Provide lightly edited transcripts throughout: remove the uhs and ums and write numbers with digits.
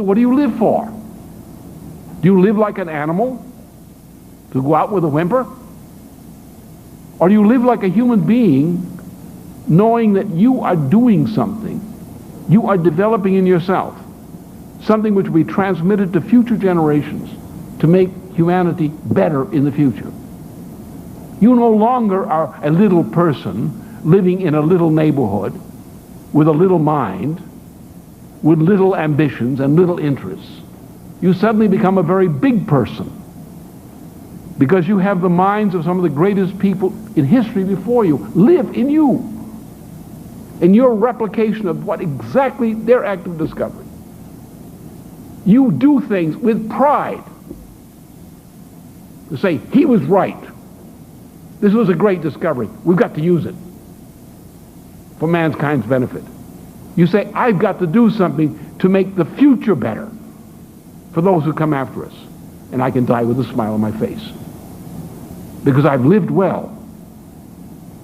So what do you live for? Do you live like an animal to go out with a whimper? Or do you live like a human being knowing that you are doing something, you are developing in yourself something which will be transmitted to future generations to make humanity better in the future? You no longer are a little person living in a little neighborhood with a little mind, with little ambitions and little interests. You suddenly become a very big person because you have the minds of some of the greatest people in history before you live in you, in your replication of what exactly their act of discovery. You do things with pride to say, he was right. This was a great discovery. We've got to use it for mankind's benefit. You say, I've got to do something to make the future better for those who come after us. And I can die with a smile on my face because I've lived well.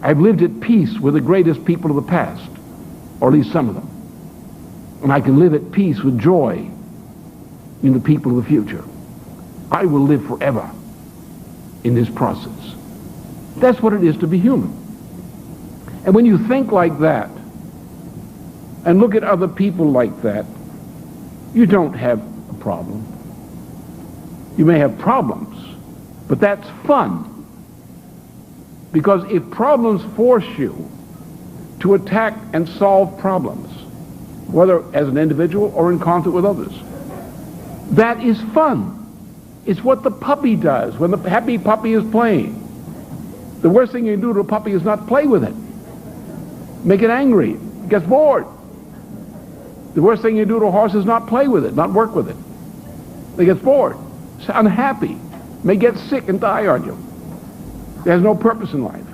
I've lived at peace with the greatest people of the past, or at least some of them. And I can live at peace with joy in the people of the future. I will live forever in this process. That's what it is to be human. And when you think like that and look at other people like that, you don't have a problem. You may have problems, but that's fun. Because if problems force you to attack and solve problems, whether as an individual or in concert with others, that is fun. It's what the puppy does when the happy puppy is playing. The worst thing you can do to a puppy is not play with it. Make it angry. It gets bored. The worst thing you do to a horse is not play with it, not work with it. It gets bored. It's unhappy. May get sick and die on you. It has no purpose in life.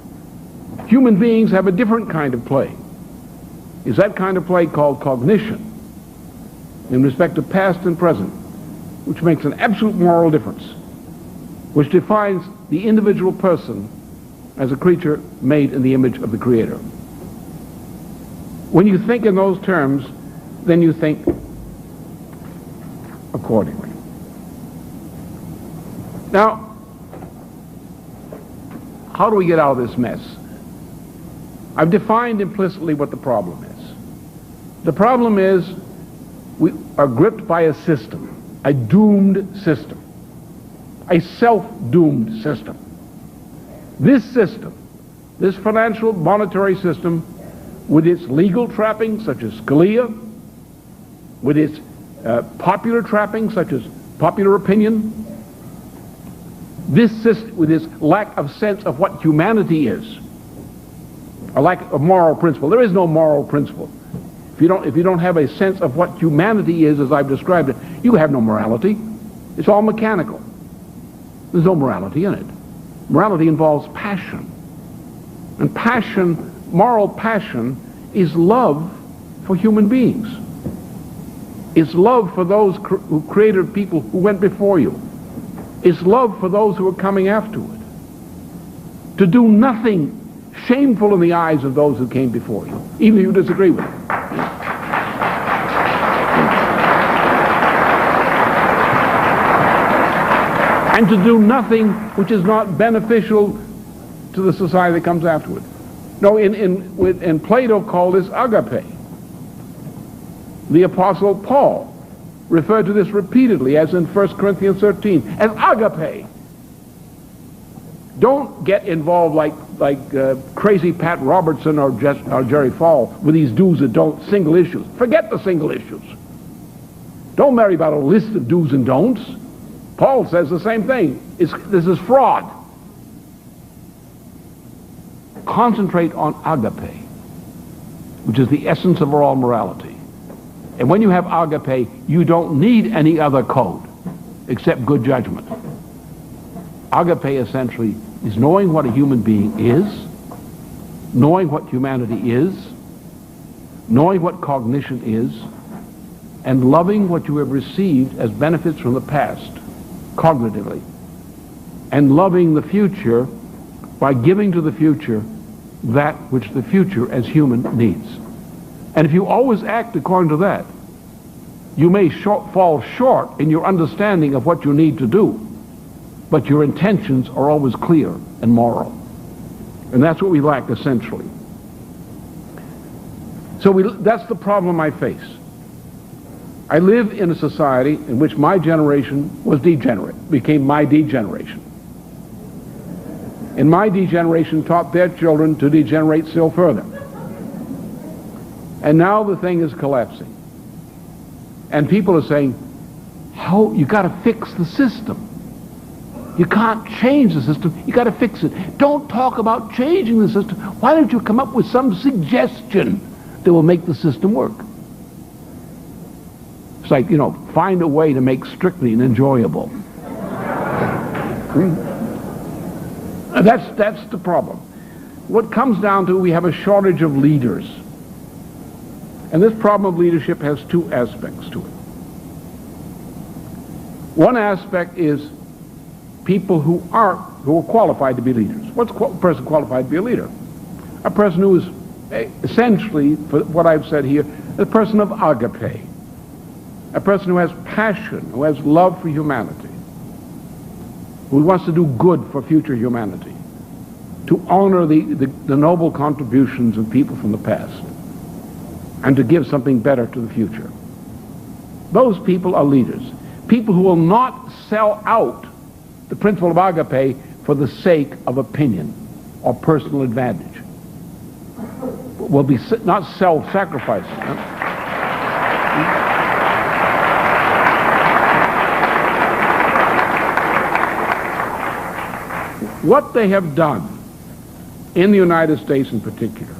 Human beings have a different kind of play. It's that kind of play called cognition in respect of past and present, which makes an absolute moral difference, which defines the individual person as a creature made in the image of the Creator. When you think in those terms, then you think accordingly. Now, how do we get out of this mess? I've defined implicitly what the problem is. The problem is we are gripped by a system, a doomed system, a self-doomed system. This system, this financial monetary system, with its legal trappings such as Scalia, with its popular trappings such as popular opinion, this system, with its lack of sense of what humanity is, a lack of moral principle. There is no moral principle. If you don't have a sense of what humanity is, as I've described it, you have no morality. It's all mechanical. There's no morality in it. Morality involves passion. And passion, moral passion, is love for human beings. It's love for those who created people who went before you. It's love for those who are coming afterward. To do nothing shameful in the eyes of those who came before you, even if you disagree with them. And to do nothing which is not beneficial to the society that comes afterward. No, in Plato called this agape. The Apostle Paul referred to this repeatedly, as in 1 Corinthians 13, as agape. Don't get involved like crazy Pat Robertson or Jerry Fall with these do's and don'ts, single issues. Forget the single issues. Don't marry about a list of do's and don'ts. Paul says the same thing. This is fraud. Concentrate on agape, which is the essence of all morality. And when you have agape, you don't need any other code except good judgment. Agape essentially is knowing what a human being is, knowing what humanity is, knowing what cognition is, and loving what you have received as benefits from the past, cognitively, and loving the future by giving to the future that which the future as human needs. And if you always act according to that, You may fall short in your understanding of what you need to do, but your intentions are always clear and moral. And that's what we lack essentially. So that's the problem I face. I live in a society in which my generation was degenerate, became my degeneration. And my degeneration taught their children to degenerate still further. And now the thing is collapsing. And people are saying, "How, you got to fix the system. You can't change the system, you got to fix it. Don't talk about changing the system. Why don't you come up with some suggestion that will make the system work?" It's like, find a way to make strychnine enjoyable. That's the problem. What comes down to, we have a shortage of leaders. And this problem of leadership has two aspects to it. One aspect is people who are qualified to be leaders. What's a person qualified to be a leader? A person who is essentially, for what I've said here, a person of agape. A person who has passion, who has love for humanity, who wants to do good for future humanity, to honor the noble contributions of people from the past, and to give something better to the future. Those people are leaders. People who will not sell out the principle of agape for the sake of opinion or personal advantage. Will be not self-sacrificing. What they have done in the United States in particular,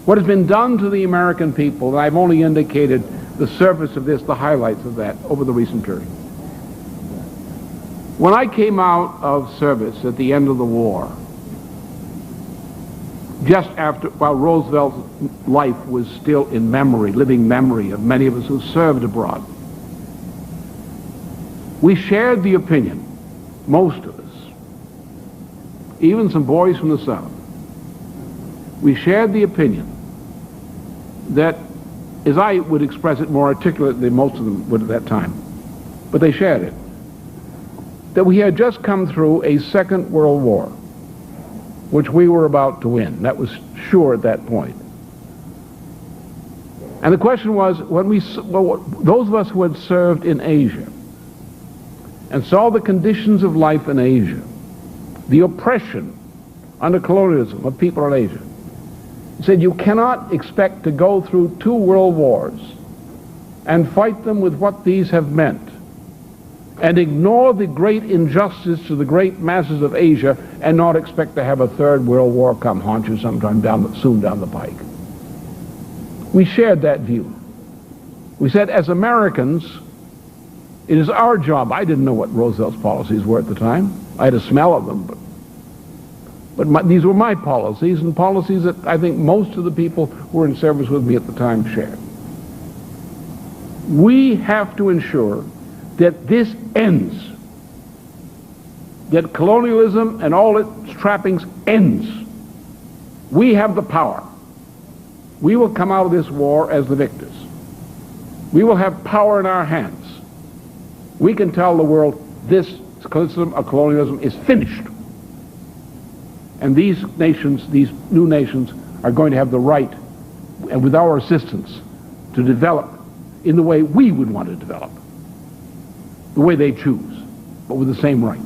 what has been done to the American people, and I've only indicated the surface of this, the highlights of that over the recent period. When I came out of service at the end of the war, just after, while Roosevelt's life was still in memory, living memory of many of us who served abroad, we shared the opinion, most of us, even some boys from the South, we shared the opinion that, as I would express it more articulately than most of them would at that time, but they shared it, that we had just come through a Second World War, which we were about to win. That was sure at that point. And the question was, those of us who had served in Asia and saw the conditions of life in Asia, the oppression under colonialism of people in Asia, said you cannot expect to go through 2 world wars and fight them with what these have meant and ignore the great injustice to the great masses of Asia and not expect to have a 3rd world war come haunt you sometime soon down the pike. We shared that view. We said, as Americans, it is our job. I didn't know what Roosevelt's policies were at the time. I had a smell of them, but these were my policies, and policies that I think most of the people who were in service with me at the time shared. We have to ensure that this ends, that colonialism and all its trappings ends. We have the power. We will come out of this war as the victors. We will have power in our hands. We can tell the world this system of colonialism is finished. And these nations, these new nations, are going to have the right, and with our assistance, to develop in the way we would want to develop, the way they choose, but with the same right.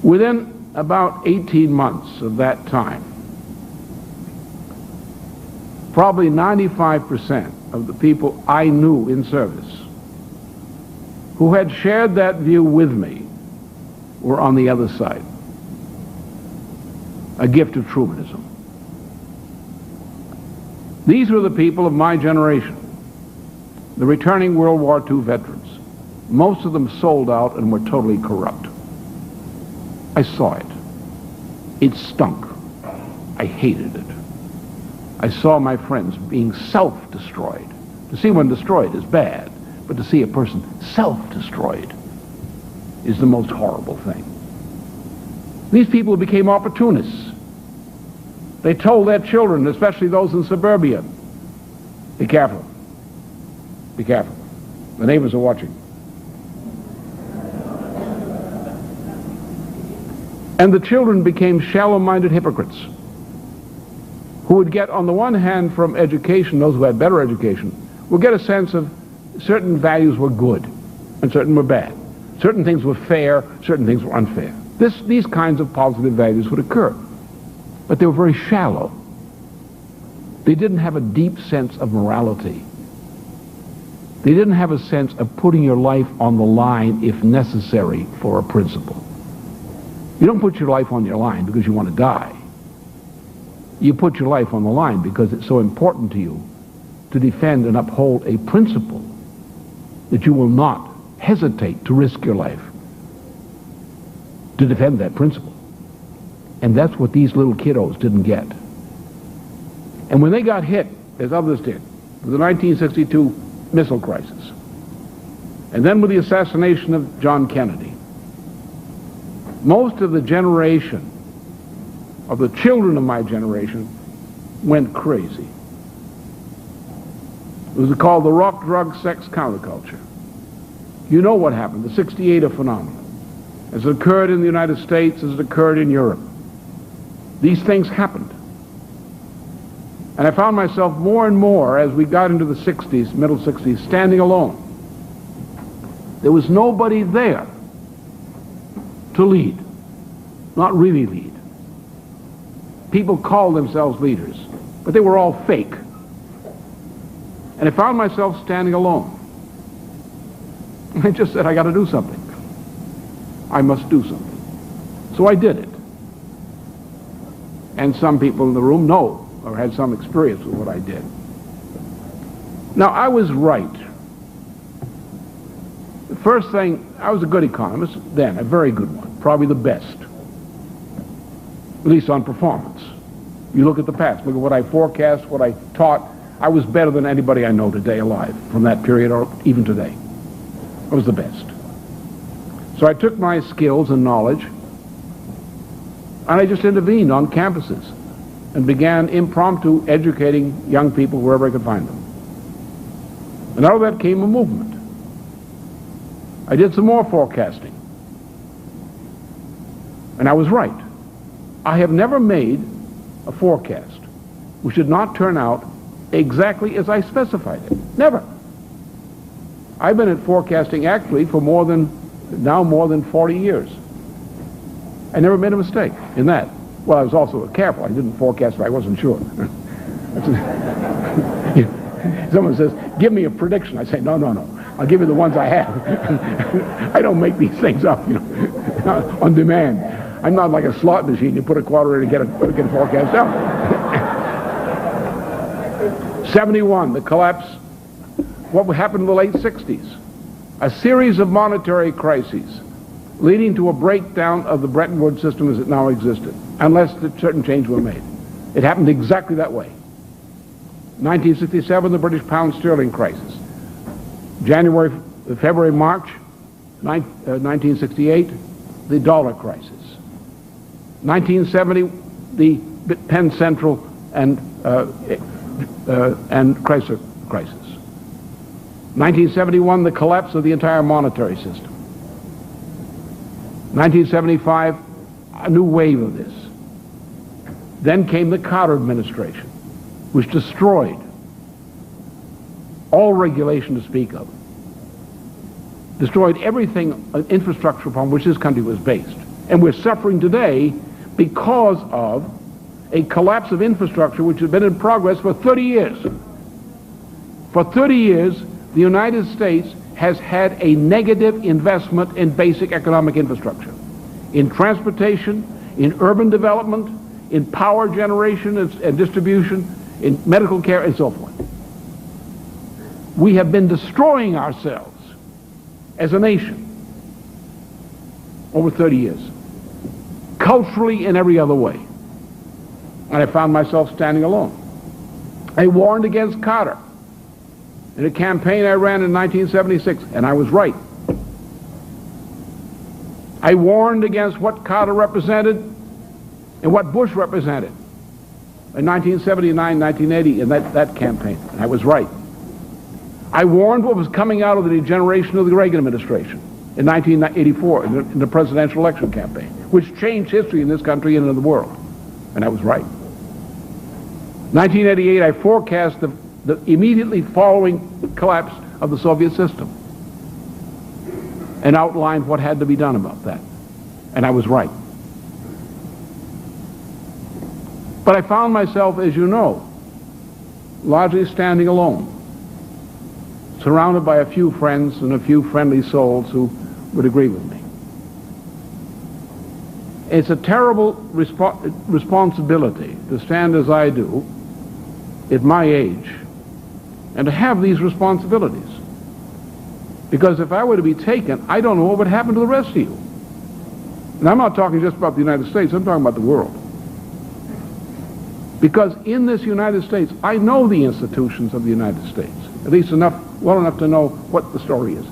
Within about 18 months of that time, probably 95% of the people I knew in service who had shared that view with me were on the other side. A gift of Trumanism. These were the people of my generation, the returning World War II veterans. Most of them sold out and were totally corrupt. I saw it. It stunk. I hated it. I saw my friends being self-destroyed. To see one destroyed is bad, but to see a person self-destroyed is the most horrible thing. These people became opportunists. They told their children, especially those in suburbia, be careful. Be careful. The neighbors are watching. And the children became shallow-minded hypocrites who would get, on the one hand, from education, those who had better education, would get a sense of certain values were good and certain were bad. Certain things were fair, certain things were unfair. These kinds of positive values would occur. But they were very shallow. They didn't have a deep sense of morality. They didn't have a sense of putting your life on the line if necessary for a principle. You don't put your life on your line because you want to die. You put your life on the line because it's so important to you to defend and uphold a principle that you will not hesitate to risk your life to defend that principle. And that's what these little kiddos didn't get. And when they got hit, as others did, with the 1962 missile crisis, and then with the assassination of John Kennedy, most of the generation, of the children of my generation, went crazy. It was called the rock, drug, sex counterculture. You know what happened, the 68 phenomenon. As it occurred in the United States, as it occurred in Europe. These things happened. And I found myself more and more, as we got into the 60s, middle 60s, standing alone. There was nobody there to lead, not really lead. People called themselves leaders, but they were all fake. And I found myself standing alone. I just said, I got to do something. I must do something. So I did it. And some people in the room know or had some experience with what I did. Now, I was right. The first thing, I was a good economist then, a very good one, probably the best, at least on performance. You look at the past, look at what I forecast, what I taught. I was better than anybody I know today alive from that period or even today. I was the best. So I took my skills and knowledge and I just intervened on campuses and began impromptu educating young people wherever I could find them. And out of that came a movement. I did some more forecasting. And I was right. I have never made a forecast which did not turn out exactly as I specified it. Never. I've been at forecasting actually for more than 40 years. I never made a mistake in that. Well, I was also careful. I didn't forecast if I wasn't sure. Someone says, give me a prediction. I say, no. I'll give you the ones I have. I don't make these things up, on demand. I'm not like a slot machine. You put a quarter in and get a forecast out. 71, the collapse. What happened in the late 60s? A series of monetary crises leading to a breakdown of the Bretton Woods system as it now existed, unless certain changes were made. It happened exactly that way. 1967, the British pound sterling crisis. February, March, 1968, the dollar crisis. 1970, the Penn Central and Chrysler crisis. 1971, the collapse of the entire monetary system. 1975, a new wave of this. Then came the Carter administration, which destroyed all regulation to speak of. Destroyed everything, infrastructure upon which this country was based. And we're suffering today because of a collapse of infrastructure which has been in progress for 30 years. For 30 years, the United States has had a negative investment in basic economic infrastructure, in transportation, in urban development, in power generation and distribution, in medical care, and so forth. We have been destroying ourselves as a nation over 30 years, culturally and every other way. And I found myself standing alone. I warned against Carter in a campaign I ran in 1976, and I was right. I warned against what Carter represented and what Bush represented in 1979, 1980 in that campaign, and I was right. I warned what was coming out of the degeneration of the Reagan administration in 1984 in the presidential election campaign, which changed history in this country and in the world. And I was right. 1988, I forecast the immediately following collapse of the Soviet system and outlined what had to be done about that. And I was right. But I found myself, as you know, largely standing alone, surrounded by a few friends and a few friendly souls who would agree with me. It's a terrible responsibility to stand as I do at my age and to have these responsibilities. Because if I were to be taken, I don't know what would happen to the rest of you. And I'm not talking just about the United States, I'm talking about the world. Because in this United States, I know the institutions of the United States, at least well enough to know what the story is.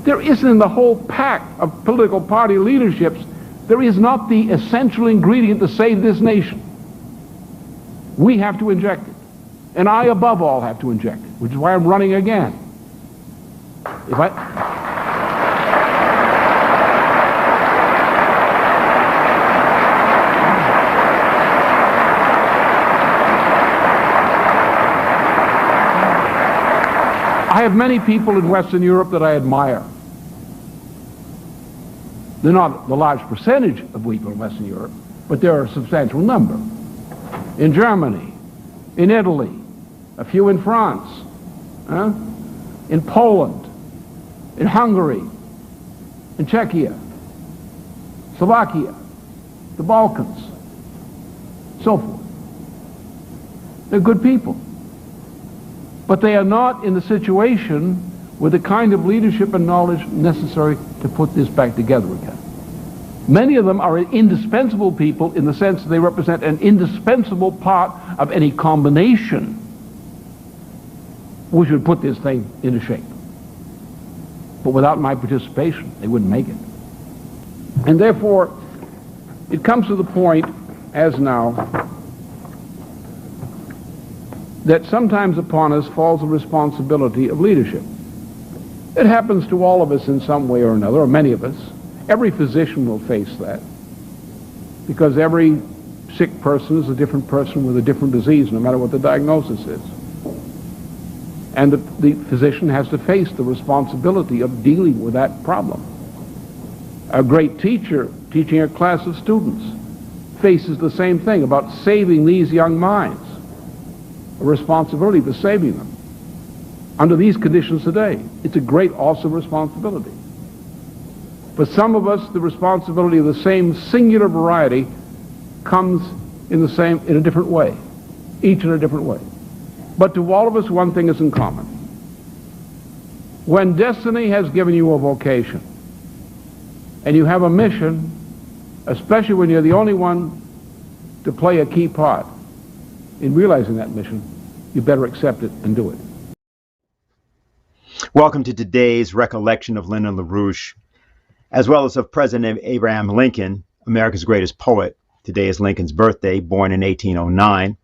There isn't in the whole pack of political party leaderships, there is not the essential ingredient to save this nation. We have to inject it. And I, above all, have to inject it, which is why I'm running again. I have many people in Western Europe that I admire. They're not the large percentage of people in Western Europe, but they're a substantial number. In Germany, in Italy, a few in France, in Poland, in Hungary, in Czechia, Slovakia, the Balkans, so forth. They're good people. But they are not in the situation with the kind of leadership and knowledge necessary to put this back together again. Many of them are indispensable people in the sense that they represent an indispensable part of any combination which would put this thing into shape. But without my participation, they wouldn't make it. And therefore, it comes to the point, as now, that sometimes upon us falls the responsibility of leadership. It happens to all of us in some way or another, or many of us. Every physician will face that, because every sick person is a different person with a different disease, no matter what the diagnosis is. And the physician has to face the responsibility of dealing with that problem. A great teacher teaching a class of students faces the same thing about saving these young minds, a responsibility for saving them. Under these conditions today, it's a great, awesome responsibility. For some of us, the responsibility of the same singular variety comes in a different way, each in a different way. But to all of us, one thing is in common. When destiny has given you a vocation, and you have a mission, especially when you're the only one to play a key part in realizing that mission, you better accept it and do it. Welcome to today's recollection of Lyndon LaRouche, as well as of President Abraham Lincoln, America's greatest poet. Today is Lincoln's birthday, born in 1809.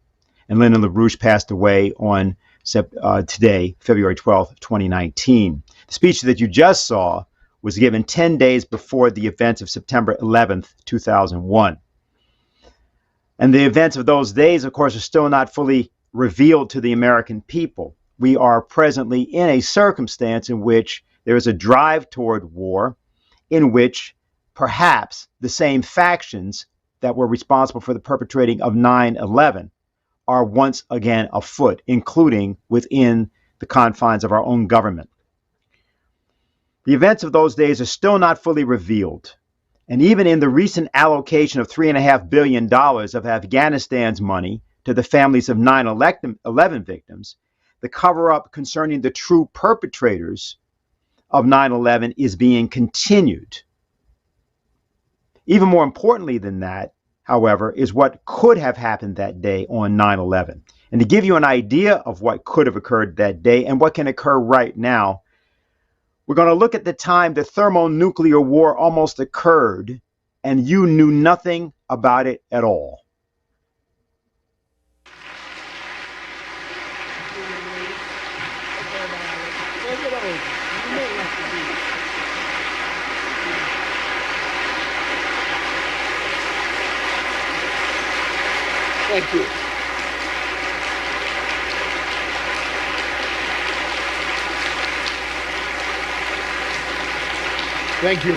And Lyndon LaRouche passed away on today, February 12th, 2019. The speech that you just saw was given 10 days before the events of September 11th, 2001. And the events of those days, of course, are still not fully revealed to the American people. We are presently in a circumstance in which there is a drive toward war, in which perhaps the same factions that were responsible for the perpetrating of 9/11 are once again afoot, including within the confines of our own government. The events of those days are still not fully revealed. And even in the recent allocation of $3.5 billion of Afghanistan's money to the families of 9/11 victims, the cover-up concerning the true perpetrators of 9/11 is being continued. Even more importantly than that, however, is what could have happened that day on 9/11. And to give you an idea of what could have occurred that day and what can occur right now, we're going to look at the time the thermonuclear war almost occurred and you knew nothing about it at all. Thank you. Thank you.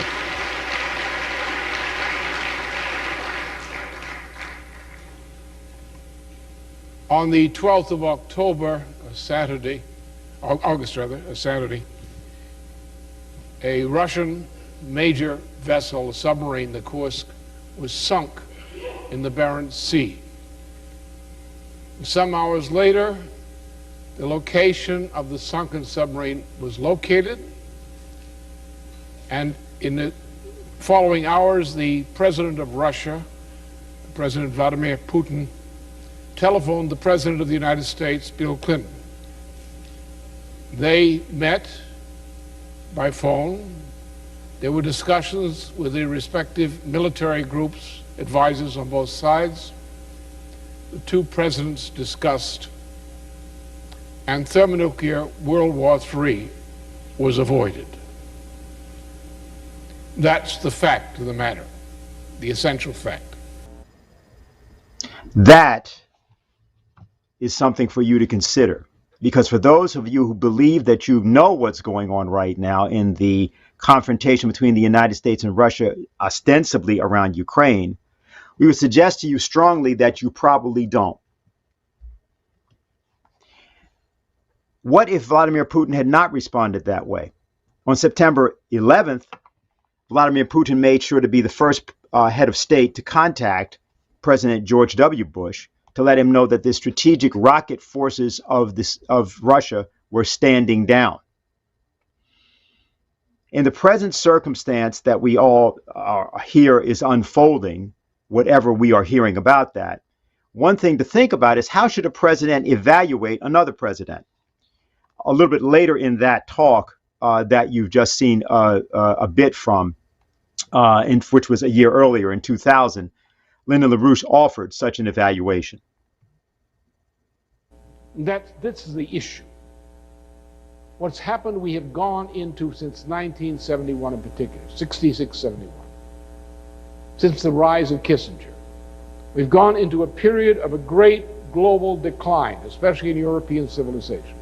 On the 12th of October, a Saturday, August rather, a Saturday, a Russian major vessel, a submarine, the Kursk, was sunk in the Barents Sea. Some hours later, the location of the sunken submarine was located, and in the following hours, the President of Russia, President Vladimir Putin, telephoned the President of the United States, Bill Clinton. They met by phone. There were discussions with the respective military groups, advisors on both sides. The two presidents discussed, and thermonuclear World War III was avoided. That's the fact of the matter, the essential fact. That is something for you to consider, because for those of you who believe that you know what's going on right now in the confrontation between the United States and Russia, ostensibly around Ukraine, we would suggest to you strongly that you probably don't. What if Vladimir Putin had not responded that way? On September 11th, Vladimir Putin made sure to be the first head of state to contact President George W. Bush to let him know that the strategic rocket forces of Russia were standing down. In the present circumstance that we all hear is unfolding, whatever we are hearing about that, one thing to think about is how should a president evaluate another president? A little bit later in that talk that you've just seen a bit from, which was a year earlier in 2000, Lyndon LaRouche offered such an evaluation. This is the issue. What's happened, we have gone into, since 1971 in particular, 66, 71, since the rise of Kissinger, we've gone into a period of a great global decline, especially in European civilization.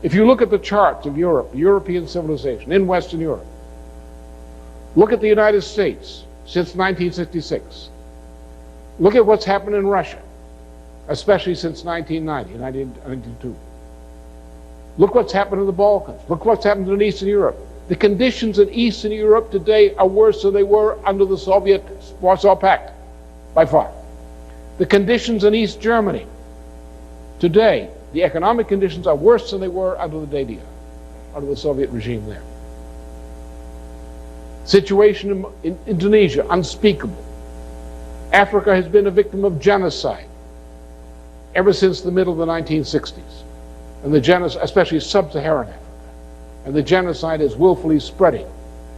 If you look at the charts of Europe, European civilization in Western Europe, look at the United States since 1966. Look at what's happened in Russia, especially since 1990, 1992. Look what's happened in the Balkans. Look what's happened in Eastern Europe. The conditions in Eastern Europe today are worse than they were under the Soviet Warsaw Pact, by far. The conditions in East Germany today, the economic conditions are worse than they were under the DDR, under the Soviet regime there. Situation in Indonesia, unspeakable. Africa has been a victim of genocide ever since the middle of the 1960s, and the genocide, especially sub-Saharan Africa, and the genocide is willfully spreading.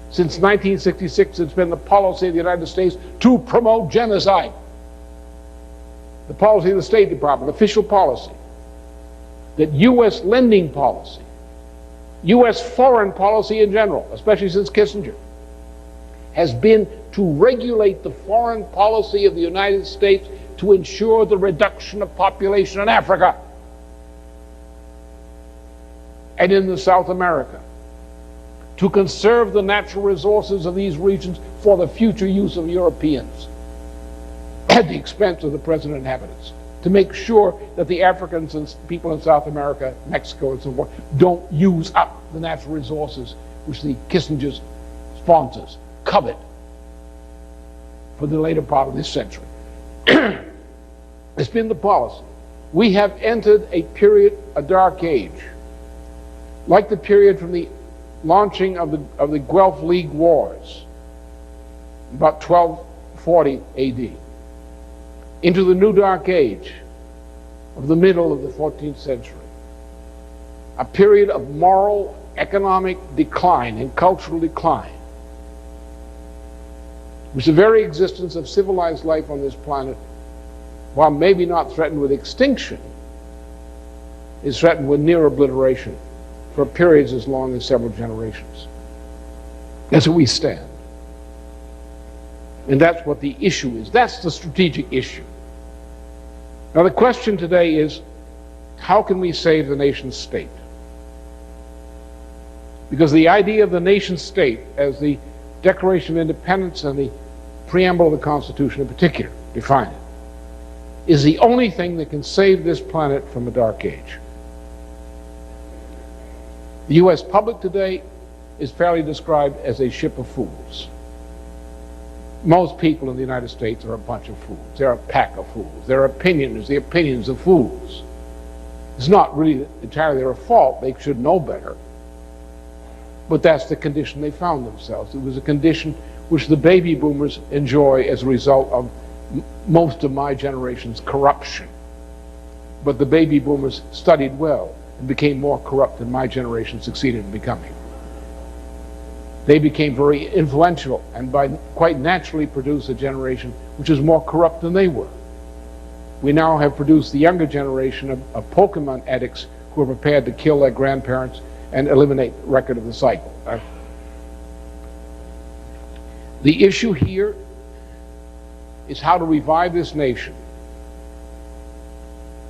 Since 1966, it's been the policy of the United States to promote genocide. The policy of the State Department, official policy, that U.S. lending policy, U.S. foreign policy in general, especially since Kissinger, has been to regulate the foreign policy of the United States to ensure the reduction of population in Africa and in South America, to conserve the natural resources of these regions for the future use of Europeans at the expense of the present inhabitants, to make sure that the Africans and people in South America, Mexico and so forth, don't use up the natural resources which the Kissinger's sponsors covet for the later part of this century. It's been the policy. We have entered a period, a dark age, like the period from the launching of the Guelph League Wars, about 1240 AD, into the new dark age of the middle of the 14th century, a period of moral, economic decline and cultural decline, which the very existence of civilized life on this planet, while maybe not threatened with extinction, is threatened with near obliteration for periods as long as several generations. That's where we stand. And that's what the issue is. That's the strategic issue. Now the question today is, how can we save the nation state? Because the idea of the nation state, as the Declaration of Independence and the preamble of the Constitution in particular define it, is the only thing that can save this planet from a dark age. The U.S. public today is fairly described as a ship of fools. Most people in the United States are a bunch of fools. They're a pack of fools. Their opinion is the opinions of fools. It's not really entirely their fault. They should know better. But that's the condition they found themselves. It was a condition which the baby boomers enjoy as a result of most of my generation's corruption. But the baby boomers studied well and became more corrupt than my generation succeeded in becoming. They became very influential and quite naturally produced a generation which is more corrupt than they were. We now have produced the younger generation of Pokemon addicts who are prepared to kill their grandparents and eliminate the record of the cycle. The issue here is how to revive this nation.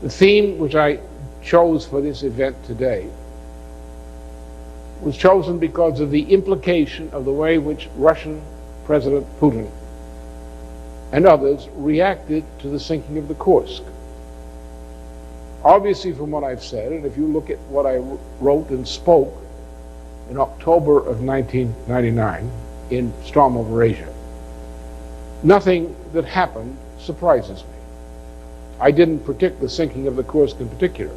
The theme which I chose for this event today was chosen because of the implication of the way in which Russian President Putin and others reacted to the sinking of the Kursk. Obviously, from what I've said, and if you look at what I wrote and spoke in October of 1999 in Storm Over Asia, nothing that happened surprises me. I didn't predict the sinking of the Kursk in particular,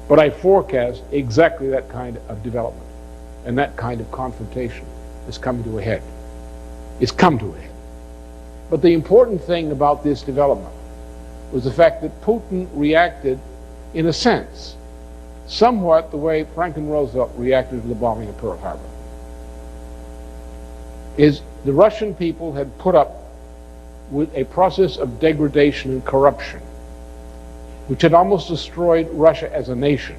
but I forecast exactly that kind of development, and that kind of confrontation is coming to a head. It's come to a head. But the important thing about this development was the fact that Putin reacted, in a sense, somewhat the way Franklin Roosevelt reacted to the bombing of Pearl Harbor. The Russian people had put up with a process of degradation and corruption which had almost destroyed Russia as a nation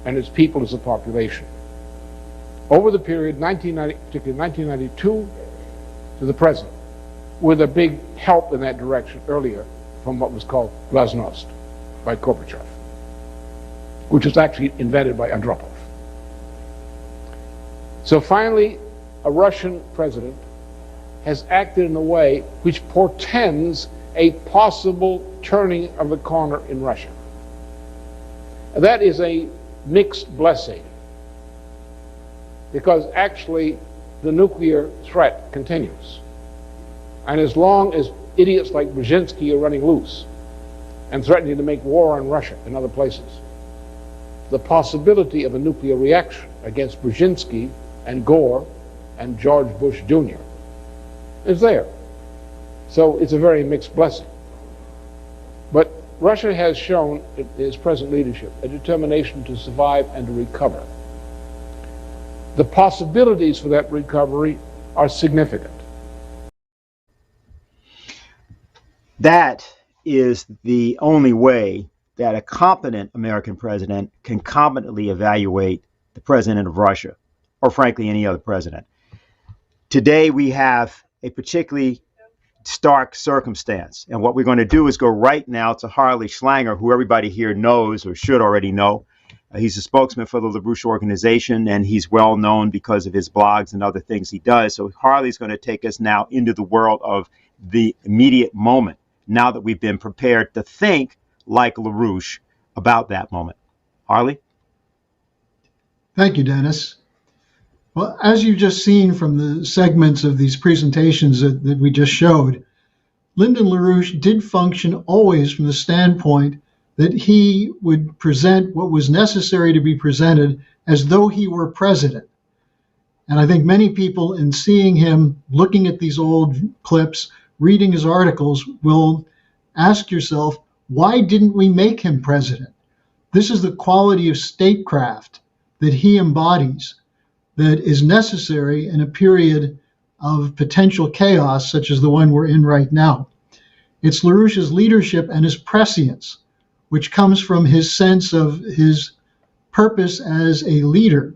and its people as a population. Over the period, particularly 1992 to the present, with a big help in that direction earlier from what was called glasnost by Gorbachev, which was actually invented by Andropov. So finally, a Russian president has acted in a way which portends a possible turning of the corner in Russia. And that is a mixed blessing, because actually the nuclear threat continues. And as long as idiots like Brzezinski are running loose and threatening to make war on Russia and other places, the possibility of a nuclear reaction against Brzezinski and Gore and George Bush Jr. is there. So it's a very mixed blessing. But Russia has shown in its present leadership a determination to survive and to recover. The possibilities for that recovery are significant. That is the only way that a competent American president can competently evaluate the president of Russia, or frankly, any other president. Today, we have a particularly stark circumstance. And what we're going to do is go right now to Harley Schlanger, who everybody here knows or should already know. He's a spokesman for the LaRouche organization, and he's well known because of his blogs and other things he does. So Harley's going to take us now into the world of the immediate moment, now that we've been prepared to think like LaRouche about that moment. Harley? Thank you, Dennis. Well, as you've just seen from the segments of these presentations that we just showed, Lyndon LaRouche did function always from the standpoint that he would present what was necessary to be presented as though he were president. And I think many people, in seeing him, looking at these old clips, reading his articles, will ask yourself, why didn't we make him president? This is the quality of statecraft that he embodies, that is necessary in a period of potential chaos such as the one we're in right now. It's LaRouche's leadership and his prescience, which comes from his sense of his purpose as a leader,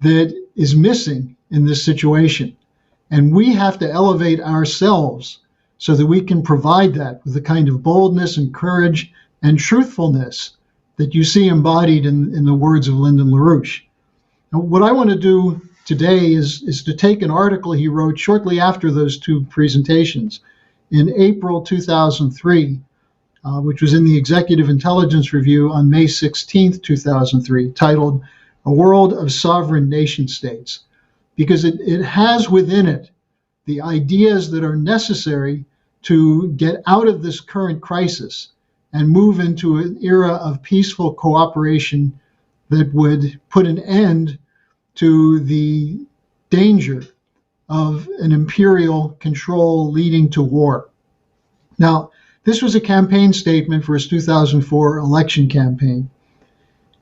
that is missing in this situation. And we have to elevate ourselves so that we can provide that with the kind of boldness and courage and truthfulness that you see embodied in the words of Lyndon LaRouche. Now, what I want to do today is to take an article he wrote shortly after those two presentations in April 2003, which was in the Executive Intelligence Review on May 16, 2003, titled A World of Sovereign Nation States, because it has within it the ideas that are necessary to get out of this current crisis and move into an era of peaceful cooperation that would put an end to the danger of an imperial control leading to war. Now, this was a campaign statement for his 2004 election campaign.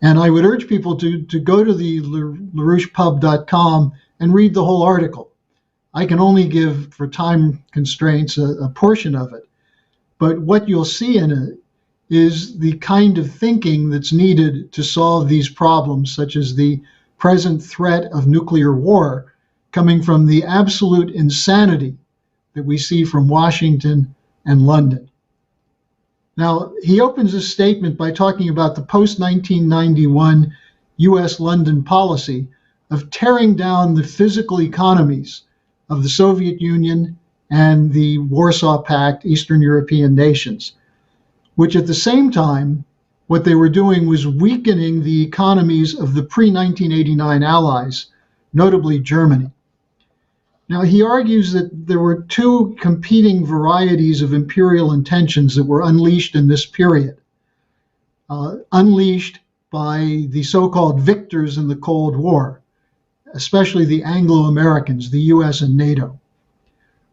And I would urge people to go to the LaRouchePub.com and read the whole article. I can only give, for time constraints, a portion of it. But what you'll see in it is the kind of thinking that's needed to solve these problems, such as the present threat of nuclear war, coming from the absolute insanity that we see from Washington and London. Now, he opens his statement by talking about the post-1991 US-London policy of tearing down the physical economies of the Soviet Union and the Warsaw Pact, Eastern European nations, which at the same time, what they were doing was weakening the economies of the pre-1989 allies, notably Germany. Now, he argues that there were two competing varieties of imperial intentions that were unleashed in this period, unleashed by the so-called victors in the Cold War, especially the Anglo-Americans, the US and NATO.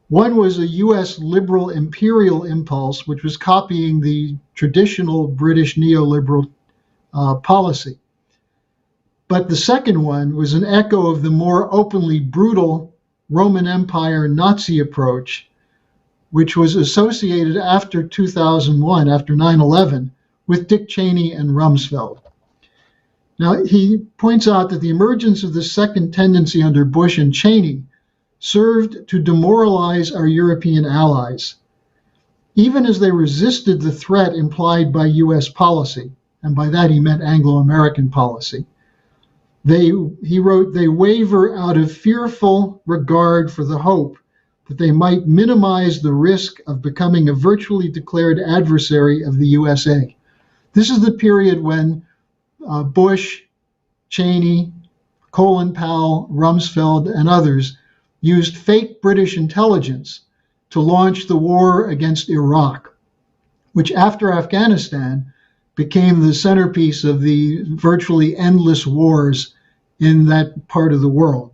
One was a US liberal imperial impulse, which was copying the traditional British neoliberal policy. But the second one was an echo of the more openly brutal Roman Empire Nazi approach, which was associated after 2001, after 9/11, with Dick Cheney and Rumsfeld. Now, he points out that the emergence of the second tendency under Bush and Cheney served to demoralize our European allies, even as they resisted the threat implied by US policy, and by that he meant Anglo-American policy. He wrote, they waver out of fearful regard for the hope that they might minimize the risk of becoming a virtually declared adversary of the USA. This is the period when Bush, Cheney, Colin Powell, Rumsfeld, and others used fake British intelligence to launch the war against Iraq, which after Afghanistan became the centerpiece of the virtually endless wars in that part of the world.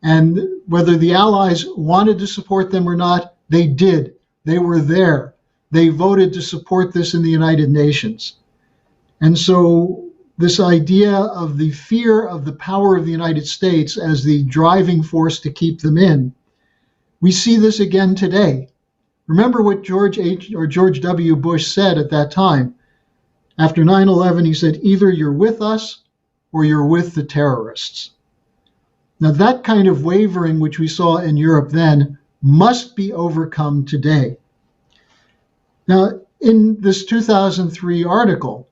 And whether the Allies wanted to support them or not, they did. They were there. They voted to support this in the United Nations. And so this idea of the fear of the power of the United States as the driving force to keep them in, we see this again today. Remember what George W. Bush said at that time. After 9/11, he said, either you're with us or you're with the terrorists. Now, that kind of wavering which we saw in Europe then must be overcome today. Now, in this 2003 article,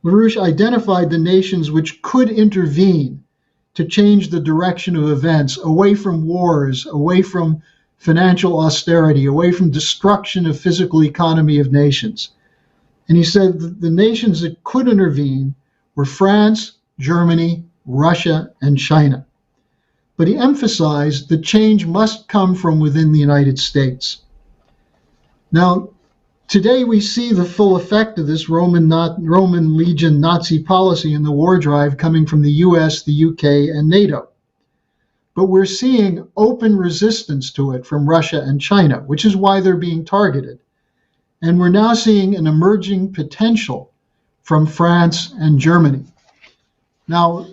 LaRouche identified the nations which could intervene to change the direction of events away from wars, away from financial austerity, away from destruction of physical economy of nations. And he said that the nations that could intervene were France, Germany, Russia, and China. But he emphasized that change must come from within the United States. Now, today we see the full effect of this Roman Legion Nazi policy in the war drive coming from the US, the UK, and NATO. But we're seeing open resistance to it from Russia and China, which is why they're being targeted. And we're now seeing an emerging potential from France and Germany. Now,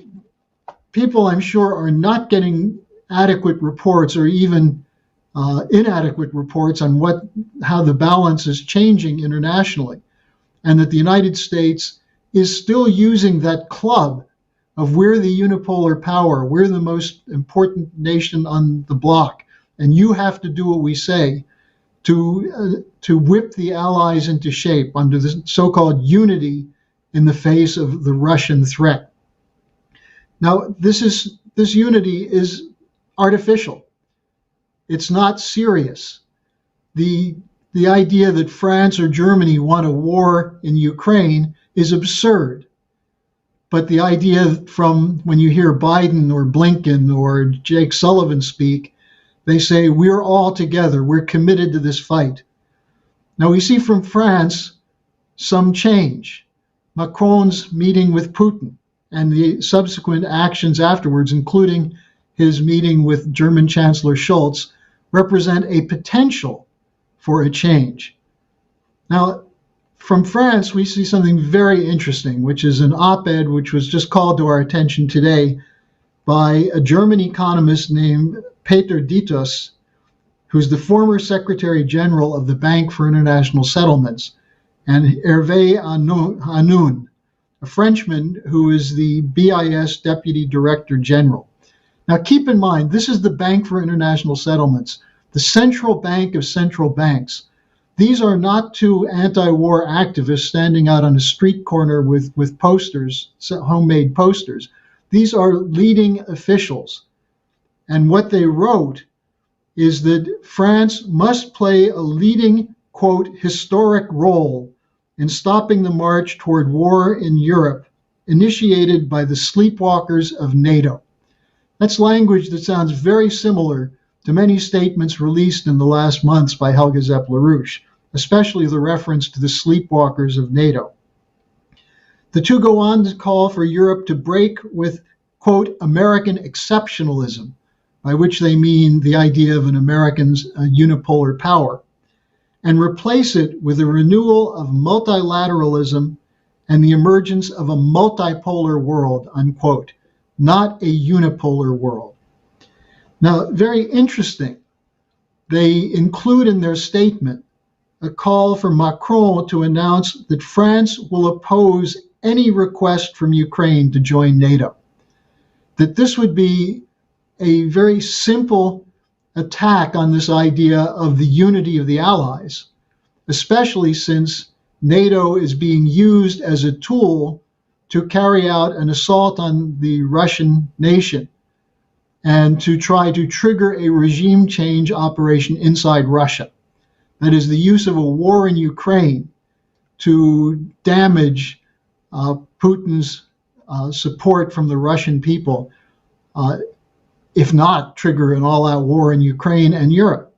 people, I'm sure, are not getting adequate reports or even inadequate reports on how the balance is changing internationally, and that the United States is still using that club of we're the unipolar power, we're the most important nation on the block, and you have to do what we say, to whip the Allies into shape under the so-called unity in the face of the Russian threat. Now, this unity is artificial. It's not serious. The idea that France or Germany want a war in Ukraine is absurd. But the idea from when you hear Biden or Blinken or Jake Sullivan speak, they say, we're all together, we're committed to this fight. Now we see from France some change. Macron's meeting with Putin and the subsequent actions afterwards, including his meeting with German Chancellor Scholz, represent a potential for a change. Now, from France, we see something very interesting, which is an op-ed which was just called to our attention today by a German economist named Peter Dietz, who's the former Secretary General of the Bank for International Settlements, and Hervé Hanoun, a Frenchman who is the BIS Deputy Director General. Now keep in mind, this is the Bank for International Settlements, the central bank of central banks. These are not two anti-war activists standing out on a street corner with posters, homemade posters. These are leading officials. And what they wrote is that France must play a leading, quote, historic role in stopping the march toward war in Europe, initiated by the sleepwalkers of NATO. That's language that sounds very similar to many statements released in the last months by Helga Zepp-LaRouche, especially the reference to the sleepwalkers of NATO. The two go on to call for Europe to break with, quote, American exceptionalism, by which they mean the idea of an American's unipolar power, and replace it with a renewal of multilateralism and the emergence of a multipolar world, unquote, not a unipolar world. Now, very interesting, they include in their statement a call for Macron to announce that France will oppose any request from Ukraine to join NATO, that this would be a very simple attack on this idea of the unity of the Allies, especially since NATO is being used as a tool to carry out an assault on the Russian nation and to try to trigger a regime change operation inside Russia. That is the use of a war in Ukraine to damage Putin's support from the Russian people, if not trigger an all-out war in Ukraine and Europe.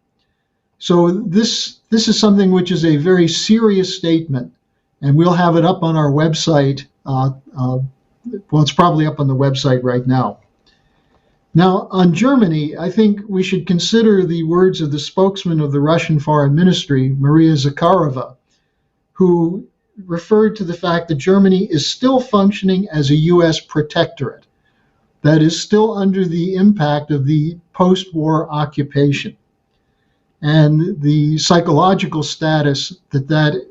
So this is something which is a very serious statement, and we'll have it up on our website. Well, it's probably up on the website right now. Now, on Germany, I think we should consider the words of the spokesman of the Russian Foreign Ministry, Maria Zakharova, who referred to the fact that Germany is still functioning as a U.S. protectorate, that is still under the impact of the post-war occupation. And the psychological status that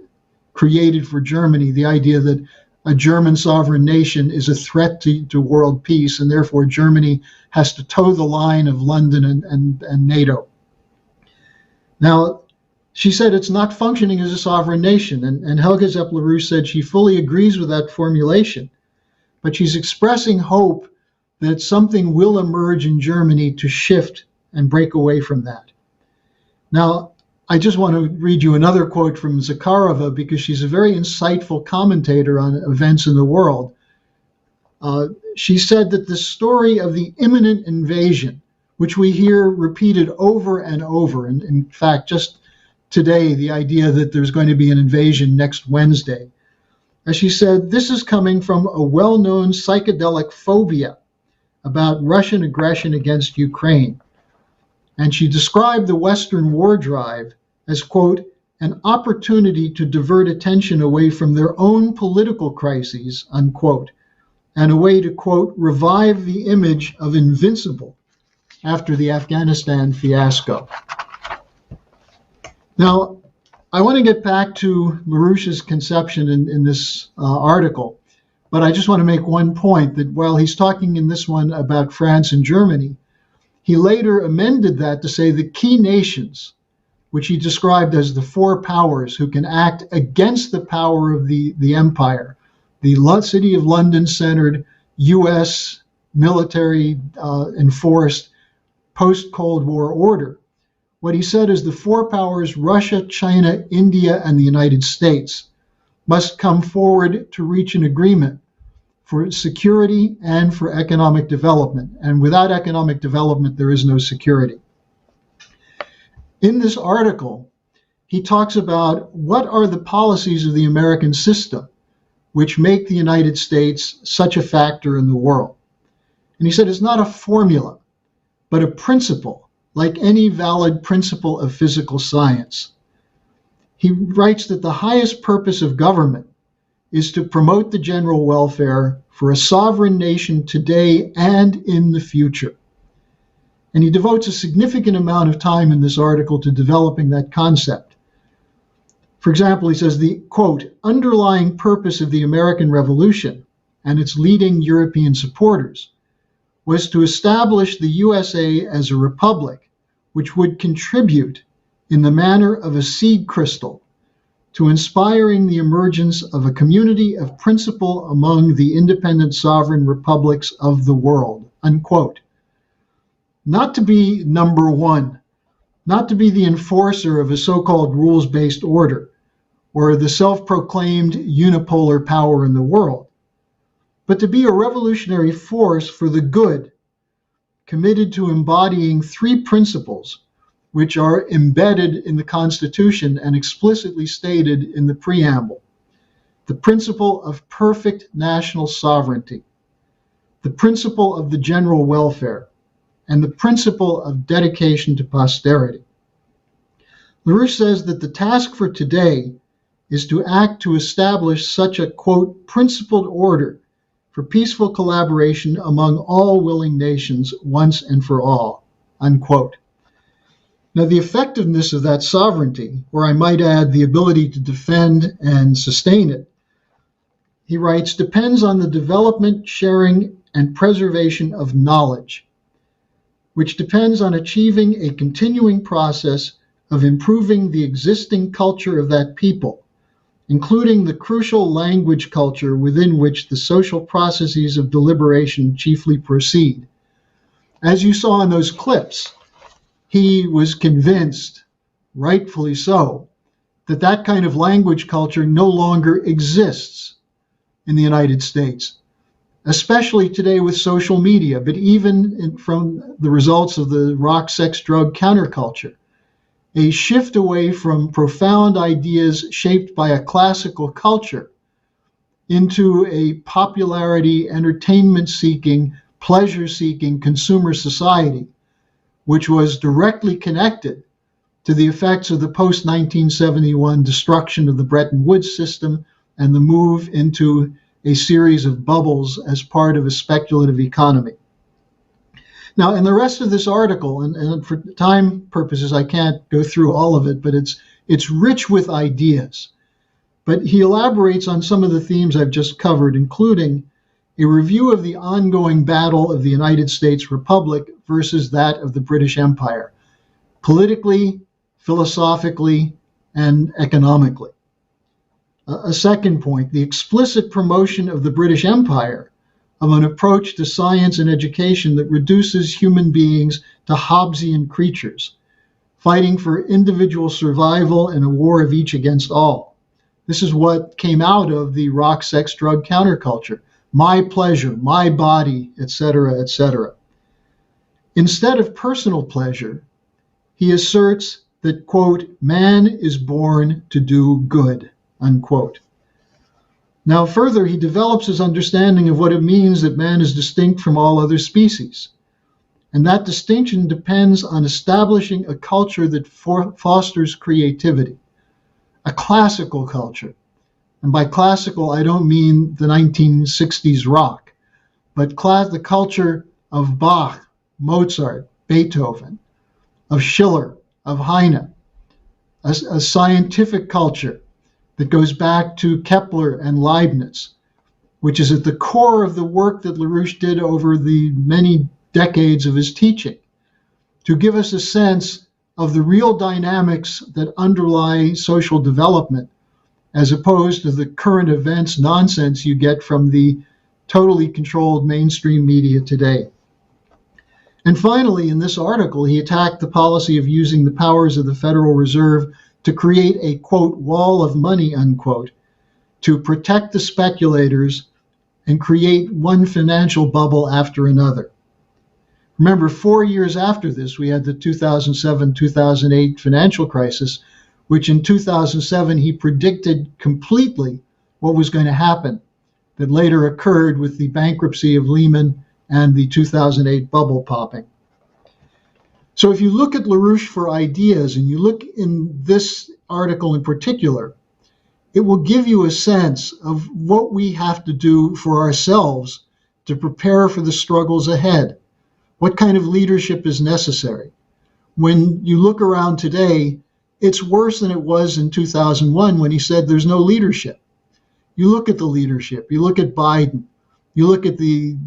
created for Germany, the idea that a German sovereign nation is a threat to world peace, and therefore Germany has to toe the line of London and NATO. Now, she said it's not functioning as a sovereign nation, and Helga Zepp-LaRouche said she fully agrees with that formulation, but she's expressing hope that something will emerge in Germany to shift and break away from that. Now, I just want to read you another quote from Zakharova because she's a very insightful commentator on events in the world. She said that the story of the imminent invasion, which we hear repeated over and over, and in fact, just today, the idea that there's going to be an invasion next Wednesday, as she said, this is coming from a well-known psychedelic phobia about Russian aggression against Ukraine. And she described the Western war drive as, quote, an opportunity to divert attention away from their own political crises, unquote, and a way to, quote, revive the image of invincible after the Afghanistan fiasco. Now, I want to get back to LaRouche's conception in this article, but I just want to make one point that while he's talking in this one about France and Germany, he later amended that to say the key nations which he described as the four powers who can act against the power of the empire, the City of London-centered U.S. military enforced post-Cold War order. What he said is the four powers, Russia, China, India, and the United States, must come forward to reach an agreement for security and for economic development. And without economic development, there is no security. In this article, he talks about what are the policies of the American system which make the United States such a factor in the world. And he said it's not a formula, but a principle, like any valid principle of physical science. He writes that the highest purpose of government is to promote the general welfare for a sovereign nation today and in the future. And he devotes a significant amount of time in this article to developing that concept. For example, he says the, quote, underlying purpose of the American Revolution and its leading European supporters was to establish the USA as a republic which would contribute in the manner of a seed crystal to inspiring the emergence of a community of principle among the independent sovereign republics of the world, unquote. Not to be number one, not to be the enforcer of a so-called rules-based order or the self-proclaimed unipolar power in the world, but to be a revolutionary force for the good, committed to embodying three principles which are embedded in the Constitution and explicitly stated in the preamble. The principle of perfect national sovereignty, the principle of the general welfare, and the principle of dedication to posterity. LaRouche says that the task for today is to act to establish such a, quote, principled order for peaceful collaboration among all willing nations once and for all, unquote. Now, the effectiveness of that sovereignty, or I might add the ability to defend and sustain it, he writes, depends on the development, sharing, and preservation of knowledge, which depends on achieving a continuing process of improving the existing culture of that people, including the crucial language culture within which the social processes of deliberation chiefly proceed. As you saw in those clips, he was convinced, rightfully so, that that kind of language culture no longer exists in the United States, especially today with social media, but even from the results of the rock, sex, drug counterculture. A shift away from profound ideas shaped by a classical culture into a popularity, entertainment-seeking, pleasure-seeking consumer society, which was directly connected to the effects of the post-1971 destruction of the Bretton Woods system and the move into a series of bubbles as part of a speculative economy. Now, in the rest of this article, and for time purposes, I can't go through all of it, but it's rich with ideas. But he elaborates on some of the themes I've just covered, including a review of the ongoing battle of the United States Republic versus that of the British Empire, politically, philosophically, and economically. A second point, the explicit promotion of the British Empire of an approach to science and education that reduces human beings to Hobbesian creatures, fighting for individual survival in a war of each against all. This is what came out of the rock, sex, drug counterculture. My pleasure, my body, etc., etc. Instead of personal pleasure, he asserts that, quote, man is born to do good, unquote. Now, further, he develops his understanding of what it means that man is distinct from all other species. And that distinction depends on establishing a culture that fosters creativity, a classical culture. And by classical, I don't mean the 1960s rock, but the culture of Bach, Mozart, Beethoven, of Schiller, of Heine, a scientific culture that goes back to Kepler and Leibniz, which is at the core of the work that LaRouche did over the many decades of his teaching, to give us a sense of the real dynamics that underlie social development, as opposed to the current events nonsense you get from the totally controlled mainstream media today. And finally, in this article, he attacked the policy of using the powers of the Federal Reserve to create a, quote, wall of money, unquote, to protect the speculators and create one financial bubble after another. Remember, 4 years after this, we had the 2007-2008 financial crisis, which in 2007 he predicted completely what was going to happen, that later occurred with the bankruptcy of Lehman and the 2008 bubble popping. So if you look at LaRouche for ideas, and you look in this article in particular, it will give you a sense of what we have to do for ourselves to prepare for the struggles ahead. What kind of leadership is necessary? When you look around today, it's worse than it was in 2001 when he said there's no leadership. You look at the leadership, you look at Biden, you look at the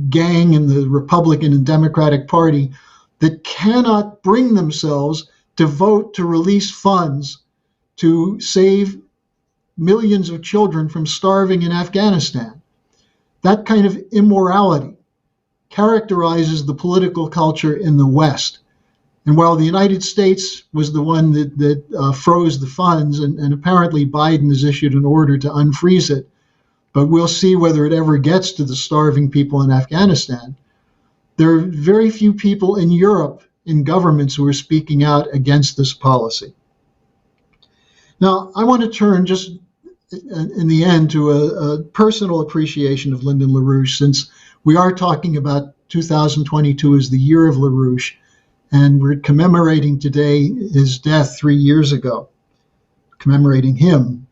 gang in the Republican and Democratic Party that cannot bring themselves to vote to release funds to save millions of children from starving in Afghanistan. That kind of immorality characterizes the political culture in the West. And while the United States was the one that froze the funds, and apparently Biden has issued an order to unfreeze it, but we'll see whether it ever gets to the starving people in Afghanistan, there are very few people in Europe in governments who are speaking out against this policy. Now, I want to turn just in the end to a personal appreciation of Lyndon LaRouche, since we are talking about 2022 as the year of LaRouche, and we're commemorating today his death 3 years ago, commemorating him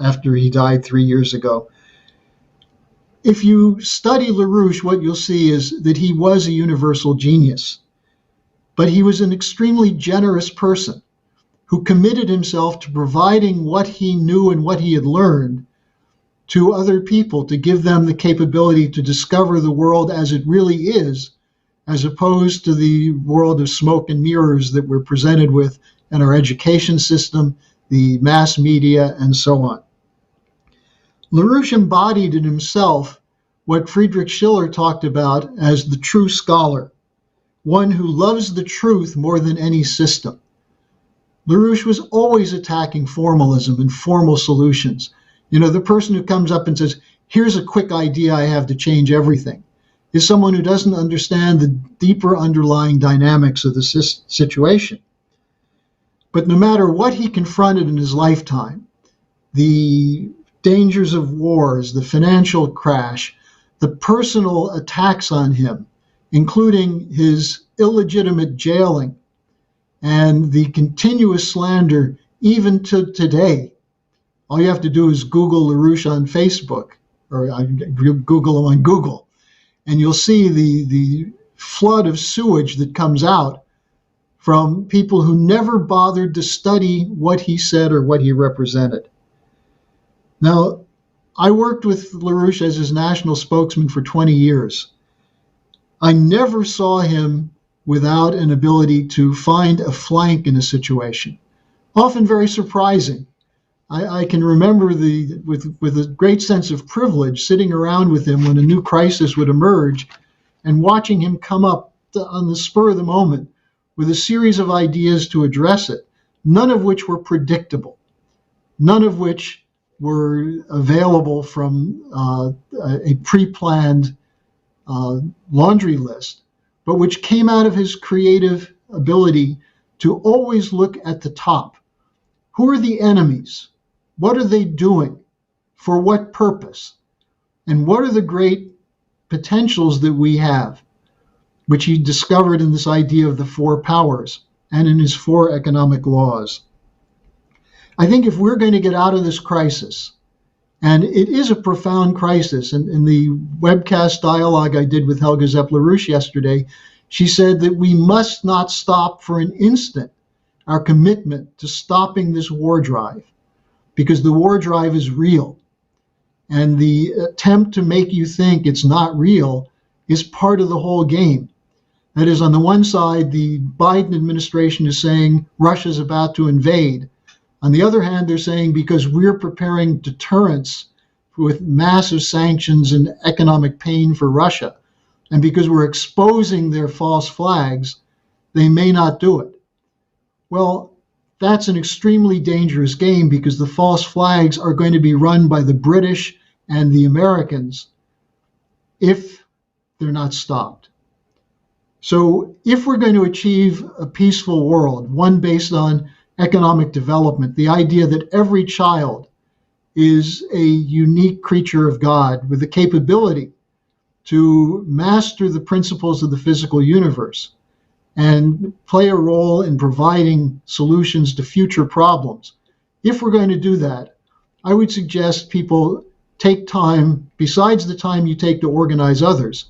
after he died 3 years ago. If you study LaRouche, what you'll see is that he was a universal genius, but he was an extremely generous person who committed himself to providing what he knew and what he had learned to other people, to give them the capability to discover the world as it really is, as opposed to the world of smoke and mirrors that we're presented with in our education system, the mass media, and so on. LaRouche embodied in himself what Friedrich Schiller talked about as the true scholar, one who loves the truth more than any system. LaRouche was always attacking formalism and formal solutions. You know, the person who comes up and says, here's a quick idea I have to change everything, is someone who doesn't understand the deeper underlying dynamics of the situation. But no matter what he confronted in his lifetime, the dangers of wars, the financial crash, the personal attacks on him, including his illegitimate jailing and the continuous slander even to today. All you have to do is Google LaRouche on Facebook, or Google him on Google, and you'll see the flood of sewage that comes out from people who never bothered to study what he said or what he represented. Now, I worked with LaRouche as his national spokesman for 20 years. I never saw him without an ability to find a flank in a situation, often very surprising. I can remember with a great sense of privilege sitting around with him when a new crisis would emerge and watching him come up on the spur of the moment with a series of ideas to address it, none of which were predictable, none of which were available from a pre-planned laundry list, but which came out of his creative ability to always look at the top. Who are the enemies? What are they doing? For what purpose? And what are the great potentials that we have, which he discovered in this idea of the four powers and in his four economic laws? I think if we're going to get out of this crisis, and it is a profound crisis, and in the webcast dialogue I did with Helga Zepp-LaRouche yesterday, she said that we must not stop for an instant our commitment to stopping this war drive, because the war drive is real. And the attempt to make you think it's not real is part of the whole game. That is, on the one side, the Biden administration is saying Russia's about to invade. On the other hand, they're saying because we're preparing deterrence with massive sanctions and economic pain for Russia, and because we're exposing their false flags, they may not do it. Well, that's an extremely dangerous game because the false flags are going to be run by the British and the Americans if they're not stopped. So if we're going to achieve a peaceful world, one based on economic development, the idea that every child is a unique creature of God with the capability to master the principles of the physical universe and play a role in providing solutions to future problems. If we're going to do that, I would suggest people take time, besides the time you take to organize others,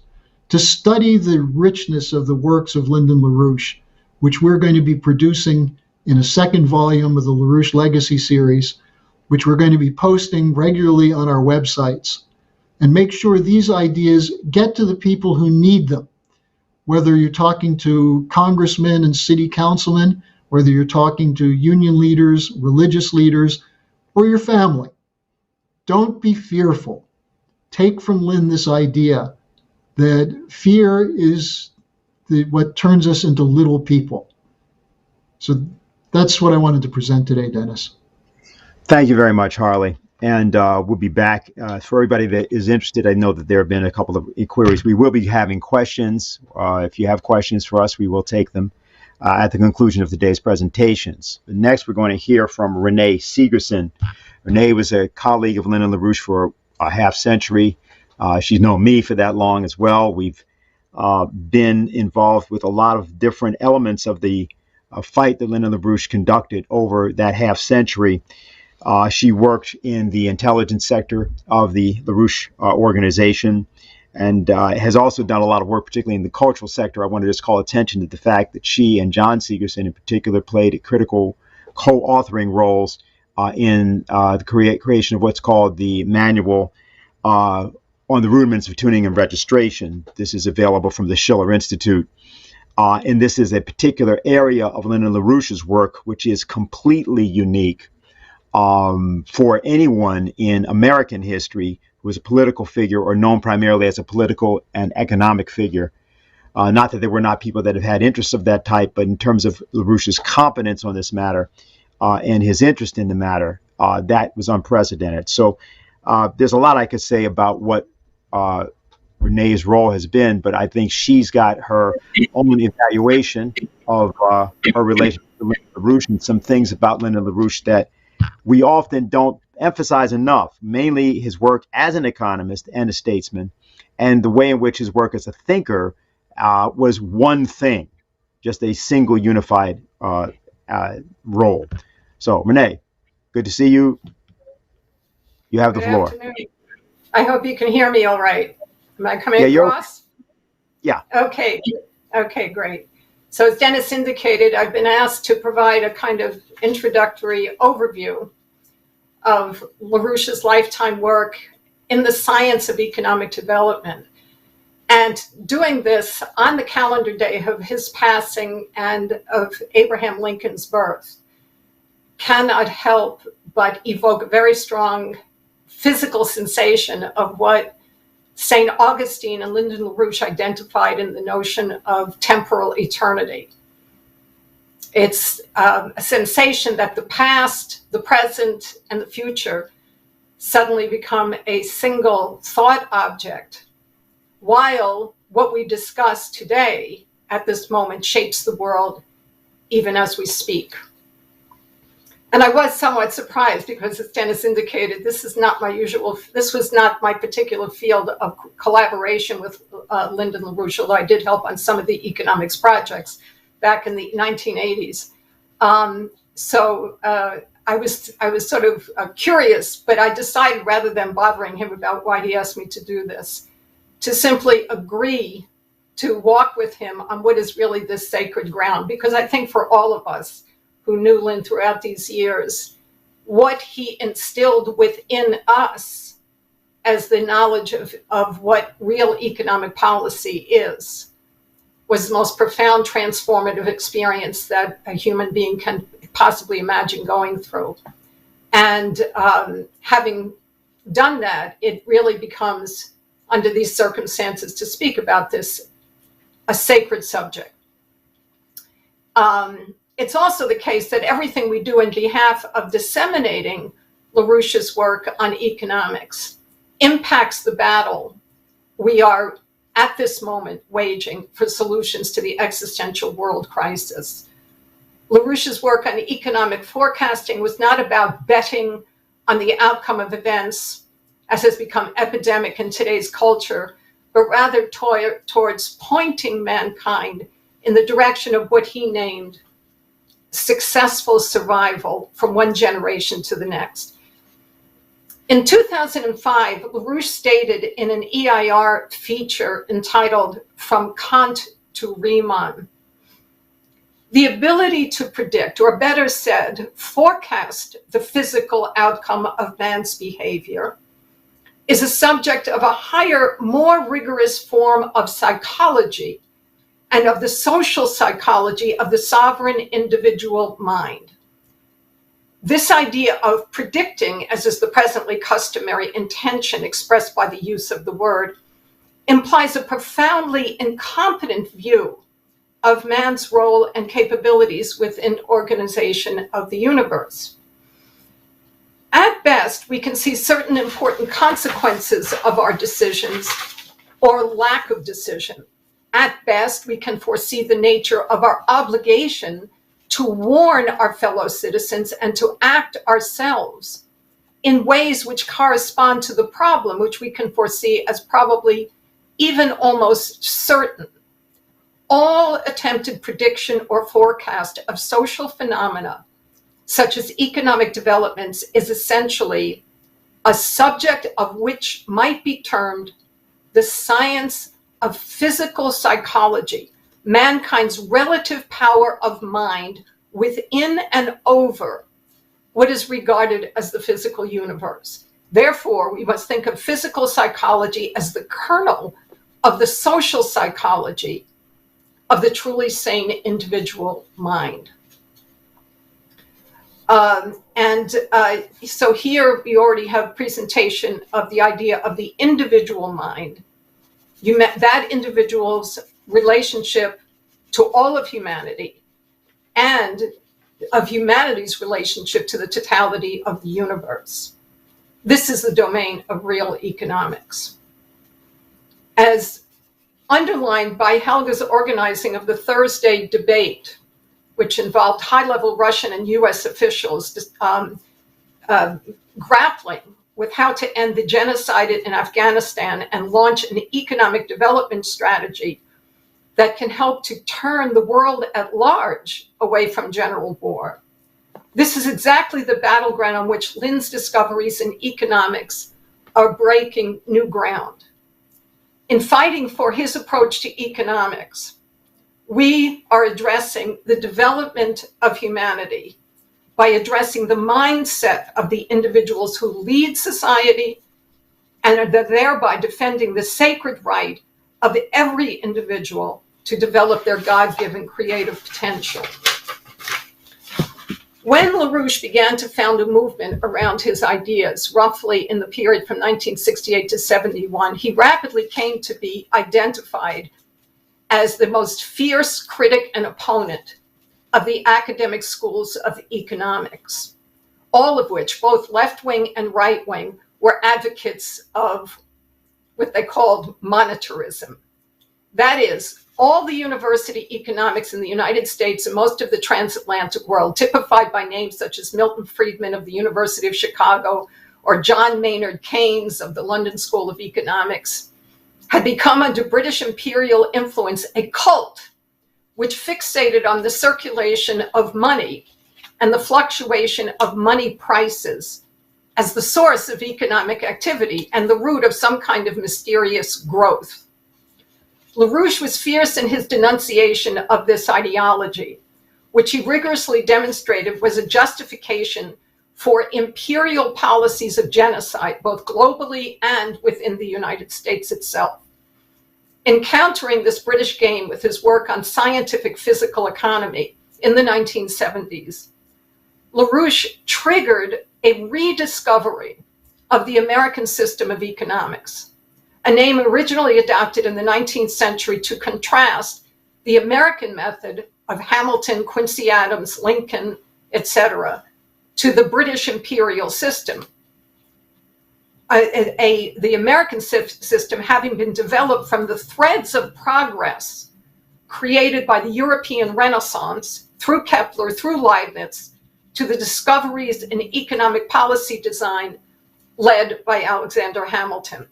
to study the richness of the works of Lyndon LaRouche, which we're going to be producing in a second volume of the LaRouche Legacy series, which we're going to be posting regularly on our websites, and make sure these ideas get to the people who need them, whether you're talking to congressmen and city councilmen, whether you're talking to union leaders, religious leaders, or your family. Don't be fearful. Take from Lynn this idea that fear is what turns us into little people. So that's what I wanted to present today, Dennis. Thank you very much, Harley. And we'll be back. For everybody that is interested, I know that there have been a couple of inquiries. We will be having questions. If you have questions for us, we will take them at the conclusion of today's presentations. But next, we're going to hear from Renee Segerson. Renee was a colleague of Lyndon LaRouche for a half century. She's known me for that long as well. We've been involved with a lot of different elements of the fight that Lyndon LaRouche conducted over that half century. She worked in the intelligence sector of the LaRouche organization and has also done a lot of work, particularly in the cultural sector. I want to just call attention to the fact that she and John Segerson in particular played critical co-authoring roles in the creation of what's called the Manual on the Rudiments of Tuning and Registration. This is available from the Schiller Institute. And this is a particular area of Lyndon LaRouche's work which is completely unique for anyone in American history who was a political figure or known primarily as a political and economic figure. Not that there were not people that have had interests of that type, but in terms of LaRouche's competence on this matter and his interest in the matter, that was unprecedented. So there's a lot I could say about what Renee's role has been, but I think she's got her own evaluation of her relationship to Lyndon LaRouche and some things about Lyndon LaRouche that we often don't emphasize enough, mainly his work as an economist and a statesman, and the way in which his work as a thinker was one thing, just a single unified role. So, Renee, good to see you. You have the floor. Afternoon. I hope you can hear me all right. Am I coming across? Yeah. Okay, great. So as Dennis indicated, I've been asked to provide a kind of introductory overview of LaRouche's lifetime work in the science of economic development. And doing this on the calendar day of his passing and of Abraham Lincoln's birth cannot help but evoke a very strong physical sensation of what St. Augustine and Lyndon LaRouche identified in the notion of temporal eternity. It's a sensation that the past, the present, and the future suddenly become a single thought object, while what we discuss today at this moment shapes the world even as we speak. And I was somewhat surprised because, as Dennis indicated, this was not my particular field of collaboration with Lyndon LaRouche, although I did help on some of the economics projects back in the 1980s. So I was sort of curious, but I decided rather than bothering him about why he asked me to do this, to simply agree to walk with him on what is really this sacred ground. Because I think for all of us who knew Lynn throughout these years, what he instilled within us as the knowledge of what real economic policy is was the most profound transformative experience that a human being can possibly imagine going through. And having done that, it really becomes, under these circumstances, to speak about this, a sacred subject. It's also the case that everything we do in behalf of disseminating LaRouche's work on economics impacts the battle we are at this moment waging for solutions to the existential world crisis. LaRouche's work on economic forecasting was not about betting on the outcome of events, as has become epidemic in today's culture, but rather towards pointing mankind in the direction of what he named successful survival from one generation to the next. In 2005, LaRouche stated in an EIR feature entitled From Kant to Riemann, the ability to predict, or better said, forecast the physical outcome of man's behavior is a subject of a higher, more rigorous form of psychology and of the social psychology of the sovereign individual mind. This idea of predicting, as is the presently customary intention expressed by the use of the word, implies a profoundly incompetent view of man's role and capabilities within organization of the universe. At best, we can see certain important consequences of our decisions or lack of decision. At best, we can foresee the nature of our obligation to warn our fellow citizens and to act ourselves in ways which correspond to the problem, which we can foresee as probably even almost certain. All attempted prediction or forecast of social phenomena, such as economic developments, is essentially a subject of which might be termed the science of physical psychology, mankind's relative power of mind within and over what is regarded as the physical universe. Therefore, we must think of physical psychology as the kernel of the social psychology of the truly sane individual mind. So here we already have a presentation of the idea of the individual mind. That individual's relationship to all of humanity and of humanity's relationship to the totality of the universe. This is the domain of real economics. As underlined by Helga's organizing of the Thursday debate, which involved high-level Russian and US officials grappling with how to end the genocide in Afghanistan and launch an economic development strategy that can help to turn the world at large away from general war. This is exactly the battleground on which Lynn's discoveries in economics are breaking new ground. In fighting for his approach to economics, we are addressing the development of humanity by addressing the mindset of the individuals who lead society and are thereby defending the sacred right of every individual to develop their God-given creative potential. When LaRouche began to found a movement around his ideas, roughly in the period from 1968 to 71, he rapidly came to be identified as the most fierce critic and opponent of the academic schools of economics, all of which, both left-wing and right-wing, were advocates of what they called monetarism. That is, all the university economics in the United States and most of the transatlantic world, typified by names such as Milton Friedman of the University of Chicago or John Maynard Keynes of the London School of Economics, had become under British imperial influence a cult which fixated on the circulation of money and the fluctuation of money prices as the source of economic activity and the root of some kind of mysterious growth. LaRouche was fierce in his denunciation of this ideology, which he rigorously demonstrated was a justification for imperial policies of genocide, both globally and within the United States itself. encountering this British game with his work on scientific physical economy in the 1970s, LaRouche triggered a rediscovery of the American system of economics, a name originally adopted in the 19th century to contrast the American method of Hamilton, Quincy Adams, Lincoln, etc., to the British imperial system. The American system having been developed from the threads of progress created by the European Renaissance through Kepler, through Leibniz, to the discoveries in economic policy design led by Alexander Hamilton.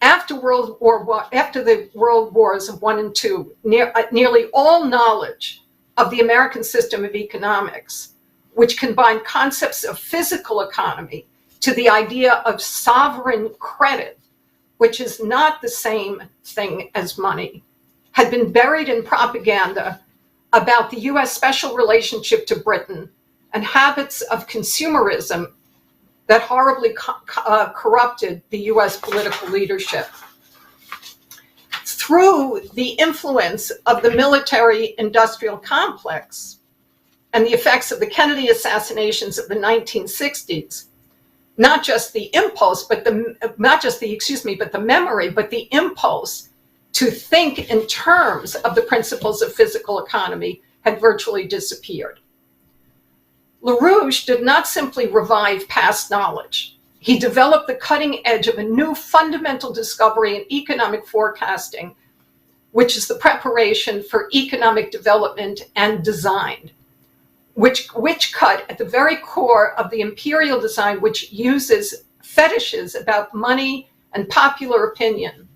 After the World Wars of I and II, nearly all knowledge of the American system of economics, which combined concepts of physical economy to the idea of sovereign credit, which is not the same thing as money, had been buried in propaganda about the US special relationship to Britain and habits of consumerism that horribly corrupted the US political leadership. Through the influence of the military-industrial complex and the effects of the Kennedy assassinations of the 1960s, not just the memory, but the impulse to think in terms of the principles of physical economy had virtually disappeared. LaRouche did not simply revive past knowledge. He developed the cutting edge of a new fundamental discovery in economic forecasting, which is the preparation for economic development and design, which cut at the very core of the imperial design, which uses fetishes about money and popular opinion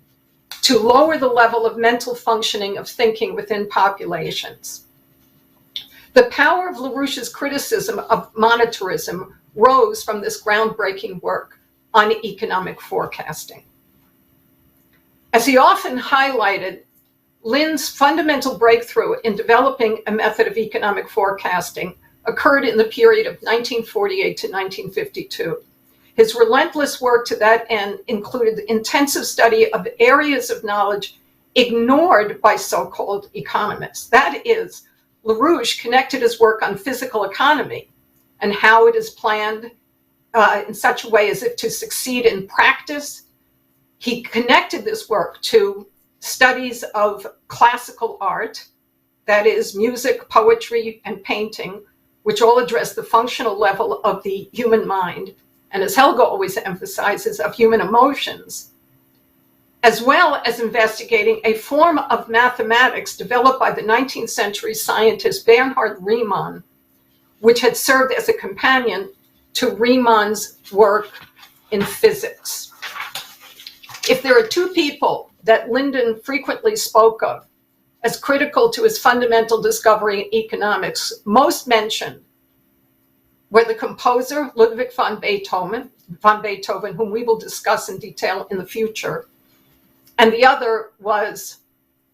to lower the level of mental functioning of thinking within populations. The power of LaRouche's criticism of monetarism rose from this groundbreaking work on economic forecasting. As he often highlighted, Lynn's fundamental breakthrough in developing a method of economic forecasting occurred in the period of 1948 to 1952. His relentless work to that end included intensive study of areas of knowledge ignored by so-called economists. That is, LaRouche connected his work on physical economy and how it is planned in such a way as if to succeed in practice. He connected this work to studies of classical art, that is, music, poetry, and painting, which all address the functional level of the human mind, and as Helga always emphasizes, of human emotions, as well as investigating a form of mathematics developed by the 19th century scientist Bernhard Riemann, which had served as a companion to Riemann's work in physics. If there are two people that Lyndon frequently spoke of as critical to his fundamental discovery in economics, most mentioned were the composer Ludwig van Beethoven, whom we will discuss in detail in the future, and the other was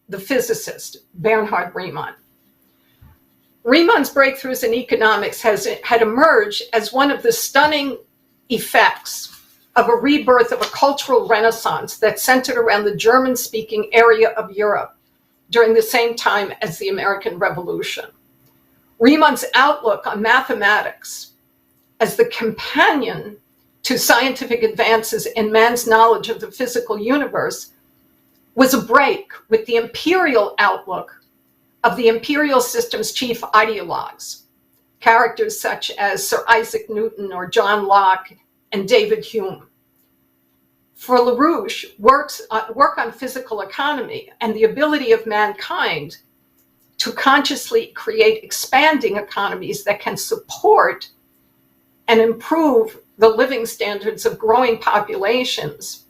the physicist Bernhard Riemann. Riemann's breakthroughs in economics had emerged as one of the stunning effects of a rebirth of a cultural renaissance that centered around the German-speaking area of Europe during the same time as the American Revolution. Riemann's outlook on mathematics as the companion to scientific advances in man's knowledge of the physical universe was a break with the imperial outlook of the imperial system's chief ideologues, characters such as Sir Isaac Newton or John Locke and David Hume. For LaRouche, work on physical economy and the ability of mankind to consciously create expanding economies that can support and improve the living standards of growing populations.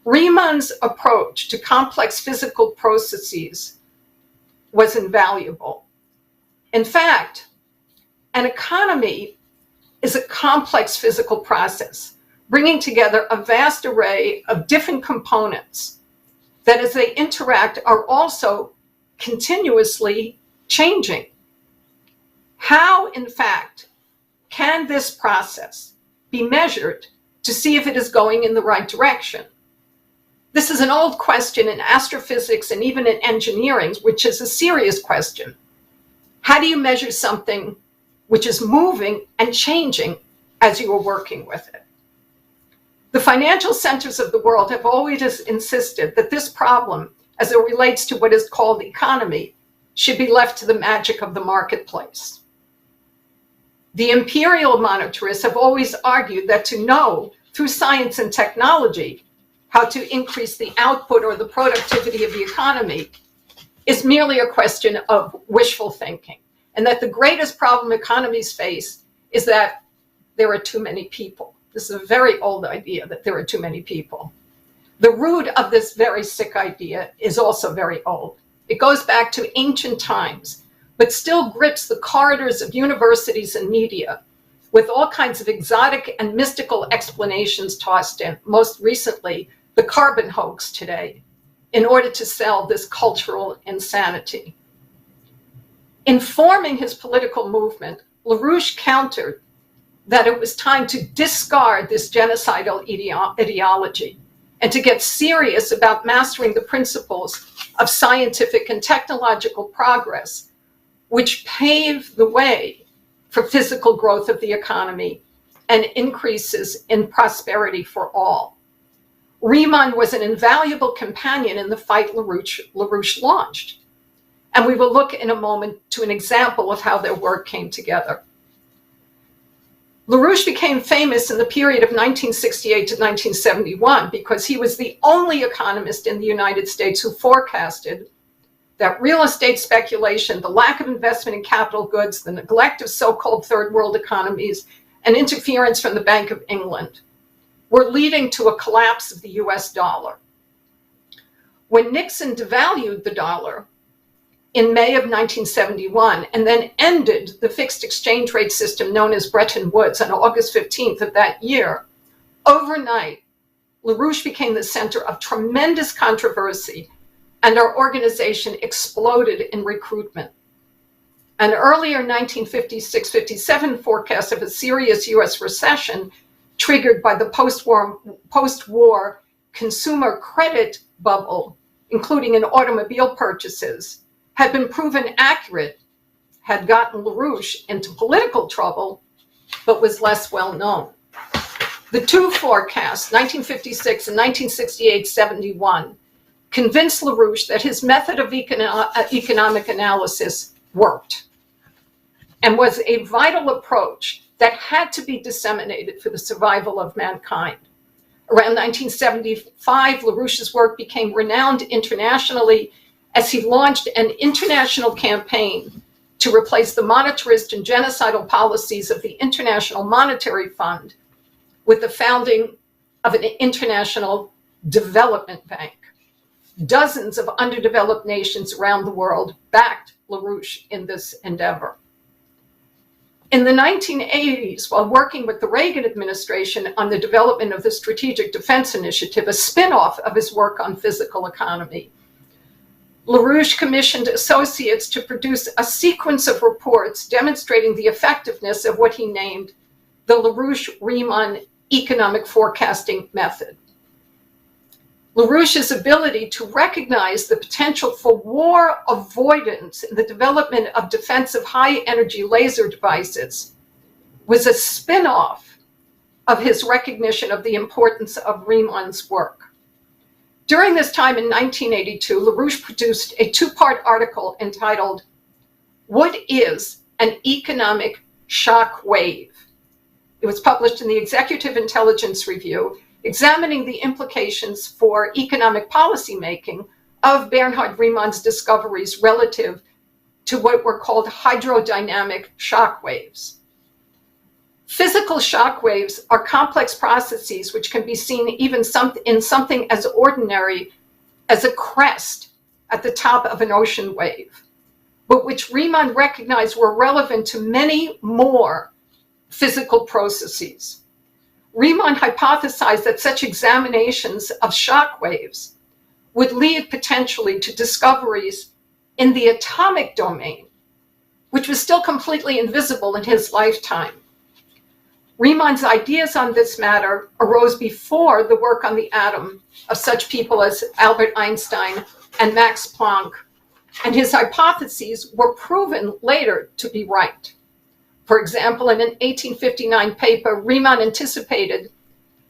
Riemann's approach to complex physical processes was invaluable. In fact, an economy is a complex physical process, bringing together a vast array of different components that, as they interact, are also continuously changing. How, in fact, can this process be measured to see if it is going in the right direction? This is an old question in astrophysics and even in engineering, which is a serious question. How do you measure something which is moving and changing as you are working with it? The financial centers of the world have always insisted that this problem, as it relates to what is called economy, should be left to the magic of the marketplace. The imperial monetarists have always argued that to know, through science and technology, how to increase the output or the productivity of the economy is merely a question of wishful thinking, and that the greatest problem economies face is that there are too many people. This is a very old idea, that there are too many people. The root of this very sick idea is also very old. It goes back to ancient times, but still grips the corridors of universities and media with all kinds of exotic and mystical explanations tossed in, most recently the carbon hoax today, in order to sell this cultural insanity. In forming his political movement, LaRouche countered that it was time to discard this genocidal ideology and to get serious about mastering the principles of scientific and technological progress, which pave the way for physical growth of the economy and increases in prosperity for all. Riemann was an invaluable companion in the fight LaRouche launched. And we will look in a moment to an example of how their work came together. LaRouche became famous in the period of 1968 to 1971 because he was the only economist in the United States who forecasted that real estate speculation, the lack of investment in capital goods, the neglect of so-called third world economies, and interference from the Bank of England were leading to a collapse of the US dollar. When Nixon devalued the dollar in May of 1971 and then ended the fixed exchange rate system known as Bretton Woods on August 15th of that year, overnight, LaRouche became the center of tremendous controversy and our organization exploded in recruitment. An earlier 1956-57 forecast of a serious US recession triggered by the post-war consumer credit bubble, including in automobile purchases, had been proven accurate, had gotten LaRouche into political trouble, but was less well known. The two forecasts, 1956 and 1968-71, convinced LaRouche that his method of economic analysis worked and was a vital approach that had to be disseminated for the survival of mankind. Around 1975, LaRouche's work became renowned internationally as he launched an international campaign to replace the monetarist and genocidal policies of the International Monetary Fund with the founding of an international development bank. Dozens of underdeveloped nations around the world backed LaRouche in this endeavor. In the 1980s, while working with the Reagan administration on the development of the Strategic Defense Initiative, a spin-off of his work on physical economy, LaRouche commissioned associates to produce a sequence of reports demonstrating the effectiveness of what he named the LaRouche-Riemann economic forecasting method. LaRouche's ability to recognize the potential for war avoidance in the development of defensive high-energy laser devices was a spin-off of his recognition of the importance of Riemann's work. During this time in 1982, LaRouche produced a two-part article entitled, "What is an Economic Shock Wave?" It was published in the Executive Intelligence Review, examining the implications for economic policymaking of Bernhard Riemann's discoveries relative to what were called hydrodynamic shock waves. Physical shock waves are complex processes which can be seen even in something as ordinary as a crest at the top of an ocean wave, but which Riemann recognized were relevant to many more physical processes. Riemann hypothesized that such examinations of shock waves would lead potentially to discoveries in the atomic domain, which was still completely invisible in his lifetime. Riemann's ideas on this matter arose before the work on the atom of such people as Albert Einstein and Max Planck, and his hypotheses were proven later to be right. For example, in an 1859 paper, Riemann anticipated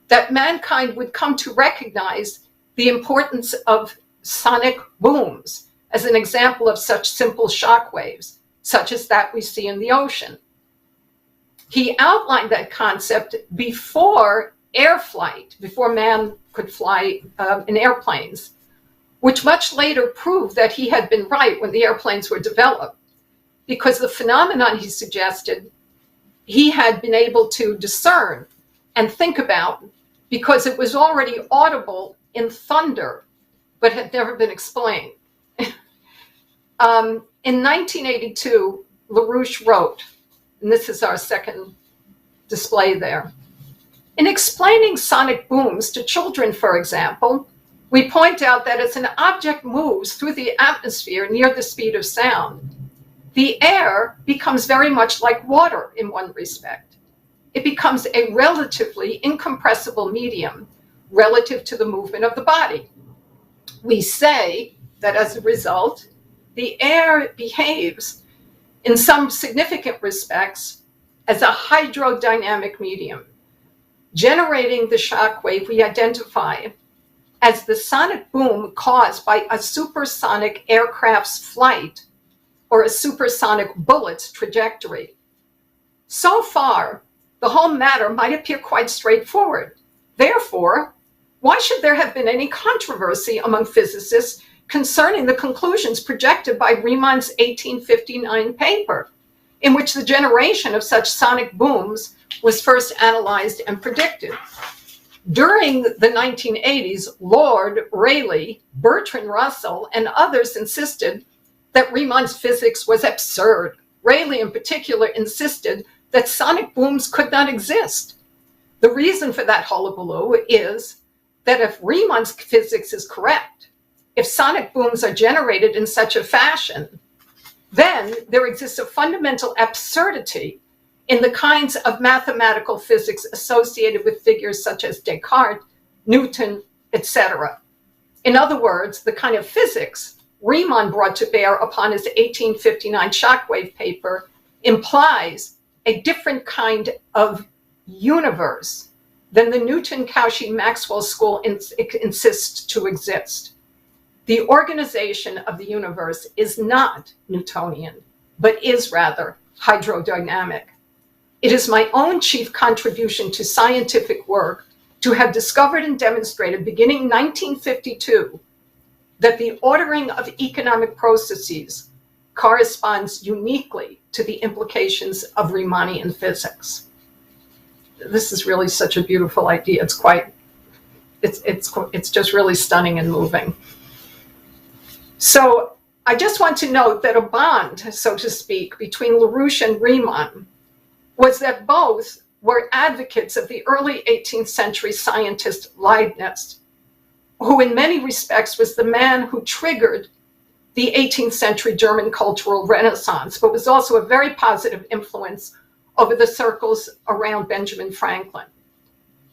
that mankind would come to recognize the importance of sonic booms as an example of such simple shock waves, such as that we see in the ocean. He outlined that concept before air flight, before man could fly in airplanes, which much later proved that he had been right when the airplanes were developed, because the phenomenon he suggested, he had been able to discern and think about because it was already audible in thunder, but had never been explained. In 1982, LaRouche wrote, and this is our second display there, in explaining sonic booms to children, for example, we point out that as an object moves through the atmosphere near the speed of sound, the air becomes very much like water in one respect. It becomes a relatively incompressible medium relative to the movement of the body. We say that as a result, the air behaves in some significant respects as a hydrodynamic medium, generating the shock wave we identify as the sonic boom caused by a supersonic aircraft's flight or a supersonic bullet's trajectory. So far, the whole matter might appear quite straightforward. Therefore, why should there have been any controversy among physicists concerning the conclusions projected by Riemann's 1859 paper, in which the generation of such sonic booms was first analyzed and predicted? During the 1980s, Lord, Rayleigh, Bertrand Russell, and others insisted that Riemann's physics was absurd. Rayleigh, in particular, insisted that sonic booms could not exist. The reason for that hullabaloo is that if Riemann's physics is correct, if sonic booms are generated in such a fashion, then there exists a fundamental absurdity in the kinds of mathematical physics associated with figures such as Descartes, Newton, etc. In other words, the kind of physics Riemann brought to bear upon his 1859 shockwave paper implies a different kind of universe than the Newton-Cauchy-Maxwell school insists to exist. The organization of the universe is not Newtonian, but is rather hydrodynamic. It is my own chief contribution to scientific work to have discovered and demonstrated, beginning 1952, that the ordering of economic processes corresponds uniquely to the implications of Riemannian physics. This is really such a beautiful idea. It's just really stunning and moving. So I just want to note that a bond, so to speak, between LaRouche and Riemann was that both were advocates of the early 18th century scientist Leibniz, who in many respects was the man who triggered the 18th century German cultural renaissance, but was also a very positive influence over the circles around Benjamin Franklin.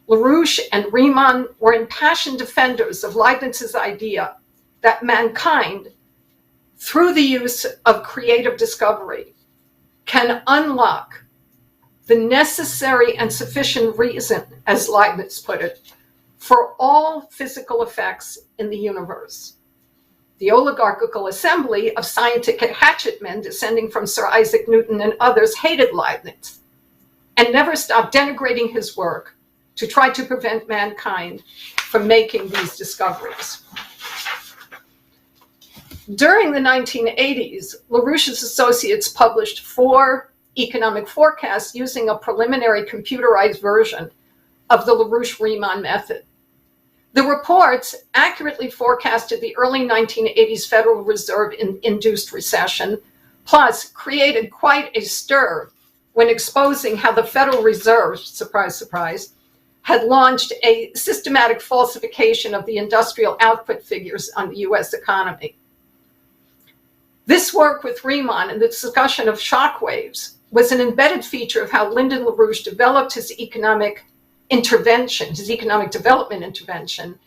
LaRouche and Riemann were impassioned defenders of Leibniz's idea that mankind, through the use of creative discovery, can unlock the necessary and sufficient reason, as Leibniz put it, for all physical effects in the universe. The oligarchical assembly of scientific hatchetmen descending from Sir Isaac Newton and others hated Leibniz and never stopped denigrating his work to try to prevent mankind from making these discoveries. During the 1980s, LaRouche's associates published 4 economic forecasts using a preliminary computerized version of the LaRouche-Riemann method. The reports accurately forecasted the early 1980s Federal Reserve-induced recession, plus created quite a stir when exposing how the Federal Reserve, surprise, surprise, had launched a systematic falsification of the industrial output figures on the US economy. This work with Riemann and the discussion of shock waves was an embedded feature of how Lyndon LaRouche developed his economic intervention, his economic development intervention,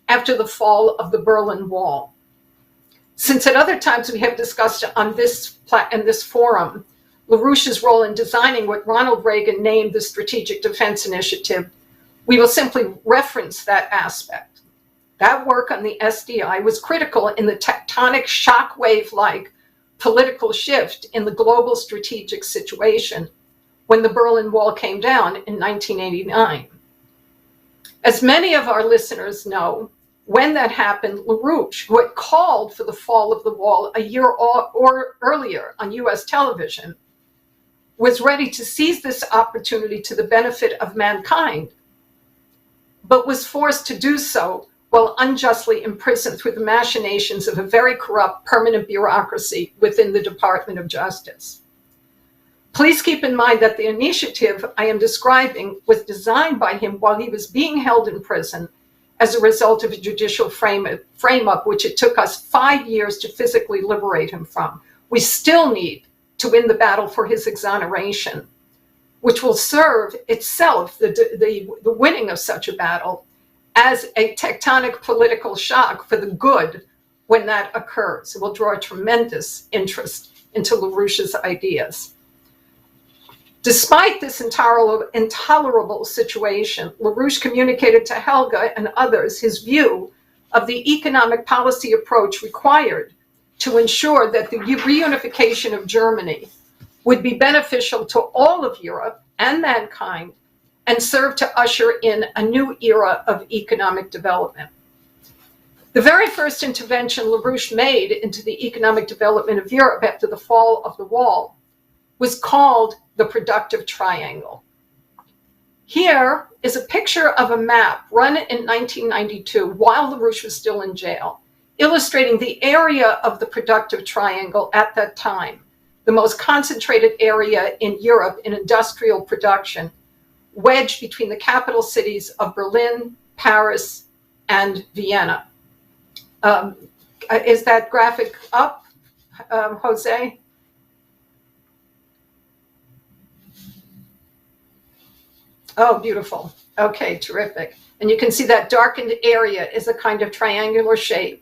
after the fall of the Berlin Wall. Since at other times we have discussed on this forum LaRouche's role in designing what Ronald Reagan named the Strategic Defense Initiative, we will simply reference that aspect. That work on the SDI was critical in the tectonic shockwave-like political shift in the global strategic situation when the Berlin Wall came down in 1989. As many of our listeners know, when that happened, LaRouche, who had called for the fall of the wall a year or earlier on US television, was ready to seize this opportunity to the benefit of mankind, but was forced to do so while unjustly imprisoned through the machinations of a very corrupt permanent bureaucracy within the Department of Justice. Please keep in mind that the initiative I am describing was designed by him while he was being held in prison as a result of a judicial frame-up, which it took us 5 years to physically liberate him from. We still need to win the battle for his exoneration, which will serve itself, the winning of such a battle, as a tectonic political shock for the good when that occurs. It will draw a tremendous interest into LaRouche's ideas. Despite this intolerable situation, LaRouche communicated to Helga and others his view of the economic policy approach required to ensure that the reunification of Germany would be beneficial to all of Europe and mankind and serve to usher in a new era of economic development. The very first intervention LaRouche made into the economic development of Europe after the fall of the wall was called the productive triangle. Here is a picture of a map run in 1992 while LaRouche was still in jail, illustrating the area of the productive triangle at that time, the most concentrated area in Europe in industrial production, wedged between the capital cities of Berlin, Paris, and Vienna. Is that graphic up, Jose? Oh, beautiful. Okay, terrific. And you can see that darkened area is a kind of triangular shape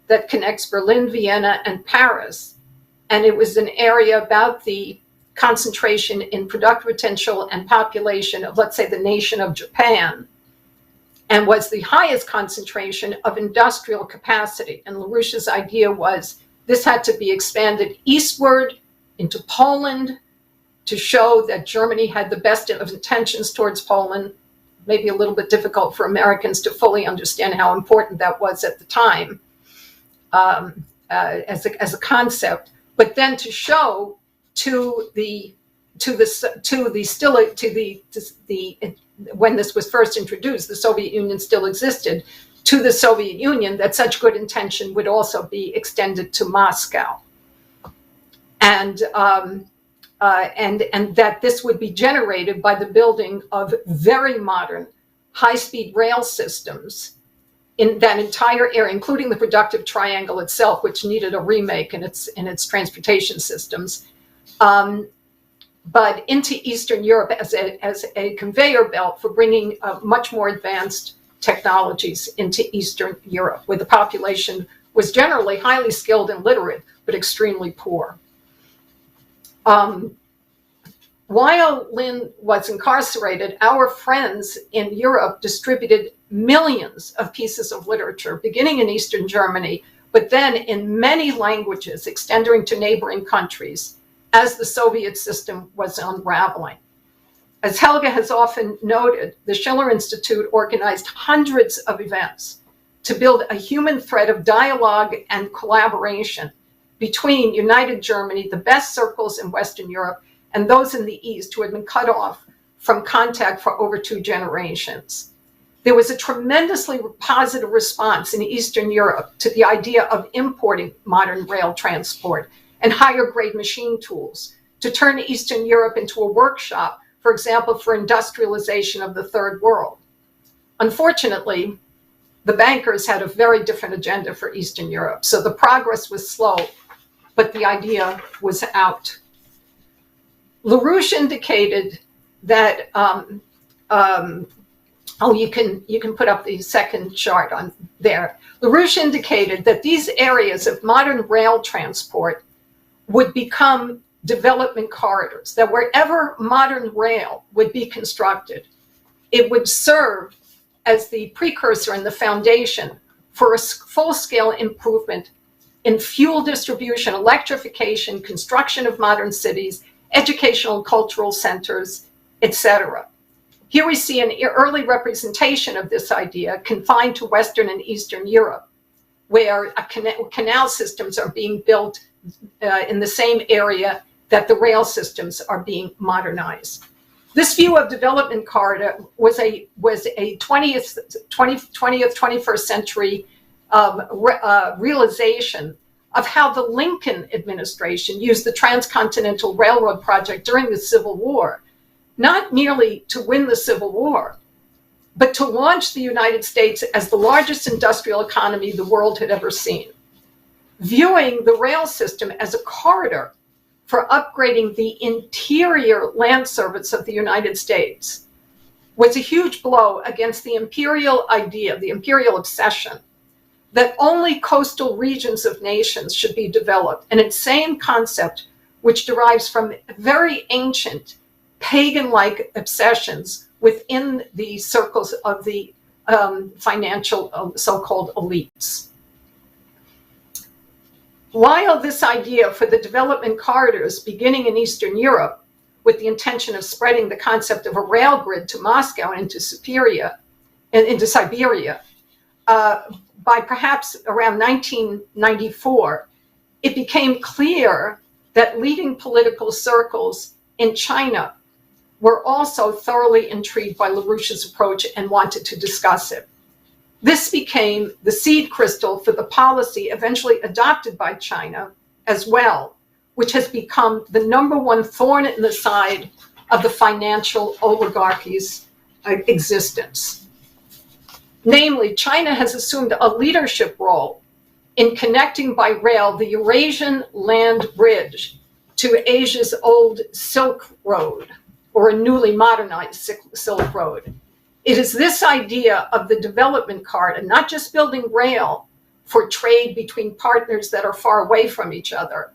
that connects Berlin, Vienna, and Paris. And it was an area about the concentration in productive potential and population of, let's say, the nation of Japan, and was the highest concentration of industrial capacity. And LaRouche's idea was this had to be expanded eastward into Poland to show that Germany had the best of intentions towards Poland. Maybe a little bit difficult for Americans to fully understand how important that was at the time as a concept, but then to show when this was first introduced, the Soviet Union still existed, to the Soviet Union, that such good intention would also be extended to Moscow, and that this would be generated by the building of very modern high-speed rail systems in that entire area, including the productive triangle itself, which needed a remake in its transportation systems, but into Eastern Europe as a conveyor belt for bringing much more advanced technologies into Eastern Europe, where the population was generally highly skilled and literate, but extremely poor. While Lynn was incarcerated, our friends in Europe distributed millions of pieces of literature, beginning in Eastern Germany, but then in many languages extending to neighboring countries as the Soviet system was unraveling. As Helga has often noted, the Schiller Institute organized hundreds of events to build a human thread of dialogue and collaboration between United Germany, the best circles in Western Europe, and those in the East who had been cut off from contact for over 2 generations. There was a tremendously positive response in Eastern Europe to the idea of importing modern rail transport and higher grade machine tools to turn Eastern Europe into a workshop, for example, for industrialization of the Third World. Unfortunately, the bankers had a very different agenda for Eastern Europe, so the progress was slow, but the idea was out. LaRouche indicated that, you can put up the second chart on there. LaRouche indicated that these areas of modern rail transport would become development corridors, that wherever modern rail would be constructed, it would serve as the precursor and the foundation for a full-scale improvement in fuel distribution, electrification, construction of modern cities, educational and cultural centers, etc. Here we see an early representation of this idea confined to Western and Eastern Europe, where canal systems are being built in the same area that the rail systems are being modernized. This view of development corridor was a 21st century realization of how the Lincoln administration used the Transcontinental Railroad project during the Civil War, not merely to win the Civil War, but to launch the United States as the largest industrial economy the world had ever seen. Viewing the rail system as a corridor for upgrading the interior land surface of the United States was a huge blow against the imperial idea, the imperial obsession, that only coastal regions of nations should be developed, an insane concept which derives from very ancient pagan-like obsessions within the circles of the financial so-called elites. While this idea for the development corridors beginning in Eastern Europe with the intention of spreading the concept of a rail grid to Moscow and into Siberia, by perhaps around 1994, it became clear that leading political circles in China were also thoroughly intrigued by LaRouche's approach and wanted to discuss it. This became the seed crystal for the policy eventually adopted by China as well, which has become the #1 thorn in the side of the financial oligarchy's existence. Namely, China has assumed a leadership role in connecting by rail the Eurasian land bridge to Asia's old Silk Road, or a newly modernized Silk Road. It is this idea of the development corridor, not just building rail for trade between partners that are far away from each other,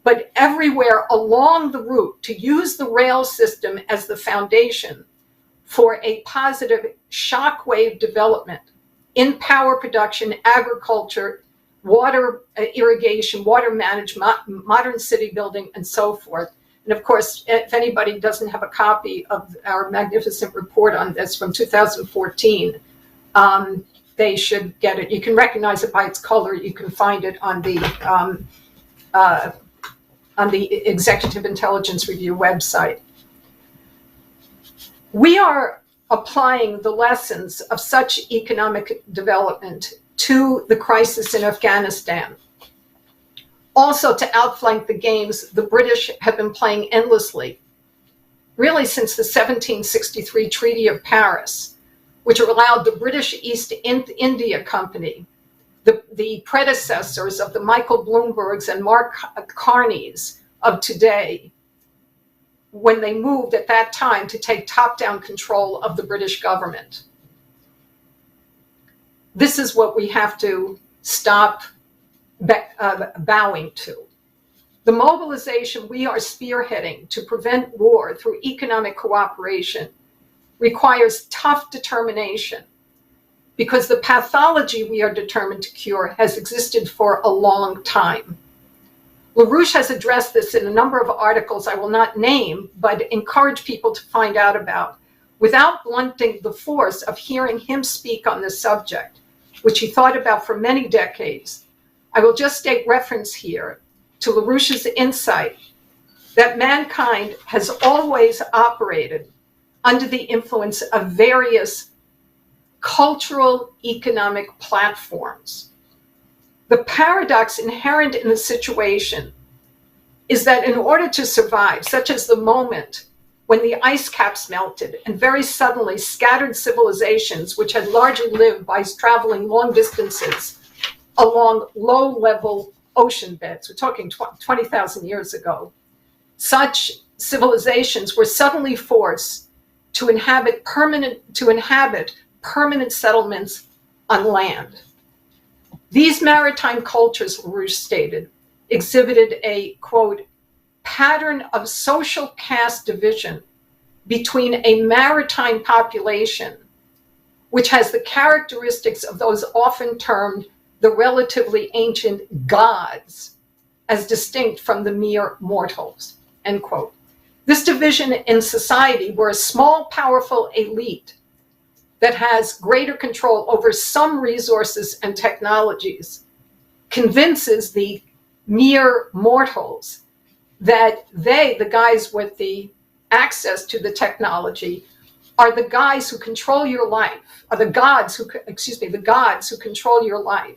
but everywhere along the route to use the rail system as the foundation for a positive shockwave development in power production, agriculture, water irrigation, water management, modern city building, and so forth. And of course, if anybody doesn't have a copy of our magnificent report on this from 2014, they should get it. You can recognize it by its color. You can find it on the Executive Intelligence Review website. We are applying the lessons of such economic development to the crisis in Afghanistan. Also, to outflank the games the British have been playing endlessly, really since the 1763 Treaty of Paris, which allowed the British East India Company, the predecessors of the Michael Bloombergs and Mark Carneys of today, when they moved at that time to take top-down control of the British government. This is what we have to stop bowing to. The mobilization we are spearheading to prevent war through economic cooperation requires tough determination, because the pathology we are determined to cure has existed for a long time. LaRouche has addressed this in a number of articles I will not name, but encourage people to find out about, without blunting the force of hearing him speak on this subject, which he thought about for many decades. I will just state reference here to LaRouche's insight that mankind has always operated under the influence of various cultural economic platforms. The paradox inherent in the situation is that in order to survive, such as the moment when the ice caps melted and very suddenly scattered civilizations which had largely lived by traveling long distances along low-level ocean beds, we're talking 20,000 years ago, such civilizations were suddenly forced to inhabit permanent settlements on land. These maritime cultures, LaRouche stated, exhibited a, quote, pattern of social caste division between a maritime population, which has the characteristics of those often termed the relatively ancient gods, as distinct from the mere mortals, end quote. This division in society, where a small, powerful elite that has greater control over some resources and technologies convinces the mere mortals that they, the guys with the access to the technology, are the guys who control your life, are the gods who control your life.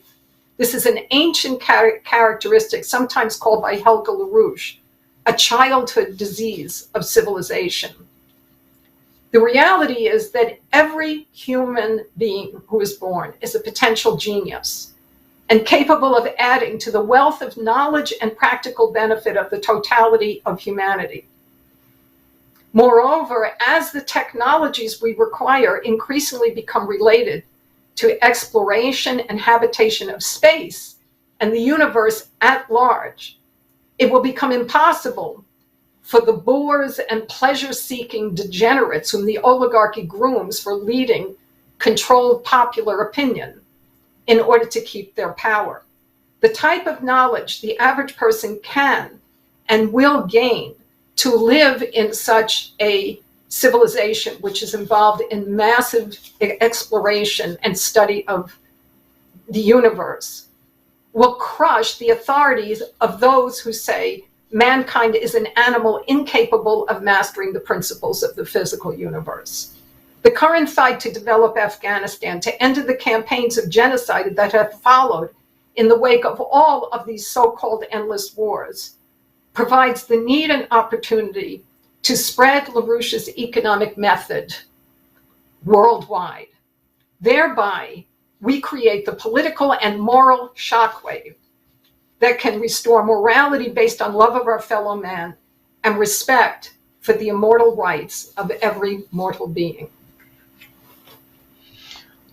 This is an ancient characteristic, sometimes called by Helga LaRouche, a childhood disease of civilization. The reality is that every human being who is born is a potential genius and capable of adding to the wealth of knowledge and practical benefit of the totality of humanity. Moreover, as the technologies we require increasingly become related to exploration and habitation of space and the universe at large, it will become impossible for the bores and pleasure-seeking degenerates whom the oligarchy grooms for leading controlled popular opinion in order to keep their power. The type of knowledge the average person can and will gain to live in such a civilization which is involved in massive exploration and study of the universe will crush the authorities of those who say mankind is an animal incapable of mastering the principles of the physical universe. The current fight to develop Afghanistan, to end the campaigns of genocide that have followed in the wake of all of these so-called endless wars, provides the need and opportunity to spread LaRouche's economic method worldwide. Thereby, we create the political and moral shockwave that can restore morality based on love of our fellow man and respect for the immortal rights of every mortal being.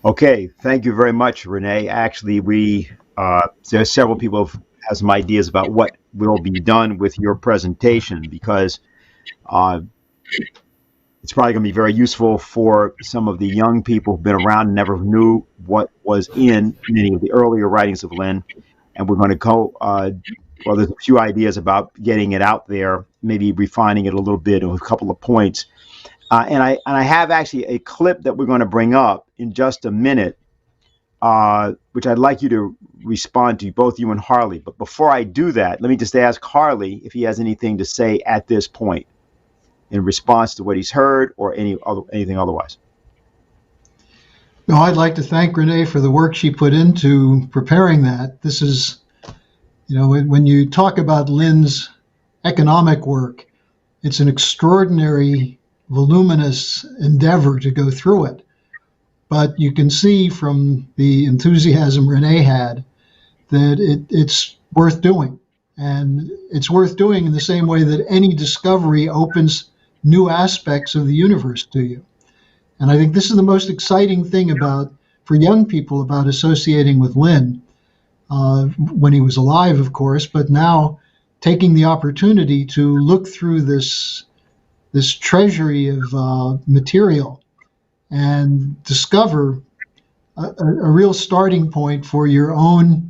Okay, thank you very much, Renee. Actually, there's several people who have some ideas about what will be done with your presentation, because it's probably going to be very useful for some of the young people who've been around and never knew what was in many of the earlier writings of Lynn. And we're going to go, well, there's a few ideas about getting it out there, maybe refining it a little bit on a couple of points. And I have actually a clip that we're going to bring up in just a minute, which I'd like you to respond to, both you and Harley. But before I do that, let me just ask Harley if he has anything to say at this point in response to what he's heard or anything otherwise. No, I'd like to thank Renee for the work she put into preparing that. This is, when you talk about Lynn's economic work, it's an extraordinary, voluminous endeavor to go through it. But you can see from the enthusiasm Renee had that it's worth doing. And it's worth doing in the same way that any discovery opens new aspects of the universe to you. And I think this is the most exciting thing for young people about associating with Lynn, when he was alive, of course, but now taking the opportunity to look through this treasury of material and discover a real starting point for your own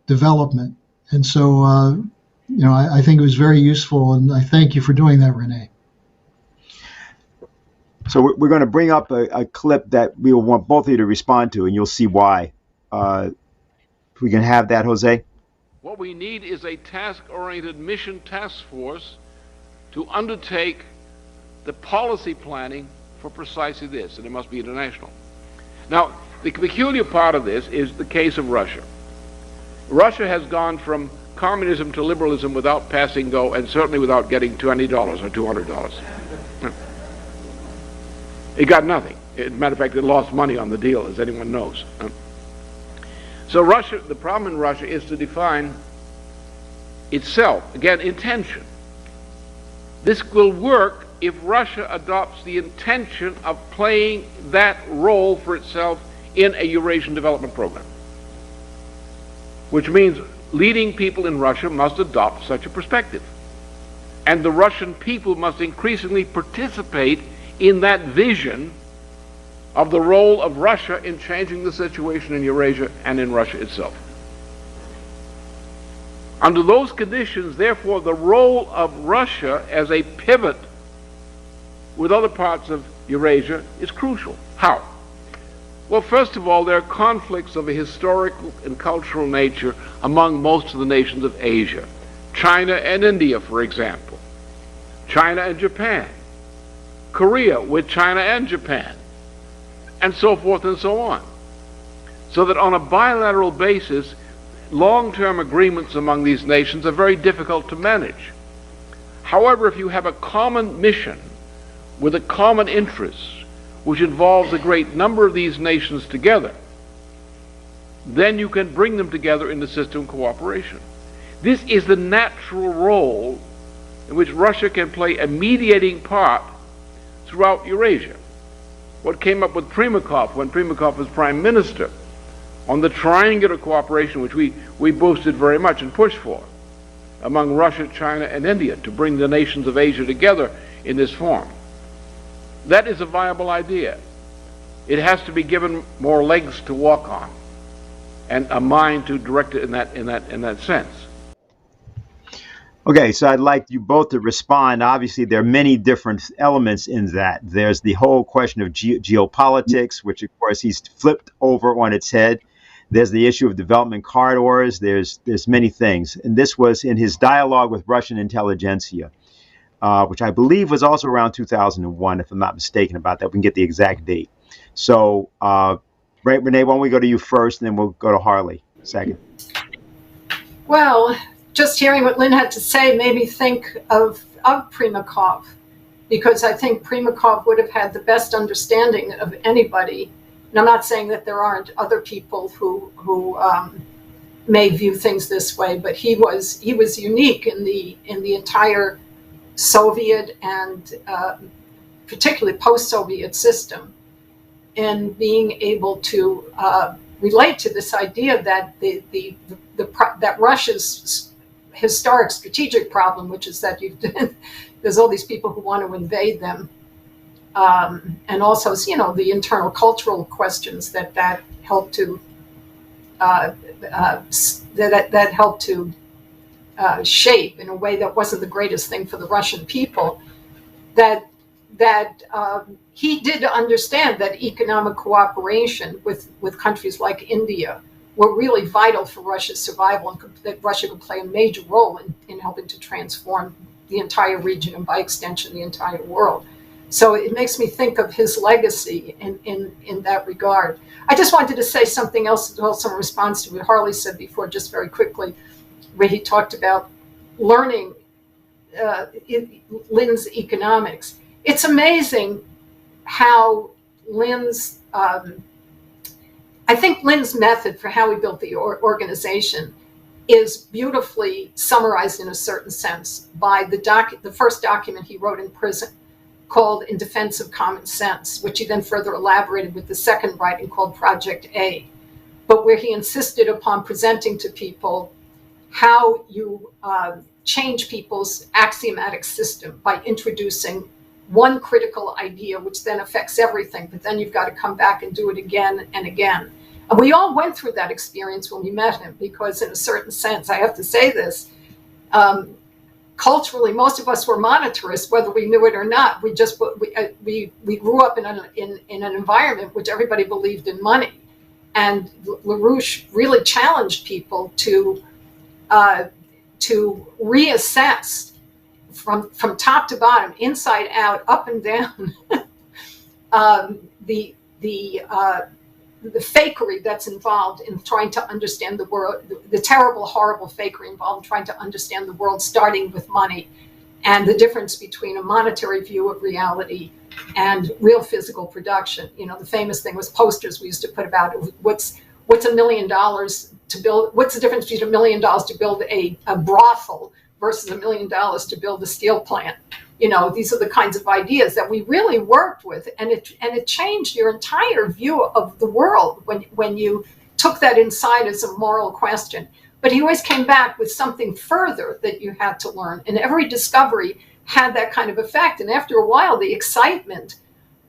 development. And so, I think it was very useful, and I thank you for doing that, Renee. So we're going to bring up a clip that we will want both of you to respond to, and you'll see why. If we can have that, Jose. What we need is a task-oriented mission task force to undertake the policy planning for precisely this, and it must be international. Now, the peculiar part of this is the case of Russia. Russia has gone from communism to liberalism without passing go, and certainly without getting $20 or $200. It got nothing. As a matter of fact, it lost money on the deal, as anyone knows. So Russia, the problem in Russia is to define itself, again, intention. This will work if Russia adopts the intention of playing that role for itself in a Eurasian development program, which means leading people in Russia must adopt such a perspective. And the Russian people must increasingly participate in that vision of the role of Russia in changing the situation in Eurasia and in Russia itself. Under those conditions, therefore, the role of Russia as a pivot with other parts of Eurasia is crucial. How? Well, first of all, there are conflicts of a historical and cultural nature among most of the nations of Asia. China and India, for example. China and Japan. Korea with China and Japan. And so forth and so on. So that on a bilateral basis, long-term agreements among these nations are very difficult to manage. However, if you have a common mission with a common interest, which involves a great number of these nations together, then you can bring them together in the system of cooperation. This is the natural role in which Russia can play a mediating part throughout Eurasia. What came up with Primakov when Primakov was prime minister on the triangular cooperation which we boosted very much and pushed for among Russia, China, and India to bring the nations of Asia together in this form. That is a viable idea. It has to be given more legs to walk on and a mind to direct it in that sense. Okay, so I'd like you both to respond. Obviously, there are many different elements in that. There's the whole question of geopolitics, which, of course, he's flipped over on its head. There's the issue of development corridors. There's many things. And this was in his dialogue with Russian intelligentsia, which I believe was also around 2001, if I'm not mistaken about that. We can get the exact date. So, Renee, why don't we go to you first, and then we'll go to Harley second. Well, just hearing what Lynn had to say made me think of Primakov, because I think Primakov would have had the best understanding of anybody. And I'm not saying that there aren't other people who may view things this way, but he was unique in the entire Soviet and particularly post-Soviet system in being able to relate to this idea that that Russia's historic strategic problem, which is that there's all these people who want to invade them, and also, the internal cultural questions that help to that help to shape in a way that wasn't the greatest thing for the Russian people. That he did understand that economic cooperation with countries like India were really vital for Russia's survival, and that Russia could play a major role in helping to transform the entire region and by extension the entire world. So it makes me think of his legacy in that regard. I just wanted to say something else also in response to what Harley said before, just very quickly, where he talked about learning Lynn's economics. It's amazing how Lynn's I think Lynn's method for how he built the organization is beautifully summarized in a certain sense by the first document he wrote in prison, called In Defense of Common Sense, which he then further elaborated with the second writing called Project A, but where he insisted upon presenting to people how you change people's axiomatic system by introducing one critical idea, which then affects everything, but then you've got to come back and do it again and again. And we all went through that experience when we met him, because in a certain sense, I have to say this, culturally, most of us were monetarists, whether we knew it or not. We grew up in an environment which everybody believed in money. And LaRouche really challenged people to reassess from top to bottom, inside out, up and down, the fakery that's involved in trying to understand the world, the terrible, horrible fakery involved in trying to understand the world, starting with money, and the difference between a monetary view of reality and real physical production. The famous thing was posters we used to put about what's $1 million to build, what's the difference between $1 million to build a brothel versus $1 million to build a steel plant. these are the kinds of ideas that we really worked with, and it changed your entire view of the world when you took that inside as a moral question. But he always came back with something further that you had to learn, and every discovery had that kind of effect. And after a while, the excitement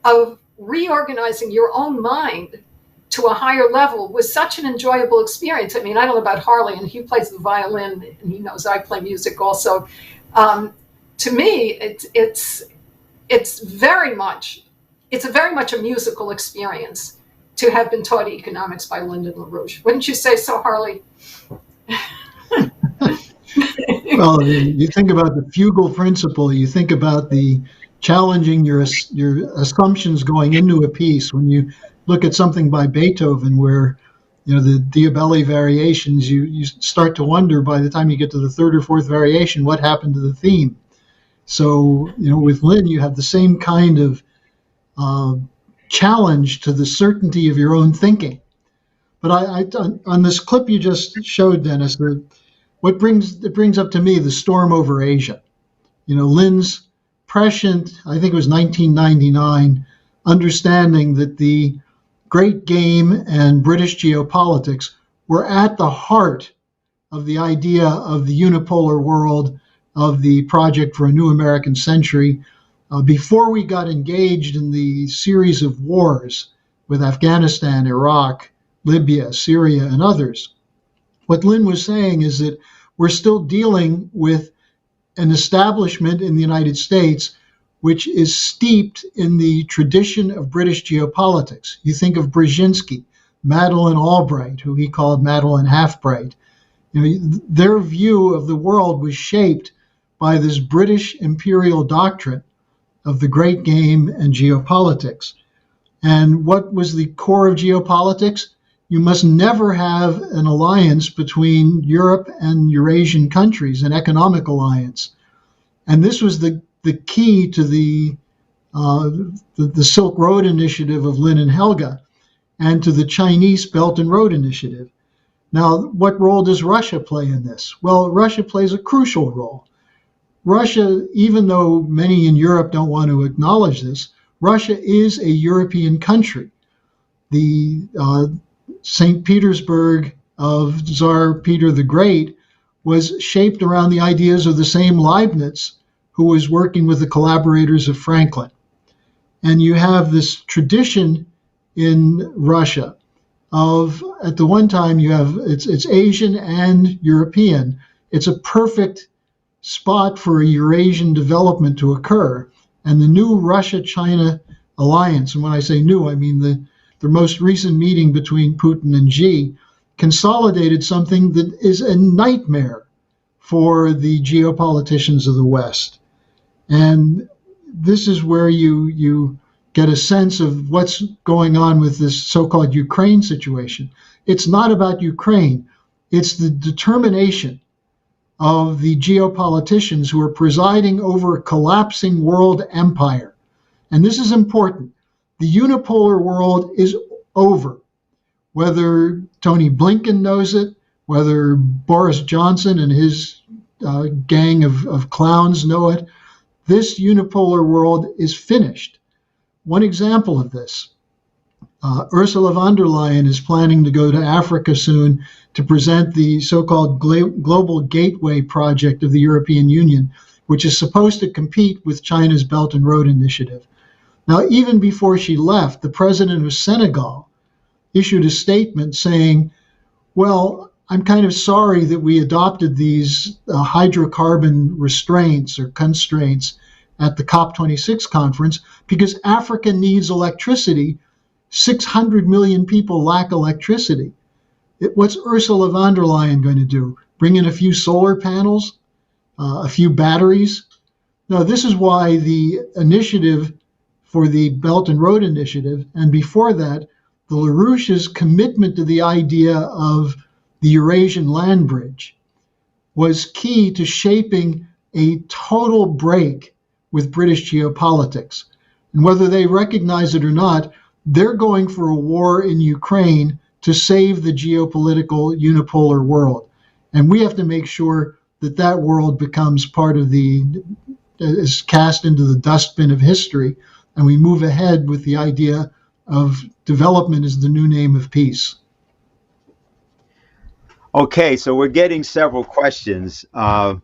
of reorganizing your own mind to a higher level was such an enjoyable experience. I mean, I don't know about Harley, and he plays the violin, and he knows I play music also. To me, it's very much a musical experience to have been taught economics by Lyndon LaRouche. Wouldn't you say so, Harley? Well, you think about the fugal principle. You think about the challenging your assumptions going into a piece. When you look at something by Beethoven, where the Diabelli variations, you start to wonder by the time you get to the third or fourth variation what happened to the theme. So with Lynn, you have the same kind of challenge to the certainty of your own thinking. But on this clip you just showed, Dennis, it brings up to me the storm over Asia. Lynn's prescient, I think it was 1999, understanding that the Great Game and British geopolitics were at the heart of the idea of the unipolar world, of the project for a new American century, before we got engaged in the series of wars with Afghanistan, Iraq, Libya, Syria, and others. What Lynn was saying is that we're still dealing with an establishment in the United States which is steeped in the tradition of British geopolitics. You think of Brzezinski, Madeleine Albright, who he called Madeleine Half-Bright. Their view of the world was shaped by this British imperial doctrine of the Great Game and geopolitics. And what was the core of geopolitics? You must never have an alliance between Europe and Eurasian countries, an economic alliance. And this was the key to the Silk Road Initiative of Lynn and Helga, and to the Chinese Belt and Road Initiative. Now, what role does Russia play in this? Well, Russia plays a crucial role. Russia, even though many in Europe don't want to acknowledge this, Russia is a European country. The St. Petersburg of Tsar Peter the Great was shaped around the ideas of the same Leibniz, who was working with the collaborators of Franklin. And you have this tradition in Russia of, at the one time, you have it's Asian and European. It's a perfect spot for a Eurasian development to occur. And the new Russia-China alliance, and when I say new, I mean the most recent meeting between Putin and Xi, consolidated something that is a nightmare for the geopoliticians of the West. And this is where you get a sense of what's going on with this so-called Ukraine situation. It's not about Ukraine. It's the determination of the geopoliticians who are presiding over a collapsing world empire. And this is important. The unipolar world is over. Whether Tony Blinken knows it, whether Boris Johnson and his gang of clowns know it, this unipolar world is finished. One example of this, Ursula von der Leyen is planning to go to Africa soon to present the so-called Global Gateway project of the European Union, which is supposed to compete with China's Belt and Road Initiative. Now, even before she left, the president of Senegal issued a statement saying, well, I'm kind of sorry that we adopted these hydrocarbon restraints or constraints at the COP26 conference because Africa needs electricity. 600 million people lack electricity. What's Ursula von der Leyen going to do? Bring in a few solar panels, a few batteries? No, this is why the initiative for the Belt and Road Initiative, and before that, the LaRouche's commitment to the idea of the Eurasian land bridge was key to shaping a total break with British geopolitics. And whether they recognize it or not, they're going for a war in Ukraine to save the geopolitical unipolar world. And we have to make sure that that world becomes part of the is cast into the dustbin of history, and we move ahead with the idea of development as the new name of peace. Okay, so we're getting several questions, and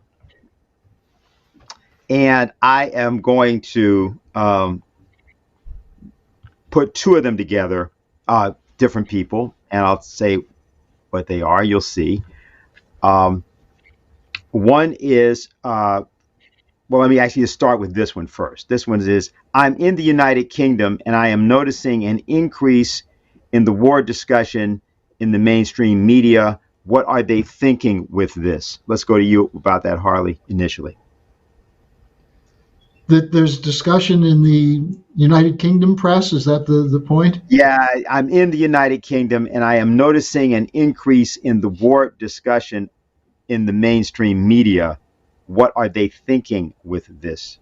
I am going to put two of them together, different people, and I'll say what they are. You'll see. One is, well, let me actually start with this one first. This one is, I'm in the United Kingdom, and I am noticing an increase in the war discussion in the mainstream media. What are they thinking with this? Let's go to you about that, Harley, initially. That there's discussion in the United Kingdom press, is that the point? Yeah, I'm in the United Kingdom, and I am noticing an increase in the war discussion in the mainstream media. What are they thinking with this?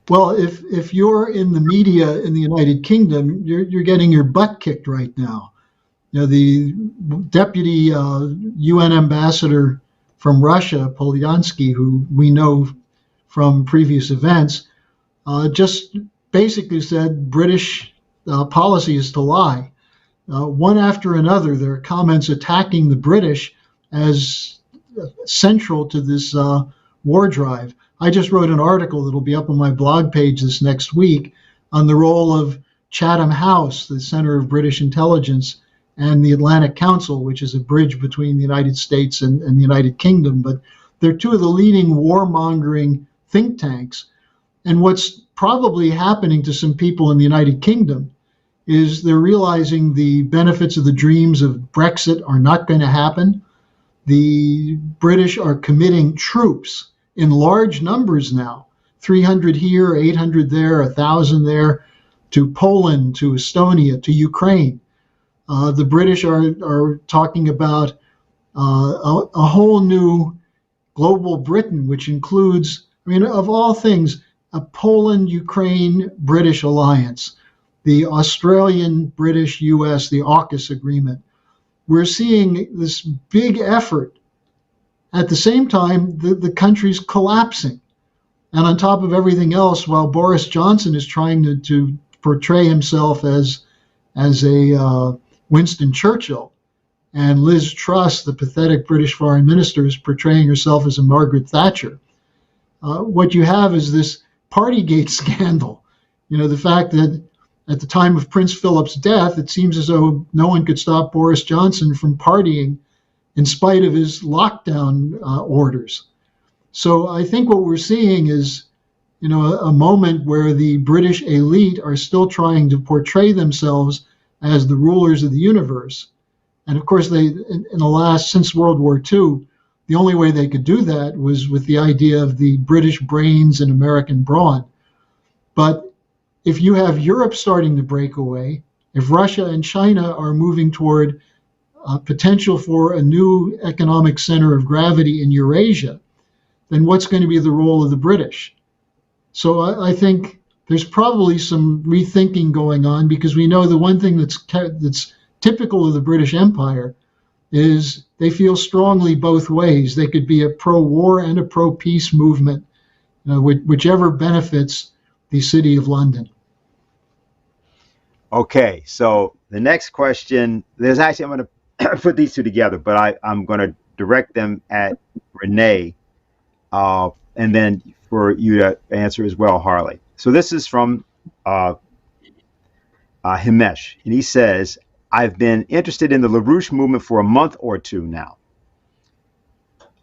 Well, if you're in the media in the United Kingdom, you're getting your butt kicked right now. You know, the deputy UN ambassador from Russia, Polyansky, who we know from previous events, just basically said British policy is to lie. One after another, there are comments attacking the British as central to this war drive. I just wrote an article that'll be up on my blog page this next week on the role of Chatham House, the Center of British Intelligence, and the Atlantic Council, which is a bridge between the United States and the United Kingdom. But they're two of the leading warmongering think tanks. And what's probably happening to some people in the United Kingdom is they're realizing the benefits of the dreams of Brexit are not going to happen. The British are committing troops in large numbers now, 300 here, 800 there, 1,000 there, to Poland, to Estonia, to Ukraine. The British are talking about a whole new global Britain, which includes, I mean, of all things, a Poland-Ukraine-British alliance, the Australian-British-US, the AUKUS agreement. We're seeing this big effort. At the same time, the country's collapsing. And on top of everything else, while Boris Johnson is trying to portray himself as a Winston Churchill, and Liz Truss, the pathetic British foreign minister, is portraying herself as a Margaret Thatcher. What you have is this Partygate scandal. You know, the fact that at the time of Prince Philip's death, it seems as though no one could stop Boris Johnson from partying in spite of his lockdown orders. So I think what we're seeing is, you know, a moment where the British elite are still trying to portray themselves as the rulers of the universe. And of course, since World War II, the only way they could do that was with the idea of the British brains and American brawn. But if you have Europe starting to break away, if Russia and China are moving toward potential for a new economic center of gravity in Eurasia, then what's going to be the role of the British? So I think there's probably some rethinking going on, because we know the one thing that's typical of the British Empire is they feel strongly both ways. They could be a pro-war and a pro-peace movement, whichever benefits the City of London. Okay, so the next question, I'm going to put these two together, but I'm going to direct them at Renee, and then for you to answer as well, Harley. So this is from Himesh, and he says, I've been interested in the LaRouche movement for a month or two now.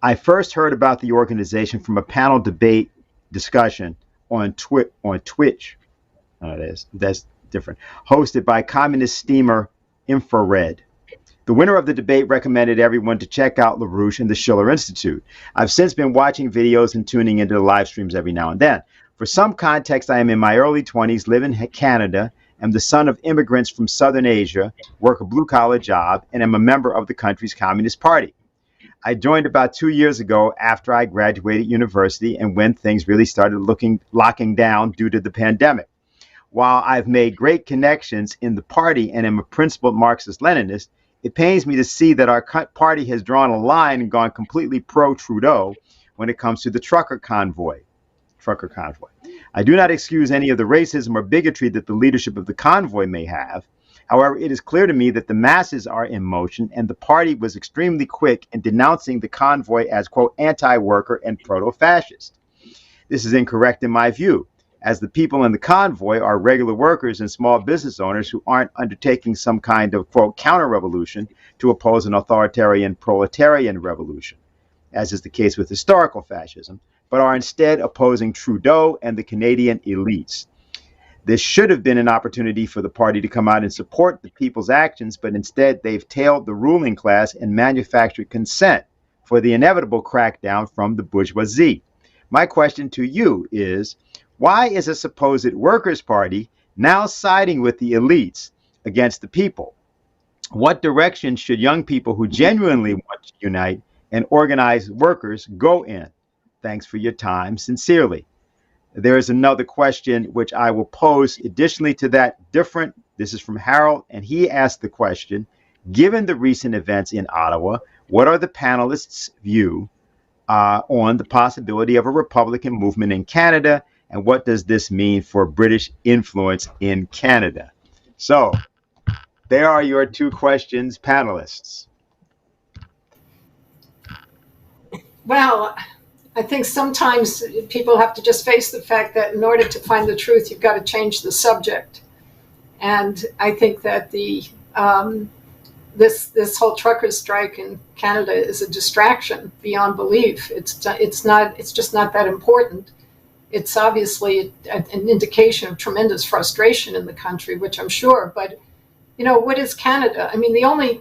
I first heard about the organization from a panel debate discussion on Twitch. That's different. Hosted by communist steamer Infrared. The winner of the debate recommended everyone to check out LaRouche and the Schiller Institute. I've since been watching videos and tuning into the live streams every now and then. For some context, I am in my early 20s, live in Canada, am the son of immigrants from Southern Asia, work a blue-collar job, and am a member of the country's Communist Party. I joined about 2 years ago after I graduated university and when things really started locking down due to the pandemic. While I've made great connections in the party and am a principled Marxist-Leninist, it pains me to see that our party has drawn a line and gone completely pro-Trudeau when it comes to the trucker convoy. trucker convoy. I do not excuse any of the racism or bigotry that the leadership of the convoy may have. However, it is clear to me that the masses are in motion, and the party was extremely quick in denouncing the convoy as, quote, anti-worker and proto-fascist. This is incorrect in my view, as the people in the convoy are regular workers and small business owners who aren't undertaking some kind of, quote, counter-revolution to oppose an authoritarian proletarian revolution, as is the case with historical fascism, but are instead opposing Trudeau and the Canadian elites. This should have been an opportunity for the party to come out and support the people's actions, but instead they've tailed the ruling class and manufactured consent for the inevitable crackdown from the bourgeoisie. My question to you is, why is a supposed workers' party now siding with the elites against the people? What direction should young people who genuinely want to unite and organize workers go in? Thanks for your time. Sincerely. There is another question which I will pose additionally to that, different. This is from Harold, and he asked the question, given the recent events in Ottawa, what are the panelists' view on the possibility of a Republican movement in Canada, and what does this mean for British influence in Canada? So, there are your two questions, panelists. Well, I think sometimes people have to just face the fact that in order to find the truth, you've got to change the subject. And I think that this whole truckers' strike in Canada is a distraction beyond belief. It's just not that important. It's obviously an indication of tremendous frustration in the country, which I'm sure. But what is Canada? I mean, the only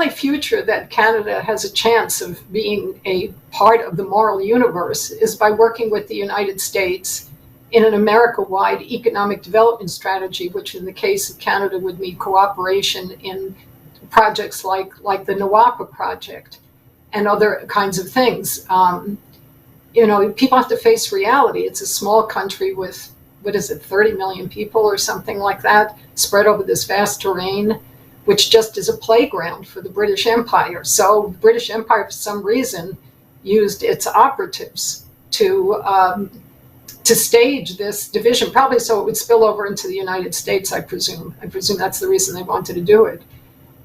future that Canada has a chance of being a part of the moral universe is by working with the United States in an America-wide economic development strategy, which in the case of Canada would mean cooperation in projects like the NWAPA project and other kinds of things. People have to face reality. It's a small country with, 30 million people or something like that, spread over this vast terrain, which just is a playground for the British Empire. So the British Empire, for some reason, used its operatives to stage this division, probably so it would spill over into the United States, I presume. I presume that's the reason they wanted to do it.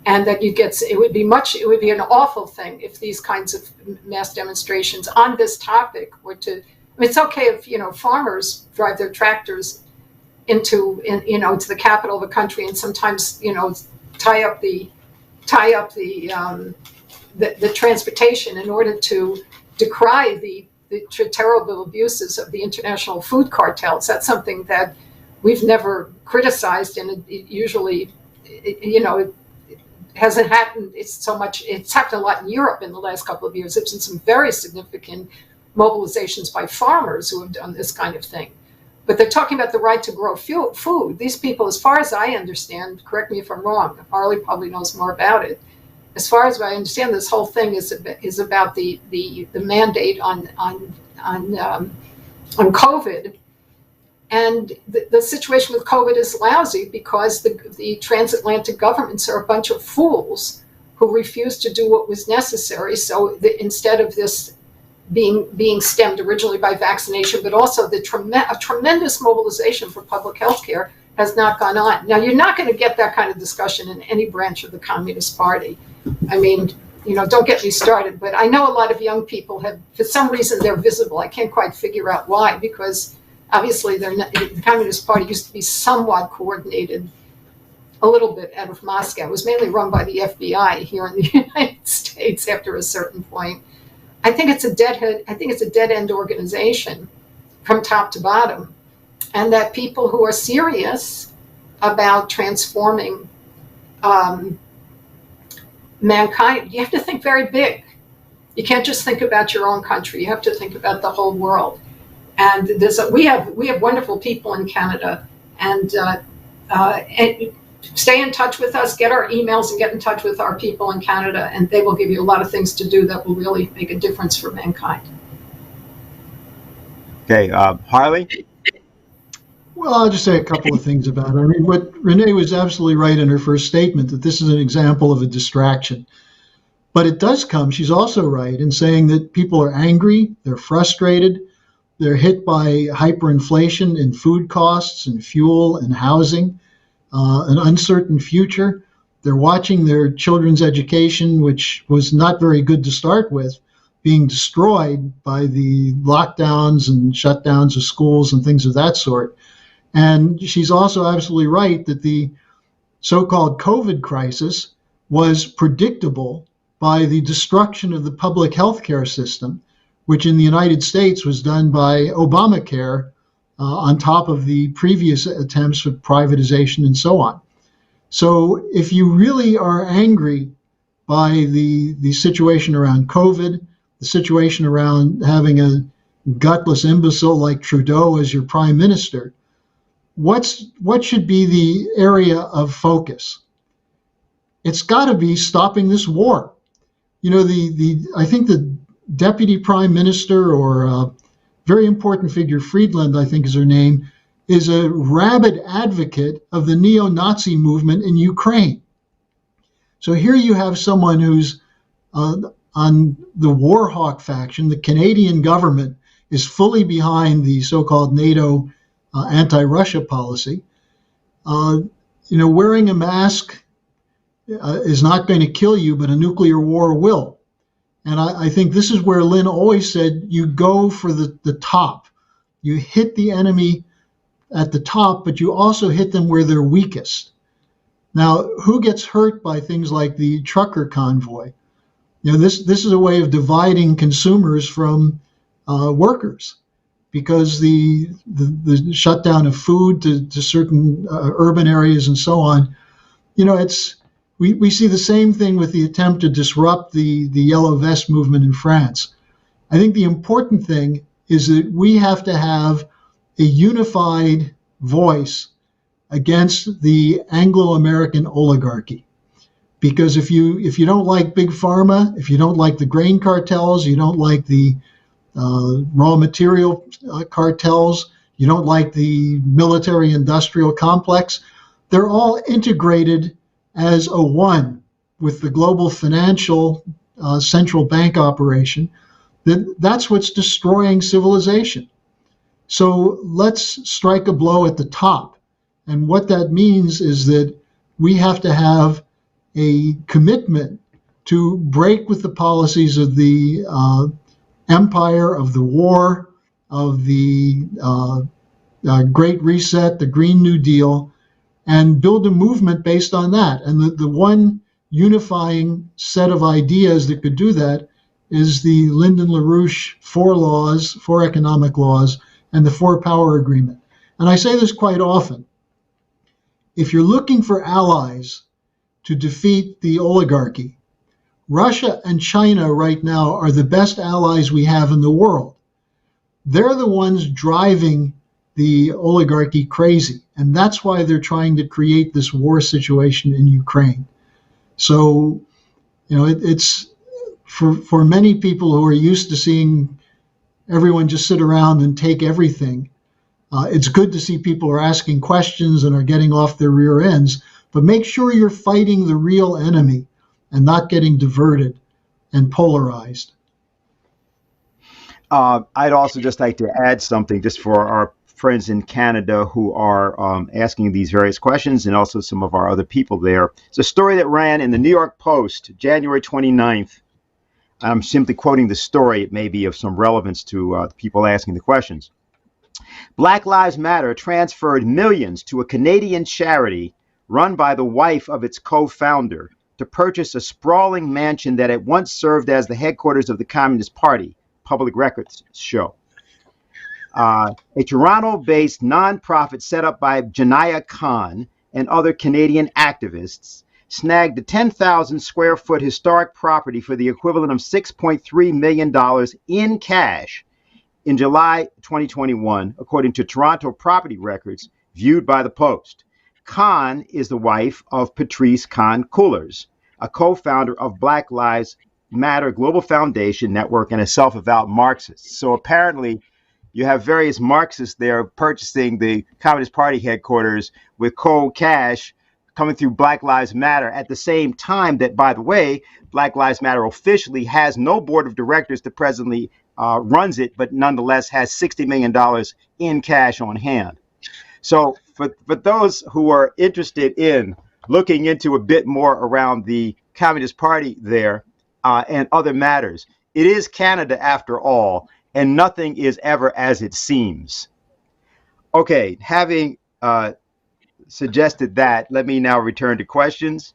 And that it would be an awful thing if these kinds of mass demonstrations on this topic were to, it's okay if, farmers drive their tractors into the capital of a country and sometimes, tie up the transportation in order to decry the terrible abuses of the international food cartels. That's something that we've never criticized, and it usually, it hasn't happened. It's happened a lot in Europe in the last couple of years. There's been some very significant mobilizations by farmers who have done this kind of thing. But they're talking about the right to grow food. These people, as far as I understand, correct me if I'm wrong, Harley probably knows more about it. As far as I understand, this whole thing is about the mandate on COVID. And the situation with COVID is lousy because the transatlantic governments are a bunch of fools who refuse to do what was necessary. So instead of this being stemmed originally by vaccination, but also a tremendous mobilization for public health care has not gone on. Now, you're not going to get that kind of discussion in any branch of the Communist Party. I mean, don't get me started, but I know a lot of young people have, for some reason, they're visible. I can't quite figure out why, because obviously the Communist Party used to be somewhat coordinated a little bit out of Moscow. It was mainly run by the FBI here in the United States after a certain point. I think it's a dead-end organization from top to bottom, and that people who are serious about transforming mankind, you have to think very big. You can't just think about your own country. You have to think about the whole world. And we have wonderful people in Canada, and stay in touch with us, get our emails and get in touch with our people in Canada, and they will give you a lot of things to do that will really make a difference for mankind. Okay, Harley? Well, I'll just say a couple of things about it. I mean, what Renee was absolutely right in her first statement, that this is an example of a distraction. But it does come, she's also right in saying that people are angry, they're frustrated, they're hit by hyperinflation in food costs and fuel and housing, an uncertain future. They're watching their children's education, which was not very good to start with, being destroyed by the lockdowns and shutdowns of schools and things of that sort. And she's also absolutely right that the so-called COVID crisis was predictable by the destruction of the public health care system, which in the United States was done by Obamacare on top of the previous attempts of privatization and so on. So if you really are angry by the situation around COVID, the situation around having a gutless imbecile like Trudeau as your prime minister, what should be the area of focus? It's got to be stopping this war. You know, I think the deputy prime minister, or a very important figure, Friedland, I think is her name, is a rabid advocate of the neo-Nazi movement in Ukraine. So here you have someone who's on the war hawk faction. The Canadian government is fully behind the so-called NATO anti-Russia policy. Wearing a mask is not going to kill you, but a nuclear war will. And I think this is where Lynn always said, you go for the top. You hit the enemy at the top, but you also hit them where they're weakest. Now, who gets hurt by things like the trucker convoy? This is a way of dividing consumers from workers, because the shutdown of food to certain urban areas and so on, we see the same thing with the attempt to disrupt the Yellow Vest movement in France. I think the important thing is that we have to have a unified voice against the Anglo-American oligarchy. Because if you don't like big pharma, if you don't like the grain cartels, you don't like the raw material cartels, you don't like the military-industrial complex, they're all integrated as a one with the global financial central bank operation. That's what's destroying civilization. So let's strike a blow at the top. And what that means is that we have to have a commitment to break with the policies of the empire, of the war, of the Great Reset, the Green New Deal, and build a movement based on that. And the one unifying set of ideas that could do that is the Lyndon LaRouche four economic laws, and the Four Power Agreement. And I say this quite often. If you're looking for allies to defeat the oligarchy, Russia and China right now are the best allies we have in the world. They're the ones driving the oligarchy crazy, and that's why they're trying to create this war situation in Ukraine. So, it's for many people who are used to seeing everyone just sit around and take everything. It's good to see people are asking questions and are getting off their rear ends, but make sure you're fighting the real enemy and not getting diverted and polarized. I'd also just like to add something just for our friends in Canada who are asking these various questions, and also some of our other people there. It's a story that ran in the New York Post, January 29th. I'm simply quoting the story. It may be of some relevance to the people asking the questions. Black Lives Matter transferred millions to a Canadian charity run by the wife of its co-founder to purchase a sprawling mansion that at once served as the headquarters of the Communist Party, public records show. A Toronto-based nonprofit set up by Janaya Khan and other Canadian activists snagged a 10,000 square foot historic property for the equivalent of $6.3 million in cash in July 2021, according to Toronto property records viewed by the Post. Khan is the wife of Patrice Khan-Coolers, a co-founder of Black Lives Matter Global Foundation Network and a self-avowed Marxist. So apparently you have various Marxists there purchasing the Communist Party headquarters with cold cash, coming through Black Lives Matter at the same time that, by the way, Black Lives Matter officially has no board of directors that presently runs it, but nonetheless has $60 million in cash on hand. So for those who are interested in looking into a bit more around the Communist Party there and other matters, it is Canada after all, and nothing is ever as it seems. Okay, having suggested that, let me now return to questions.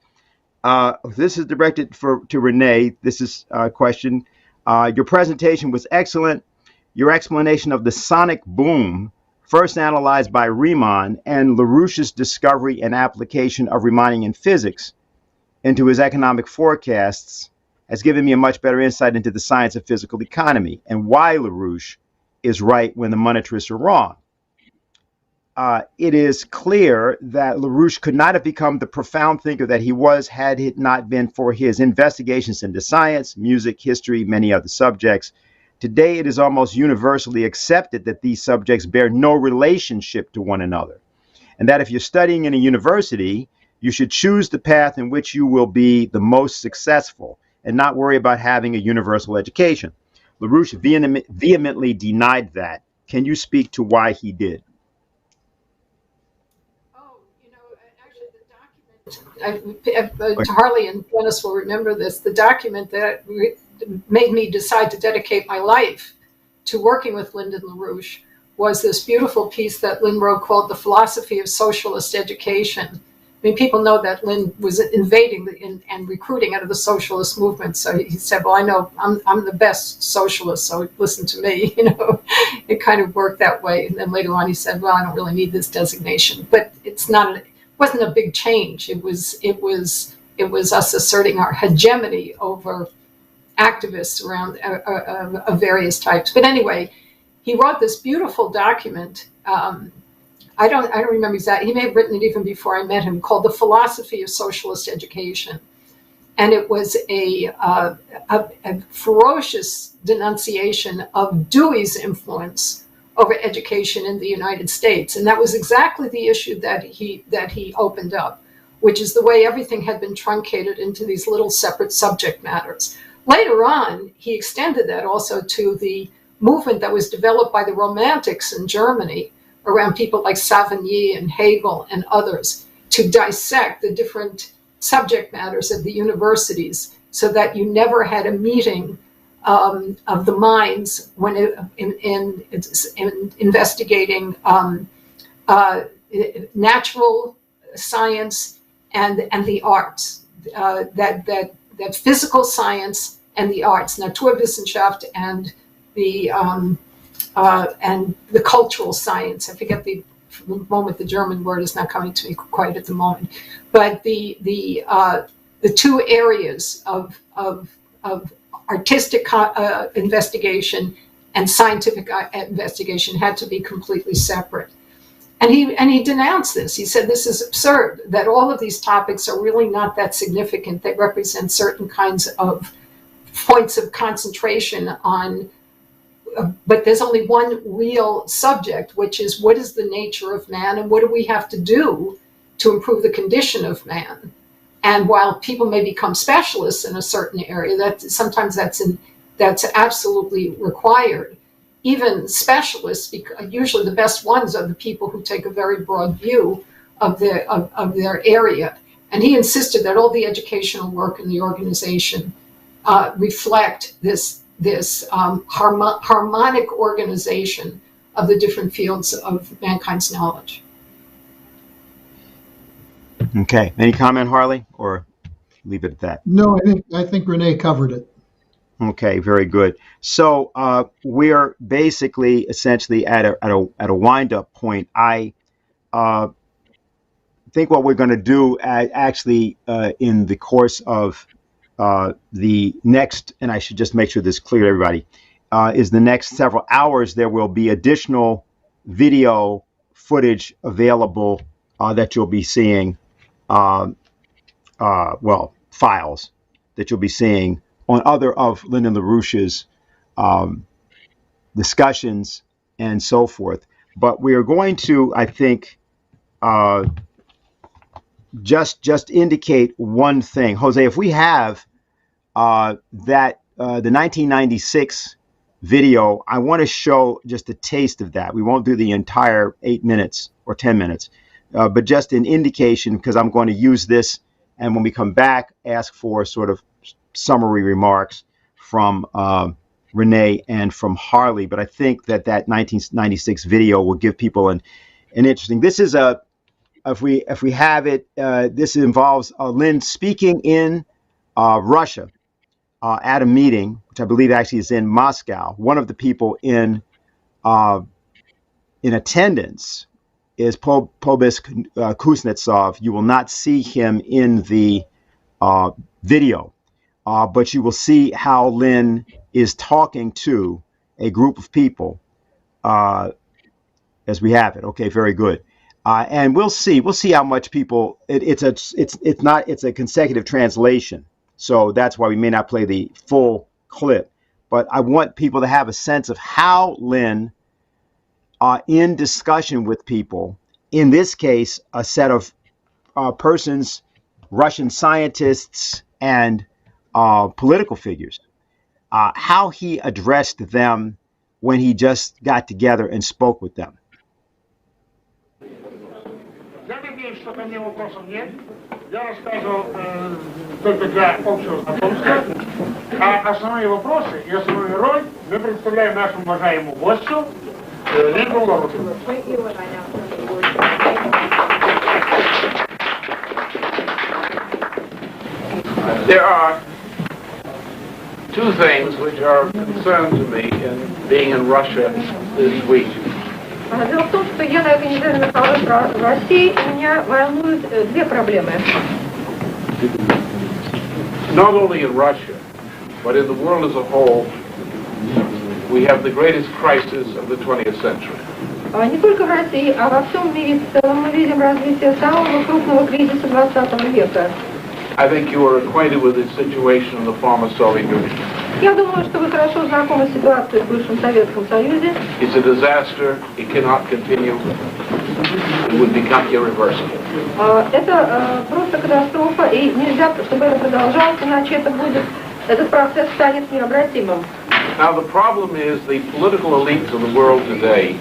This is directed to Renee. This is a question. Your presentation was excellent. Your explanation of the sonic boom, first analyzed by Riemann, and LaRouche's discovery and application of Riemannian physics into his economic forecasts has given me a much better insight into the science of physical economy and why LaRouche is right when the monetarists are wrong. It is clear that LaRouche could not have become the profound thinker that he was had it not been for his investigations into science, music, history, many other subjects. Today, it is almost universally accepted that these subjects bear no relationship to one another, and that if you're studying in a university, you should choose the path in which you will be the most successful and not worry about having a universal education. LaRouche vehemently denied that. Can you speak to why he did? Harley and Dennis will remember this. The document that made me decide to dedicate my life to working with Lyndon LaRouche was this beautiful piece that Lynn wrote called The Philosophy of Socialist Education. I mean, people know that Lynn was invading and recruiting out of the socialist movement. So he said, well, I know I'm the best socialist, so listen to me. It kind of worked that way. And then later on he said, well, I don't really need this designation. But it wasn't a big change. It was us asserting our hegemony over activists around of various types. But anyway, he wrote this beautiful document. I don't remember exactly. He may have written it even before I met him, called The Philosophy of Socialist Education. And it was a ferocious denunciation of Dewey's influence over education in the United States. And that was exactly the issue that he opened up, which is the way everything had been truncated into these little separate subject matters. Later on, he extended that also to the movement that was developed by the Romantics in Germany around people like Savigny and Hegel and others to dissect the different subject matters of the universities so that you never had a meeting of the minds when in investigating natural science and the arts, that physical science and the arts, Naturwissenschaft and the cultural science. I forget the moment, the German word is not coming to me quite at the moment, but the two areas of artistic investigation and scientific investigation had to be completely separate. And he denounced this. He said, this is absurd, that all of these topics are really not that significant. They represent certain kinds of points of concentration on, but there's only one real subject, which is what is the nature of man and what do we have to do to improve the condition of man? And while people may become specialists in a certain area, sometimes that's absolutely required. Even specialists, usually the best ones are the people who take a very broad view of their area. And he insisted that all the educational work in the organization reflect this harmonic organization of the different fields of mankind's knowledge. Okay. Any comment, Harley, or leave it at that? No, I think Renee covered it. Okay, very good. So we're basically essentially at a wind-up point. I think what we're going to do actually in the course of the next, and I should just make sure this is clear to everybody, is the next several hours there will be additional video footage available that you'll be seeing, files that you'll be seeing on other of Lyndon LaRouche's discussions and so forth. But we are going to, I think, just indicate one thing. Jose, if we have the 1996 video, I want to show just a taste of that. We won't do the entire 8 minutes or 10 minutes, but just an indication, because I'm going to use this, and when we come back, ask for sort of summary remarks from Renee and from Harley. But I think that 1996 video will give people an interesting. This is if we have it, this involves Lynn speaking in Russia at a meeting, which I believe actually is in Moscow. One of the people in attendance is Pobis Kuznetsov. You will not see him in the video, but you will see how Lynn is talking to a group of people as we have it. Okay, very good. And we'll see how much people. It's a consecutive translation, so that's why we may not play the full clip. But I want people to have a sense of how Lynn, in discussion with people, in this case, a set of persons, Russian scientists and political figures, how he addressed them when he just got together and spoke with them. Я надеюсь, что ко мне вопросов нет. Я расскажу только для общего знакомства. А основные вопросы и основную роль мы представляем нашему уважаемому гостю Линду Ларушу. There are two things which are concern to me in being in Russia this week. Дело в том, что я на этой неделе нахожусь в России, и меня волнуют две проблемы. Not only in Russia, but in the world as a whole, we have the greatest crisis of the 20th century. Не только в России, а во всем мире в целом мы видим развитие самого крупного кризиса 20 века. I think you are acquainted with the situation in the former Soviet Union. Я думаю, что вы хорошо знакомы с ситуацией в бывшем Советском Союзе. It's a disaster. It cannot continue. It would become irreversible. Это просто катастрофа, и нельзя, чтобы это продолжалось, иначе этот процесс станет необратимым. Now the problem is the political elites of the world today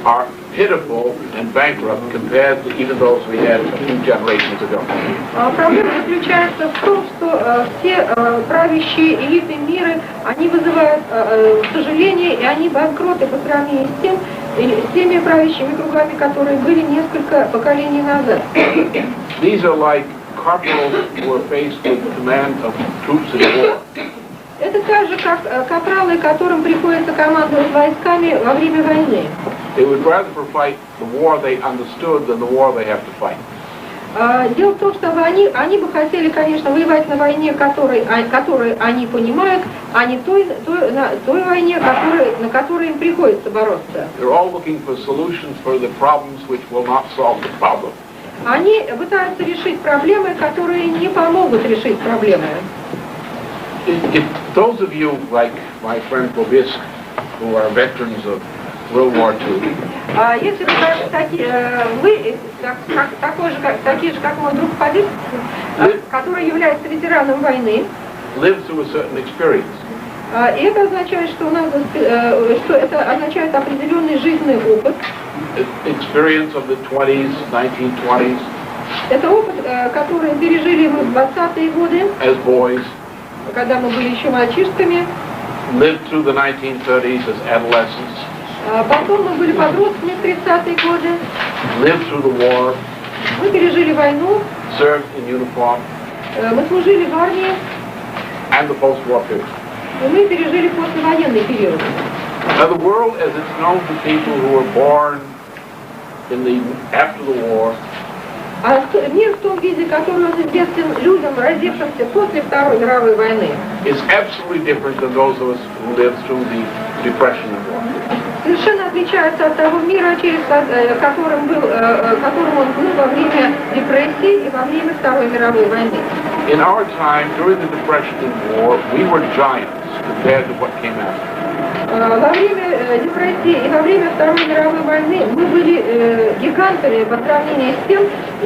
are pitiful and bankrupt compared to even those we had a few generations ago. Проблема заключается в том, что все правящие элиты мира, они вызывают сожаление, и они банкроты по сравнению с теми правящими кругами, которые были несколько поколений назад. These are like corporals who are faced with the command of troops in war. Это так же, как капралы, которым приходится командовать войсками во время войны. They would rather fight the war they understood than the war they have to fight. Дело в том, что они бы хотели, конечно, воевать на войне, которой они понимают, а не той войне, на которой им приходится бороться. They're all looking for solutions for the problems which will not solve the problem. Они пытаются решить проблемы, которые не помогут решить проблемы. If those of you, like my friend Bobisk, who are veterans of World War II, если вы такие же, как мой друг Побиск, который является ветераном войны, lived through a certain experience. И это означает, что это означает определенный жизненный опыт. Experience of the 20s, 1920s. Это опыт, который пережили мы в 20-е годы. As boys. Когда мы были еще мальчишками. Lived through the 1930s as adolescents. Потом мы были подростками в 30-е годы. Lived through the war. Мы пережили войну. Served in uniform. Мы служили в армии. And the post-war period. И мы пережили послевоенный период. Now the world as it's known to people who were born after the war. А мир в том виде, который он известен людям, родившимся после Второй мировой войны, is absolutely different than those of us who lived through the Depression and war. Совершенно отличается от того мира, которым он был во время депрессии и во время Второй мировой войны. In our time, during the Depression and war, we were giants compared to what came after. Во время депрессии и во время Второй мировой войны мы были гигантами по сравнению с тем,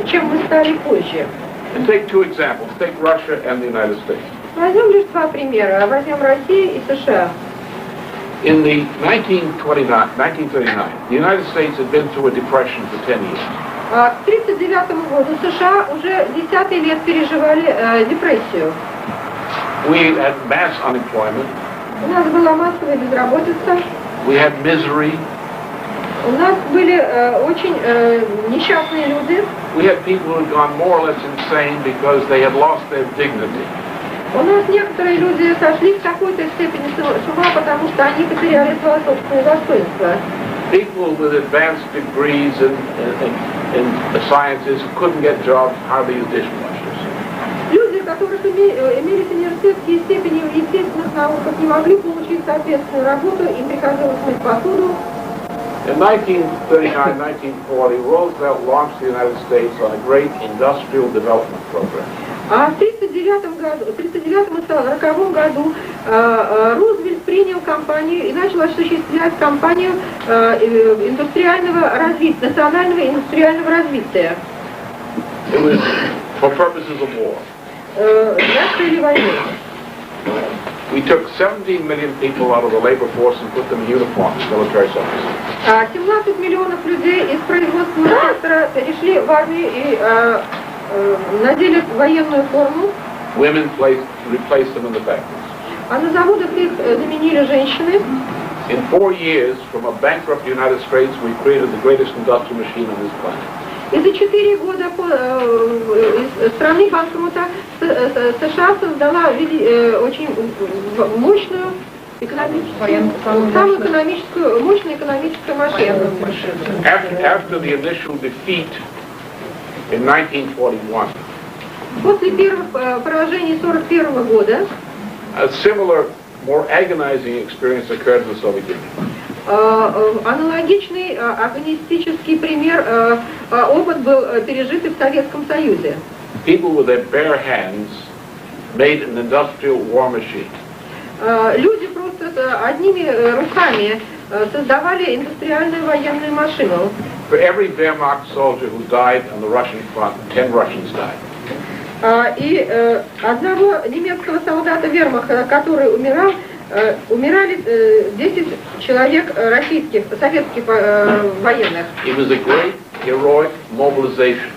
чем мы стали позже. And take two examples. Take Russia and the United States. Возьмем лишь два примера. Возьмем Россию и США. In the 1939, the United States had been through a depression for 10 years. К 1939 году США уже десятый лет переживали депрессию. We had mass unemployment. У нас была массовая безработица. We had misery. У нас были очень несчастные люди. We had people who had gone more or less insane because they had lost their dignity. У нас некоторые люди сошли в какой-то степени с ума, потому что они потеряли свое собственное достоинство. People with advanced degrees in the sciences who couldn't get jobs, hardly as dishwashers. Люди, которые имели университетские степени в естественных науках, не могли получить соответственную работу, им приходилось мыть посуду. In 1939-1940, Roosevelt launched the United States on a great industrial development program. А в 1939 и 1940 году Рузвельт принял кампанию и начал осуществлять кампанию индустриального развития, национального индустриального развития. It was for purposes of war. Для цели войны. We took 17 million people out of the labor force and put them in uniforms, military service. 17 миллионов людей из производственного сектора перешли в армию и надели военную форму. Women replaced them in the factories. А на заводах их заменили женщины. In 4 years, from a bankrupt United States, we created the greatest industrial machine on this planet. И за 4 года из страны банкрота США создала очень мощную самую экономическую, мощную экономическую машину. After the initial defeat in 1941, после первых поражений 1941 года a similar, more agonizing experience occurred in the Soviet Union. Аналогичный агонистический опыт был пережит и в Советском Союзе. People with their bare hands made an industrial war machine. Люди просто одними руками создавали индустриальную военную машину. For every Wehrmacht soldier who died on the Russian front, 10 Russians died. И одного немецкого солдата вермахта, который умирал, умирали 10 человек советских военных. It was a great heroic mobilization.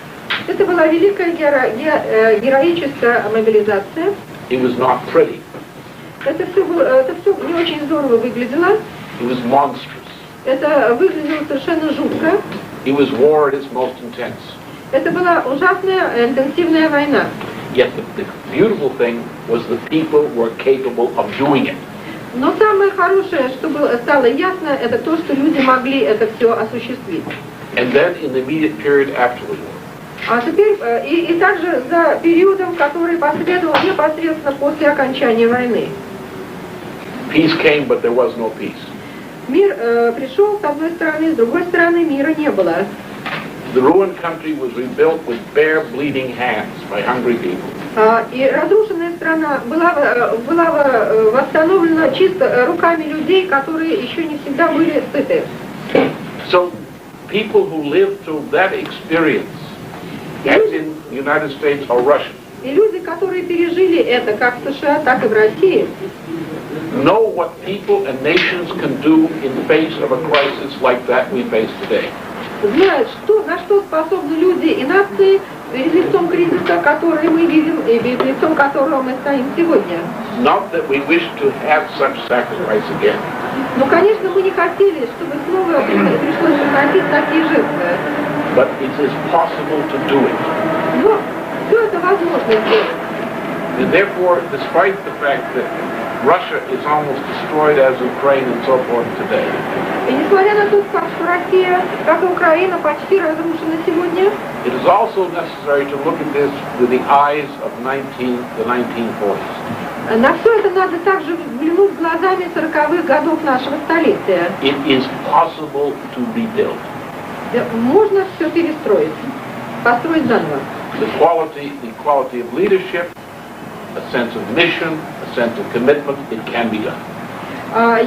Это была великая героическая мобилизация. It was not pretty. Это все не очень здорово выглядело. It was monstrous. Это выглядело совершенно жутко. It was war at its most intense. Это была ужасная интенсивная война. Yet the beautiful thing was the people were capable of doing it. Но самое хорошее, что стало ясно, это то, что люди могли это все осуществить. And then in the immediate period after the war. А теперь и также за периодом, который последовал непосредственно после окончания войны. Peace came, but there was no peace. Мир пришел с одной стороны, с другой стороны мира не было. The ruined country was rebuilt with bare, bleeding hands by hungry people. И разрушенная страна была восстановлена чисто руками людей, которые еще не всегда были сыты. So people who lived through that experience, as in the United States or Russia, и люди, которые пережили это как в США, так и в России, know what people and nations can do in the face of a crisis like that we face today. знают, на что способны люди и нации перед лицом кризиса, который мы видим, и перед лицом которого мы стоим сегодня. Not that we wish to have such sacrifice again. Ну, конечно, мы не хотели, чтобы снова пришлось приносить такие жертвы. But it is possible to do it. Но все это возможно сделать. And therefore, despite the fact that Russia is almost destroyed as Ukraine and so forth today, И несмотря на тот факт, что Россия, как и Украина, почти разрушена сегодня, it is also necessary to look at this with the eyes of the 1940s. на все это надо также взглянуть глазами 40-х годов нашего столетия. It is possible to rebuild. Можно все перестроить, построить заново. The quality of leadership, a sense of mission, a sense of commitment, it can be done.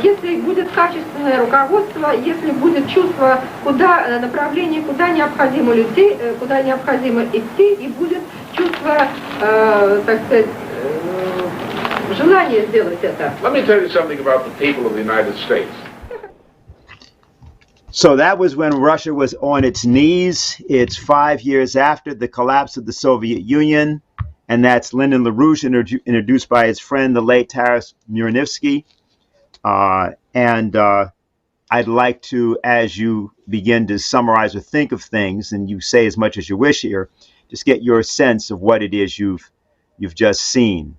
Если будет качественное руководство, если будет чувство, куда направление, куда необходимо людей, куда необходимо идти, и будет чувство, так сказать, желание сделать это. Let me tell you something about the people of the United States. So that was when Russia was on its knees. It's 5 years after the collapse of the Soviet Union, and that's Lyndon LaRouche introduced by his friend, the late Taras Murnivsky. I'd like to, as you begin to summarize or think of things, and you say as much as you wish here, just get your sense of what it is you've just seen.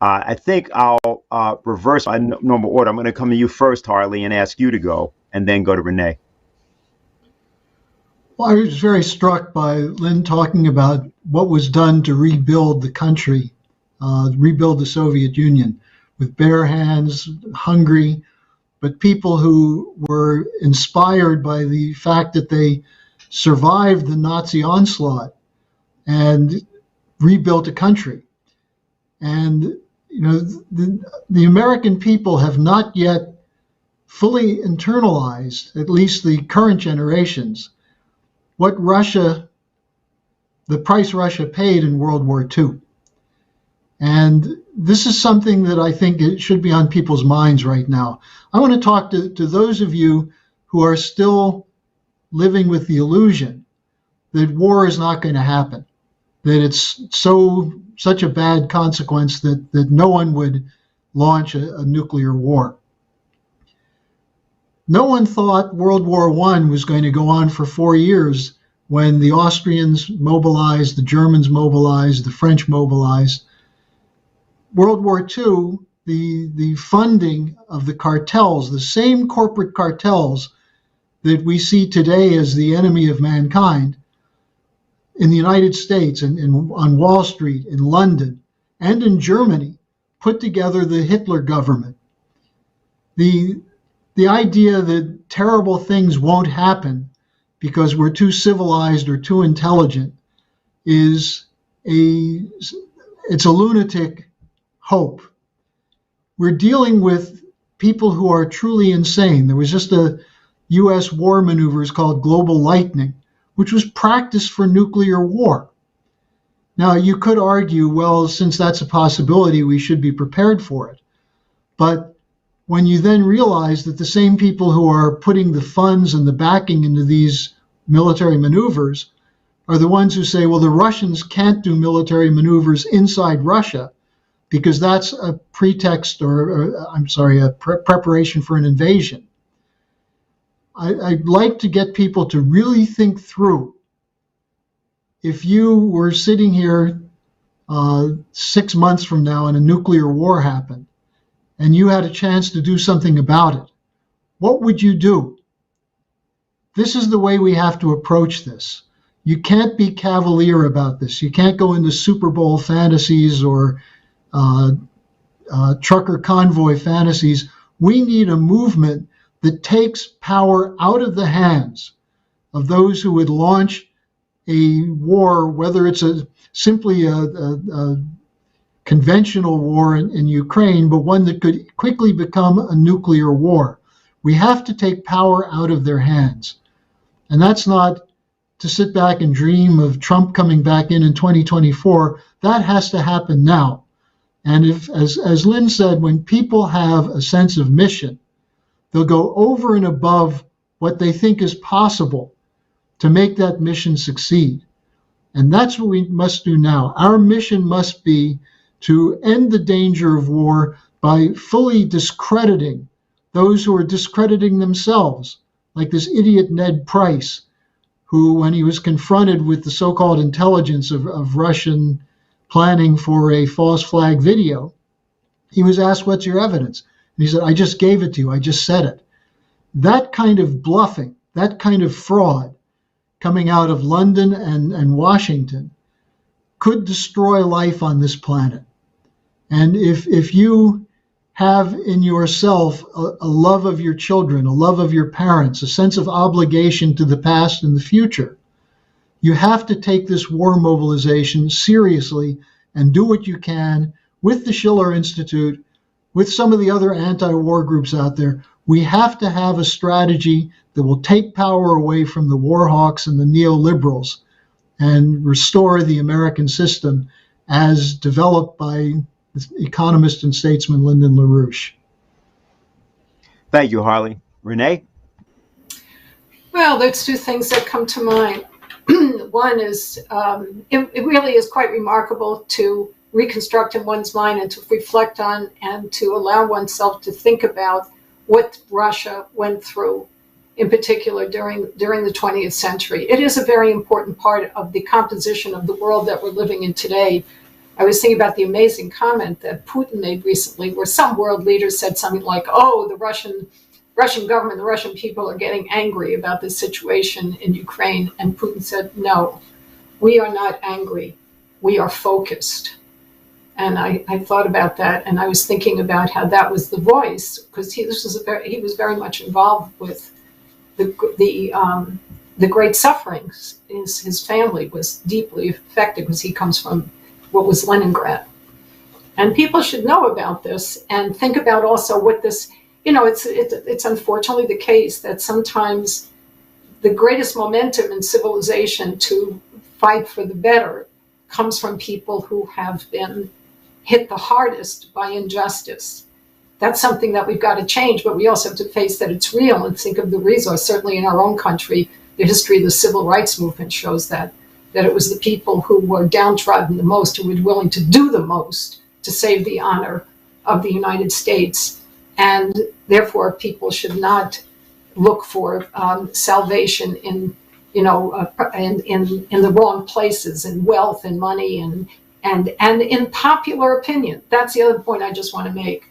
I think I'll reverse my normal order. I'm going to come to you first, Harley, and ask you to go, and then go to Renee. Well, I was very struck by Lynn talking about what was done to rebuild the country, rebuild the Soviet Union, with bare hands, hungry, but people who were inspired by the fact that they survived the Nazi onslaught and rebuilt a country. And, you know, the American people have not yet fully internalized, at least the current generations, what Russia, the price Russia paid in World War II. And this is something that I think it should be on people's minds right now. I want to talk to those of you who are still living with the illusion that war is not going to happen, that it's such a bad consequence that no one would launch a nuclear war. No one thought World War I was going to go on for 4 years when the Austrians mobilized, the Germans mobilized, the French mobilized. World War II, the funding of the cartels, the same corporate cartels that we see today as the enemy of mankind, in the United States and on Wall Street, in London, and in Germany, put together the Hitler government. The idea that terrible things won't happen because we're too civilized or too intelligent it's a lunatic hope. We're dealing with people who are truly insane. There was just a U.S. war maneuvers called Global Lightning, which was practice for nuclear war. Now, you could argue, well, since that's a possibility, we should be prepared for it. But when you then realize that the same people who are putting the funds and the backing into these military maneuvers are the ones who say, well, the Russians can't do military maneuvers inside Russia because that's a pretext a preparation for an invasion. I'd like to get people to really think through. If you were sitting here 6 months from now and a nuclear war happened, and you had a chance to do something about it, what would you do? This is the way we have to approach this. You can't be cavalier about this. You can't go into Super Bowl fantasies or trucker convoy fantasies. We need a movement that takes power out of the hands of those who would launch a war, whether it's simply a conventional war in Ukraine, but one that could quickly become a nuclear war. We have to take power out of their hands. And that's not to sit back and dream of Trump coming back in 2024. That has to happen now. And if, as Lynn said, when people have a sense of mission, they'll go over and above what they think is possible to make that mission succeed. And that's what we must do now. Our mission must be to end the danger of war by fully discrediting those who are discrediting themselves, like this idiot Ned Price, who, when he was confronted with the so-called intelligence of Russian planning for a false flag video, he was asked, what's your evidence? And he said, I just gave it to you. I just said it. That kind of bluffing, that kind of fraud coming out of London and Washington could destroy life on this planet. And if you have in yourself a love of your children, a love of your parents, a sense of obligation to the past and the future, you have to take this war mobilization seriously and do what you can with the Schiller Institute, with some of the other anti-war groups out there, we have to have a strategy that will take power away from the war hawks and the neoliberals and restore the American system as developed by economist and statesman Lyndon LaRouche. Thank you, Harley. Renee? Well, there's two things that come to mind. One is it really is quite remarkable to reconstruct in one's mind and to reflect on and to allow oneself to think about what Russia went through, in particular during the 20th century. It is a very important part of the composition of the world that we're living in today. I was thinking about the amazing comment that Putin made recently, where some world leaders said something like, oh, the Russian government, the Russian people are getting angry about this situation in Ukraine. And Putin said, no, we are not angry. We are focused. And I thought about that, and I was thinking about how that was the voice, because he was very much involved with the great sufferings. His family was deeply affected because he comes from what was Leningrad. And people should know about this and think about also what this, it's unfortunately the case that sometimes the greatest momentum in civilization to fight for the better comes from people who have been hit the hardest by injustice. That's something that we've got to change, but we also have to face that it's real and think of the resource. Certainly in our own country, the history of the civil rights movement shows that it was the people who were downtrodden the most, who were willing to do the most to save the honor of the United States. And therefore, people should not look for salvation in the wrong places, in wealth and money and in popular opinion. That's the other point I just want to make.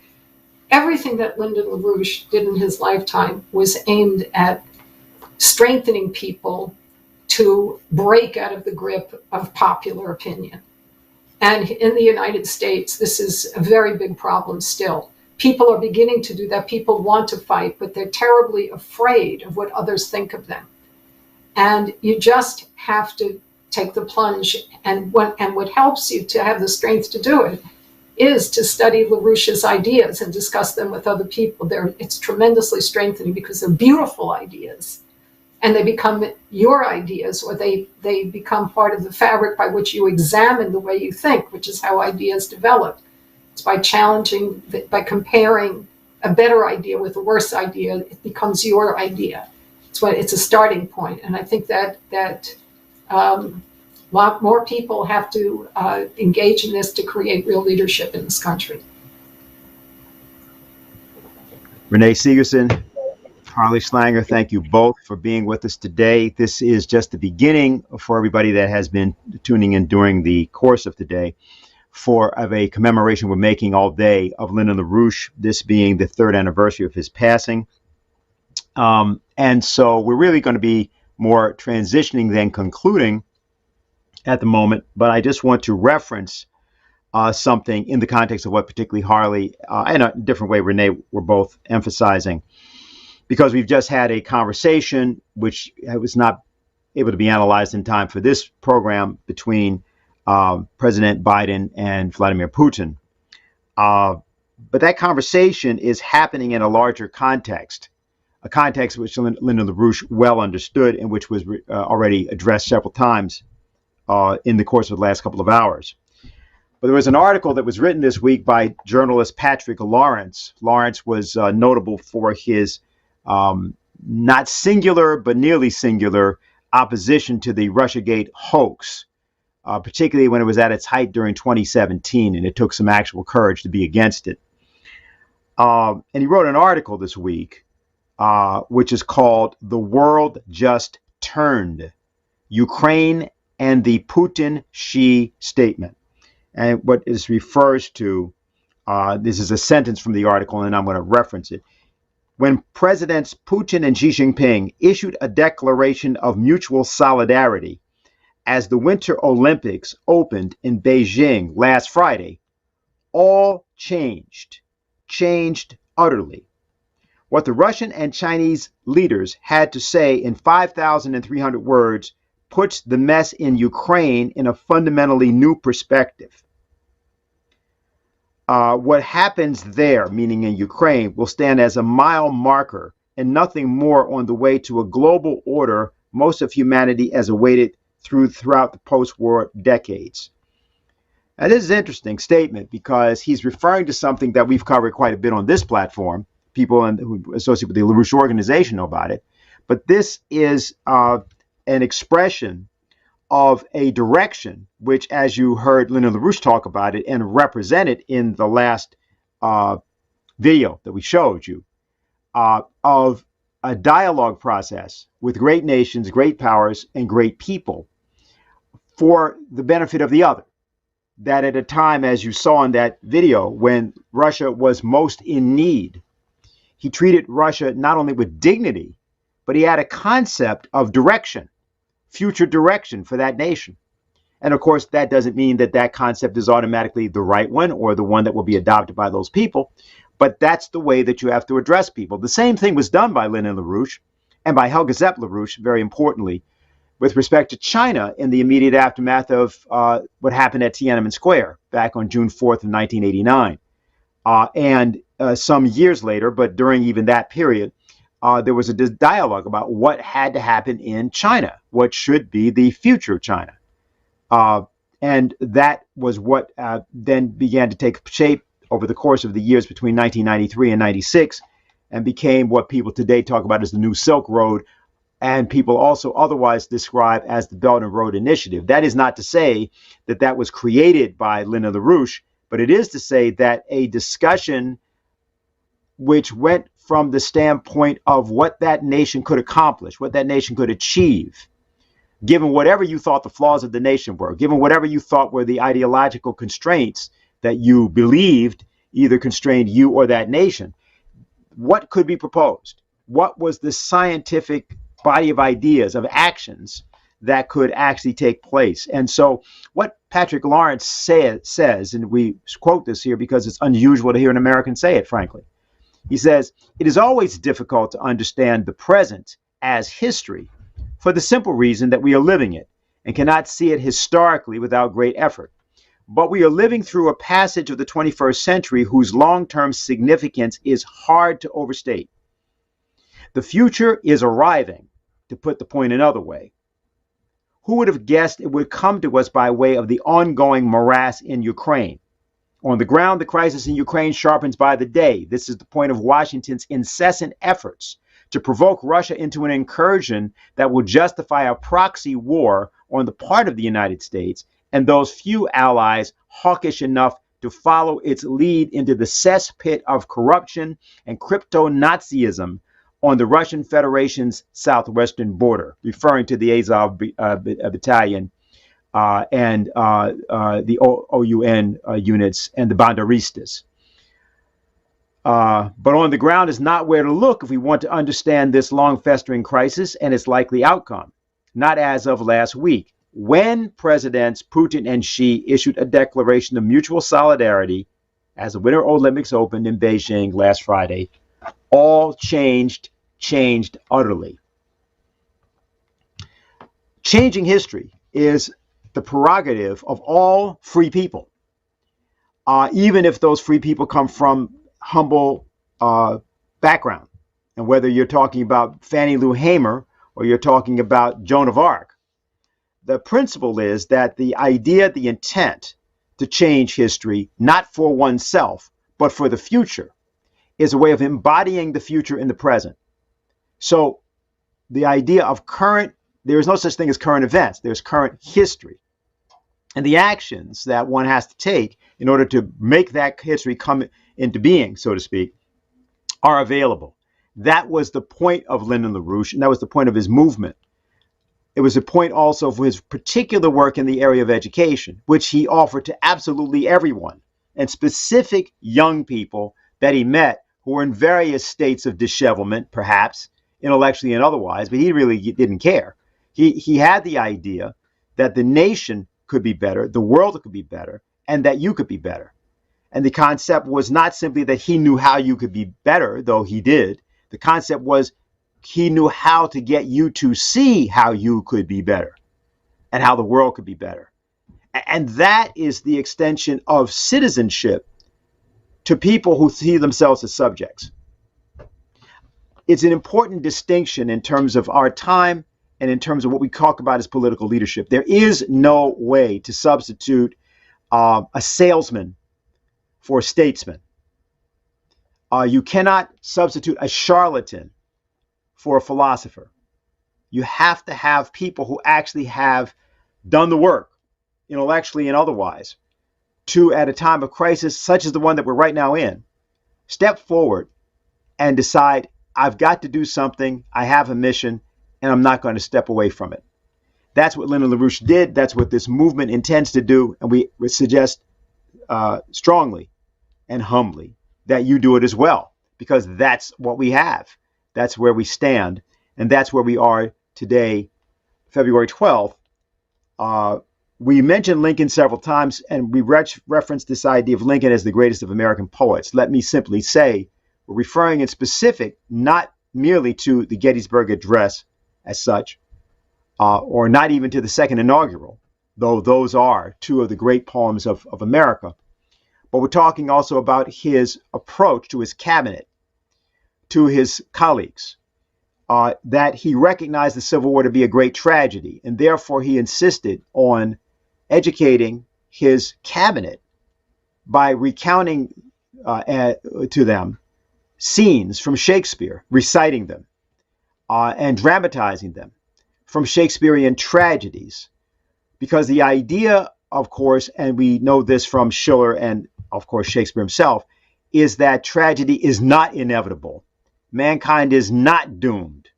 Everything that Lyndon LaRouche did in his lifetime was aimed at strengthening people to break out of the grip of popular opinion. And in the United States, this is a very big problem still. People are beginning to do that. People want to fight, but they're terribly afraid of what others think of them. And you just have to take the plunge. And what helps you to have the strength to do it is to study LaRouche's ideas and discuss them with other people. It's tremendously strengthening because they're beautiful ideas. And they become your ideas, or they become part of the fabric by which you examine the way you think, which is how ideas develop. It's by challenging, by comparing a better idea with a worse idea, it becomes your idea. It's a starting point. And I think that a lot more people have to engage in this to create real leadership in this country. Renee Segerson, Harley Schlanger, thank you both for being with us today. This is just the beginning for everybody that has been tuning in during the course of today of a commemoration we're making all day of Lyndon LaRouche, this being the 3rd anniversary of his passing. And so we're really going to be more transitioning than concluding at the moment, but I just want to reference something in the context of what particularly Harley, in a different way, Renee, were both emphasizing. Because we've just had a conversation which was not able to be analyzed in time for this program between President Biden and Vladimir Putin. But that conversation is happening in a larger context, a context which Lyndon LaRouche well understood and which was already addressed several times in the course of the last couple of hours. But there was an article that was written this week by journalist Patrick Lawrence. Lawrence was notable for his not singular, but nearly singular opposition to the Russiagate hoax, particularly when it was at its height during 2017, and it took some actual courage to be against it. And he wrote an article this week, which is called "The World Just Turned: Ukraine and the Putin-Xi Statement." And what this refers to, this is a sentence from the article, and I'm going to reference it. When Presidents Putin and Xi Jinping issued a declaration of mutual solidarity as the Winter Olympics opened in Beijing last Friday, all changed utterly. What the Russian and Chinese leaders had to say in 5,300 words puts the mess in Ukraine in a fundamentally new perspective. what happens there, meaning in Ukraine, will stand as a mile marker and nothing more on the way to a global order most of humanity has awaited throughout the post-war decades. Now, this is an interesting statement because he's referring to something that we've covered quite a bit on this platform. People who associate with the LaRouche organization know about it. But this is an expression of a direction, which, as you heard Lyndon LaRouche talk about it and represented in the last video that we showed you, of a dialogue process with great nations, great powers, and great people for the benefit of the other. That at a time, as you saw in that video, when Russia was most in need, he treated Russia not only with dignity, but he had a concept of direction, future direction for that nation. And of course, that doesn't mean that that concept is automatically the right one or the one that will be adopted by those people, but that's the way that you have to address people. The same thing was done by Lyndon LaRouche and by Helga Zepp-LaRouche, very importantly, with respect to China in the immediate aftermath of what happened at Tiananmen Square back on June 4th of 1989. And some years later, but during even that period, there was a dialogue about what had to happen in China, what should be the future of China. And that was what then began to take shape over the course of the years between 1993 and 96 and became what people today talk about as the New Silk Road, and people also otherwise describe as the Belt and Road Initiative. That is not to say that that was created by Lyndon LaRouche, but it is to say that a discussion which went from the standpoint of what that nation could accomplish, what that nation could achieve, given whatever you thought the flaws of the nation were, given whatever you thought were the ideological constraints that you believed either constrained you or that nation, what could be proposed? What was the scientific body of ideas, of actions that could actually take place? And so what Patrick Lawrence says, and we quote this here because it's unusual to hear an American say it, frankly. He says, "It is always difficult to understand the present as history for the simple reason that we are living it and cannot see it historically without great effort. But we are living through a passage of the 21st century whose long-term significance is hard to overstate. The future is arriving, to put the point another way. Who would have guessed it would come to us by way of the ongoing morass in Ukraine? On the ground, the crisis in Ukraine sharpens by the day. This is the point of Washington's incessant efforts to provoke Russia into an incursion that will justify a proxy war on the part of the United States and those few allies hawkish enough to follow its lead into the cesspit of corruption and crypto-Nazism on the Russian Federation's southwestern border," referring to the Azov battalion and the OUN units and the Banderistas. But on the ground is not where to look if we want to understand this long-festering crisis and its likely outcome. Not as of last week, when Presidents Putin and Xi issued a declaration of mutual solidarity as the Winter Olympics opened in Beijing last Friday. All changed utterly. Changing history is the prerogative of all free people, even if those free people come from humble background. And whether you're talking about Fannie Lou Hamer or you're talking about Joan of Arc, the principle is that the idea, the intent to change history, not for oneself, but for the future, is a way of embodying the future in the present. So the idea of there is no such thing as current events, there's current history. And the actions that one has to take in order to make that history come into being, so to speak, are available. That was the point of Lyndon LaRouche, and that was the point of his movement. It was a point also of his particular work in the area of education, which he offered to absolutely everyone, and specific young people that he met who were in various states of dishevelment, perhaps, intellectually and otherwise, but he really didn't care. He had the idea that the nation could be better, the world could be better, and that you could be better. And the concept was not simply that he knew how you could be better, though he did. The concept was he knew how to get you to see how you could be better and how the world could be better. And that is the extension of citizenship to people who see themselves as subjects. It's an important distinction in terms of our time and in terms of what we talk about as political leadership. There is no way to substitute a salesman for a statesman. You cannot substitute a charlatan for a philosopher. You have to have people who actually have done the work, intellectually and otherwise, to, at a time of crisis such as the one that we're right now in, step forward and decide, I've got to do something, I have a mission, and I'm not going to step away from it. That's what Lyndon LaRouche did. That's what this movement intends to do. And we suggest strongly and humbly that you do it as well, because that's what we have. That's where we stand. And that's where we are today, February 12th. We mentioned Lincoln several times, and we referenced this idea of Lincoln as the greatest of American poets. Let me simply say, we're referring in specific, not merely to the Gettysburg Address as such, or not even to the second inaugural, though those are two of the great poems of America. But we're talking also about his approach to his cabinet, to his colleagues, that he recognized the Civil War to be a great tragedy, and therefore he insisted on educating his cabinet by recounting to them scenes from Shakespeare, reciting them and dramatizing them from Shakespearean tragedies. Because the idea, of course, and we know this from Schiller and, of course, Shakespeare himself, is that tragedy is not inevitable. Mankind is not doomed.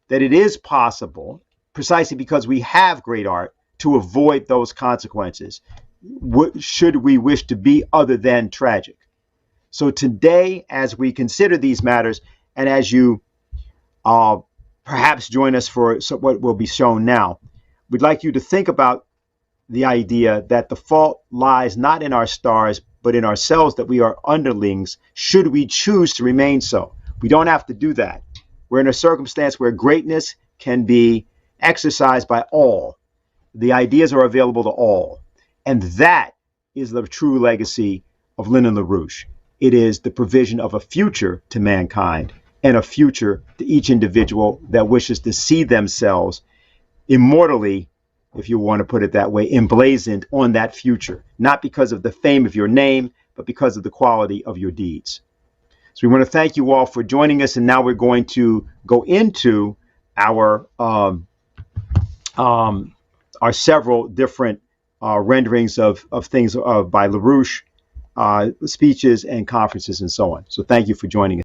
That it is possible, precisely because we have great art, to avoid those consequences, should we wish to be other than tragic. So today, as we consider these matters, and as you perhaps join us for what will be shown now, we'd like you to think about the idea that the fault lies not in our stars, but in ourselves, that we are underlings, should we choose to remain so. We don't have to do that. We're in a circumstance where greatness can be exercised by all. The ideas are available to all. And that is the true legacy of Lyndon LaRouche. It is the provision of a future to mankind and a future to each individual that wishes to see themselves immortally, if you want to put it that way, emblazoned on that future, not because of the fame of your name, but because of the quality of your deeds. So we want to thank you all for joining us, and now we're going to go into our several different renderings of things by LaRouche, speeches and conferences and so on. So thank you for joining us.